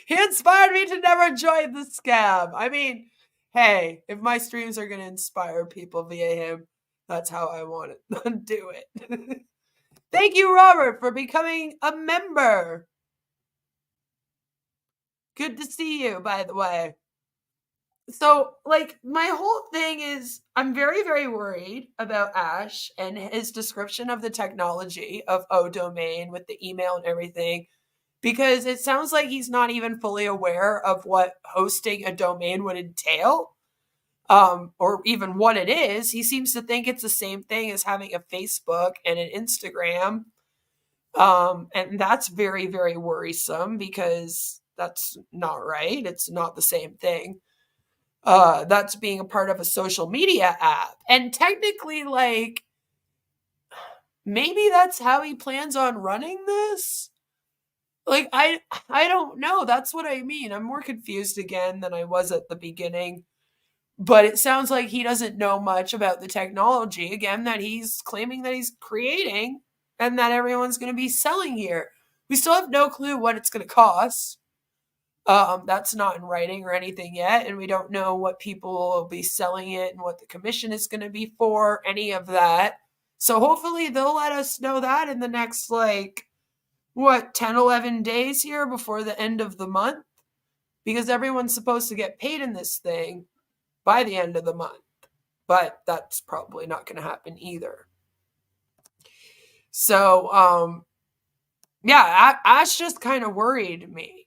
He inspired me to never join the scam. I mean, hey, if my streams are going to inspire people via him, that's how I want to do it. Thank you, Robert, for becoming a member. Good to see you, by the way. So, like, my whole thing is I'm very, very worried about Ash and his description of the technology of O-Domain with the email and everything, because it sounds like he's not even fully aware of what hosting a domain would entail, or even what it is. He seems to think it's the same thing as having a Facebook and an Instagram. And that's very, very worrisome because that's not right. It's not the same thing. That's being a part of a social media app. And technically, like, maybe that's how he plans on running this. Like, I don't know. That's what I mean. I'm more confused again than I was at the beginning. But it sounds like he doesn't know much about the technology, again, that he's claiming that he's creating and that everyone's going to be selling here. We still have no clue what it's going to cost. That's not in writing or anything yet, and we don't know what people will be selling it and what the commission is going to be for, any of that. So hopefully they'll let us know that in the next, 10, 11 days here before the end of the month, because everyone's supposed to get paid in this thing by the end of the month, but that's probably not going to happen either. So, yeah, Ash just kind of worried me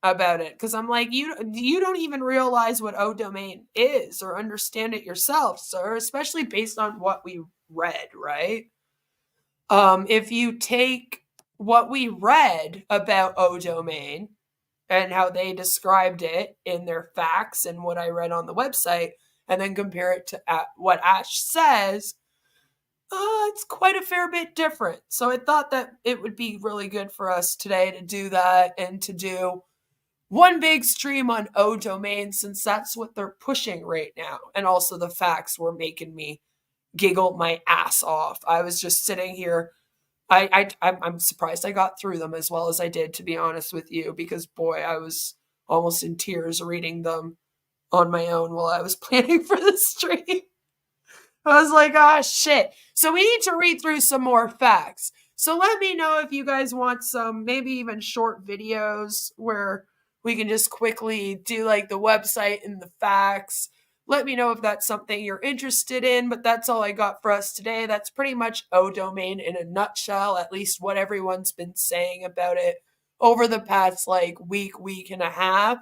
about it, because I'm like, you don't even realize what O-Domain is or understand it yourself, sir, especially based on what we read, right? If you take what we read about O-Domain and how they described it in their facts and what I read on the website, and then compare it to what Ash says, it's quite a fair bit different. So I thought that it would be really good for us today to do that and to do one big stream on O-Domain, since that's what they're pushing right now. And also the facts were making me giggle my ass off. I was just sitting here. I'm surprised I got through them as well as I did, to be honest with you, because boy, I was almost in tears reading them on my own while I was planning for the stream. I was like, oh, shit. So we need to read through some more facts. So let me know if you guys want some, maybe even short videos where we can just quickly do like the website and the facts. Let me know if that's something you're interested in, but that's all I got for us today. That's pretty much O-Domain in a nutshell, at least what everyone's been saying about it over the past week and a half.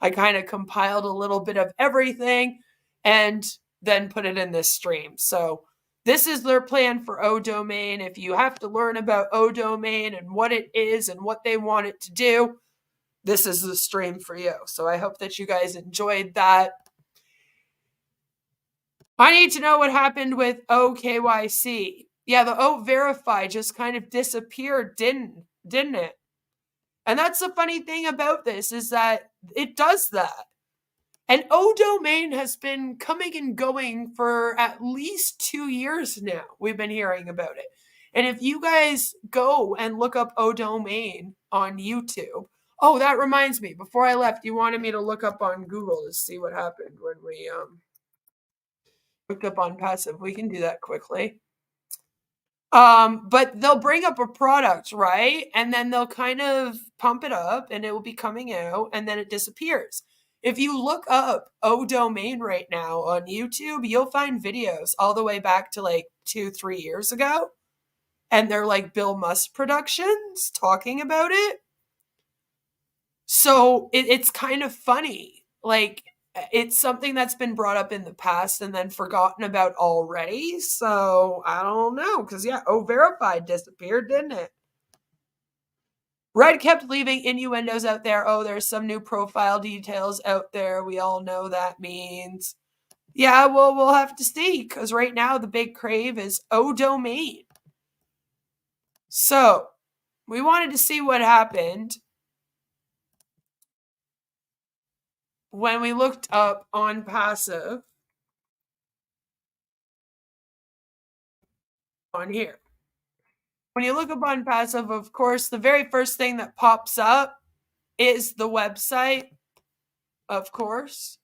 I kind of compiled a little bit of everything and then put it in this stream. So this is their plan for O-Domain. If you have to learn about O-Domain and what it is and what they want it to do, this is the stream for you. So I hope that you guys enjoyed that. I need to know what happened with OKYC. Yeah, the O-Verify just kind of disappeared, didn't it? And that's the funny thing about this, is that it does that. And O-Domain has been coming and going for at least 2 years now. We've been hearing about it. And if you guys go and look up O-Domain on YouTube, oh, that reminds me, before I left, you wanted me to look up on Google to see what happened when we looked up Onpassive. We can do that quickly. But they'll bring up a product, right? And then they'll kind of pump it up and it will be coming out and then it disappears. If you look up O-Domain right now on YouTube, you'll find videos all the way back to 2-3 years ago and they're like Bill Musk Productions talking about it. So it's kind of funny. Like, it's something that's been brought up in the past and then forgotten about already. So I don't know. Because, yeah, Verified disappeared, didn't it? Red kept leaving innuendos out there. Oh, there's some new profile details out there. We all know that means. Yeah, well, we'll have to see. Because right now the big crave is domain. So we wanted to see what happened when we looked up Onpassive on here. When you look up Onpassive, of course, the very first thing that pops up is the website, of course.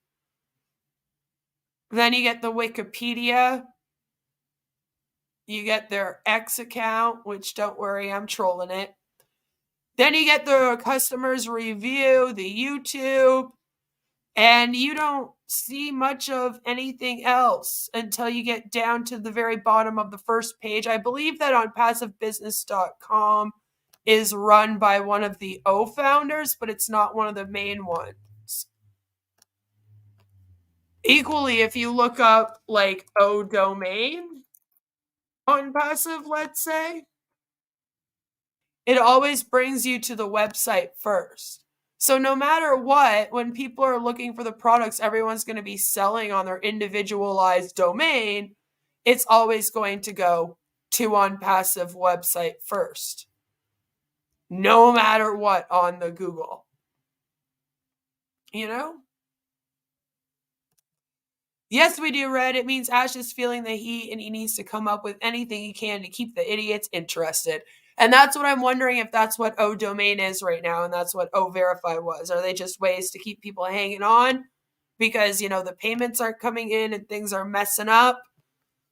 Then you get the Wikipedia. You get their X account, which don't worry, I'm trolling it. Then you get the customer's review, the YouTube, and you don't see much of anything else until you get down to the very bottom of the first page. I believe that onpassivebusiness.com is run by one of the O founders, but it's not one of the main ones. Equally, if you look up like O domain Onpassive, let's say, it always brings you to the website first. So no matter what, when people are looking for the products everyone's going to be selling on their individualized domain, it's always going to go to Onpassive website first. No matter what on the Google. You know? Yes, we do, Red. It means Ash is feeling the heat and he needs to come up with anything he can to keep the idiots interested. And that's what I'm wondering, if that's what O domain is right now, and that's what O verify was. Are they just ways to keep people hanging on because, the payments aren't coming in and things are messing up?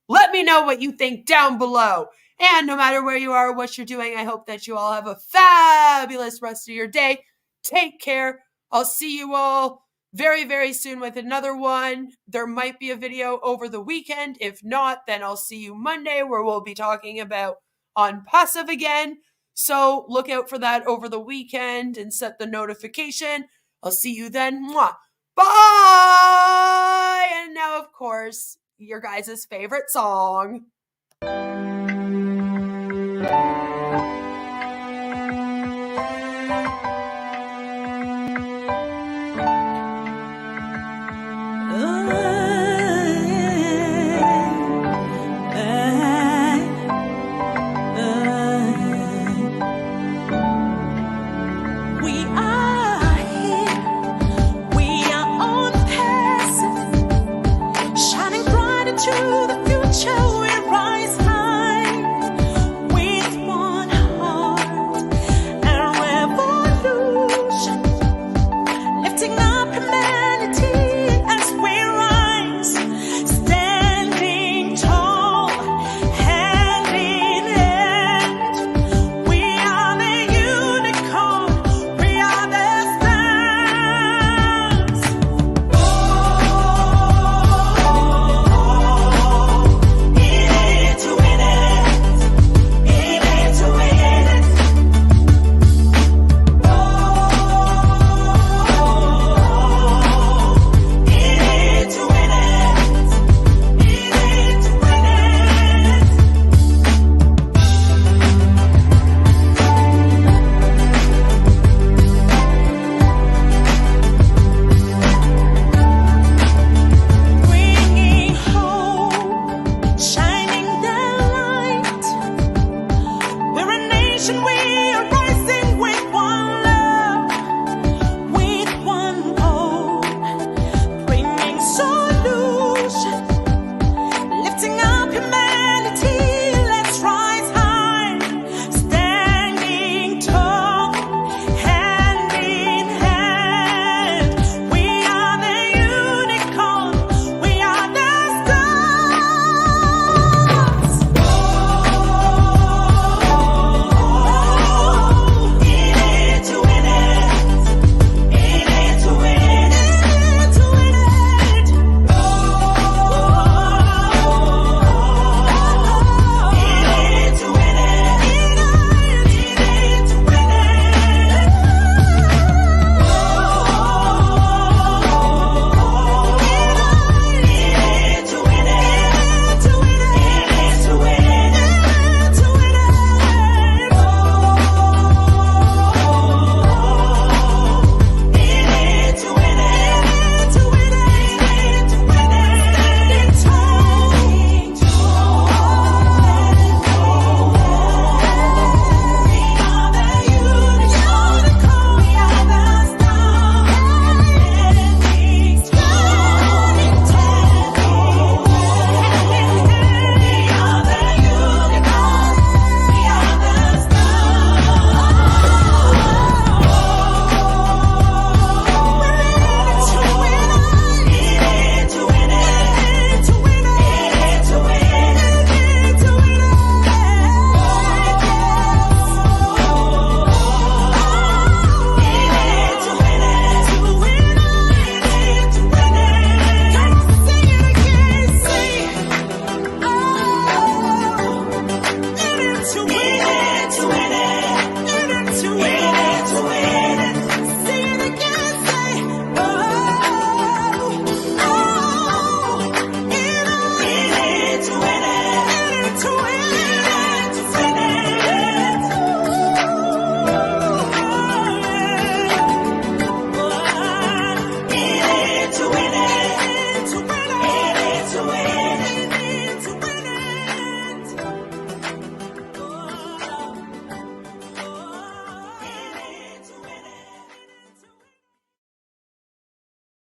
Let me know what you think down below. And no matter where you are or what you're doing, I hope that you all have a fabulous rest of your day. Take care. I'll see you all very, very soon with another one. There might be a video over the weekend. If not, then I'll see you Monday, where we'll be talking about Onpassive again. So look out for that over the weekend and set the notification. I'll see you then. Mwah. Bye! And now, of course, your guys' favorite song.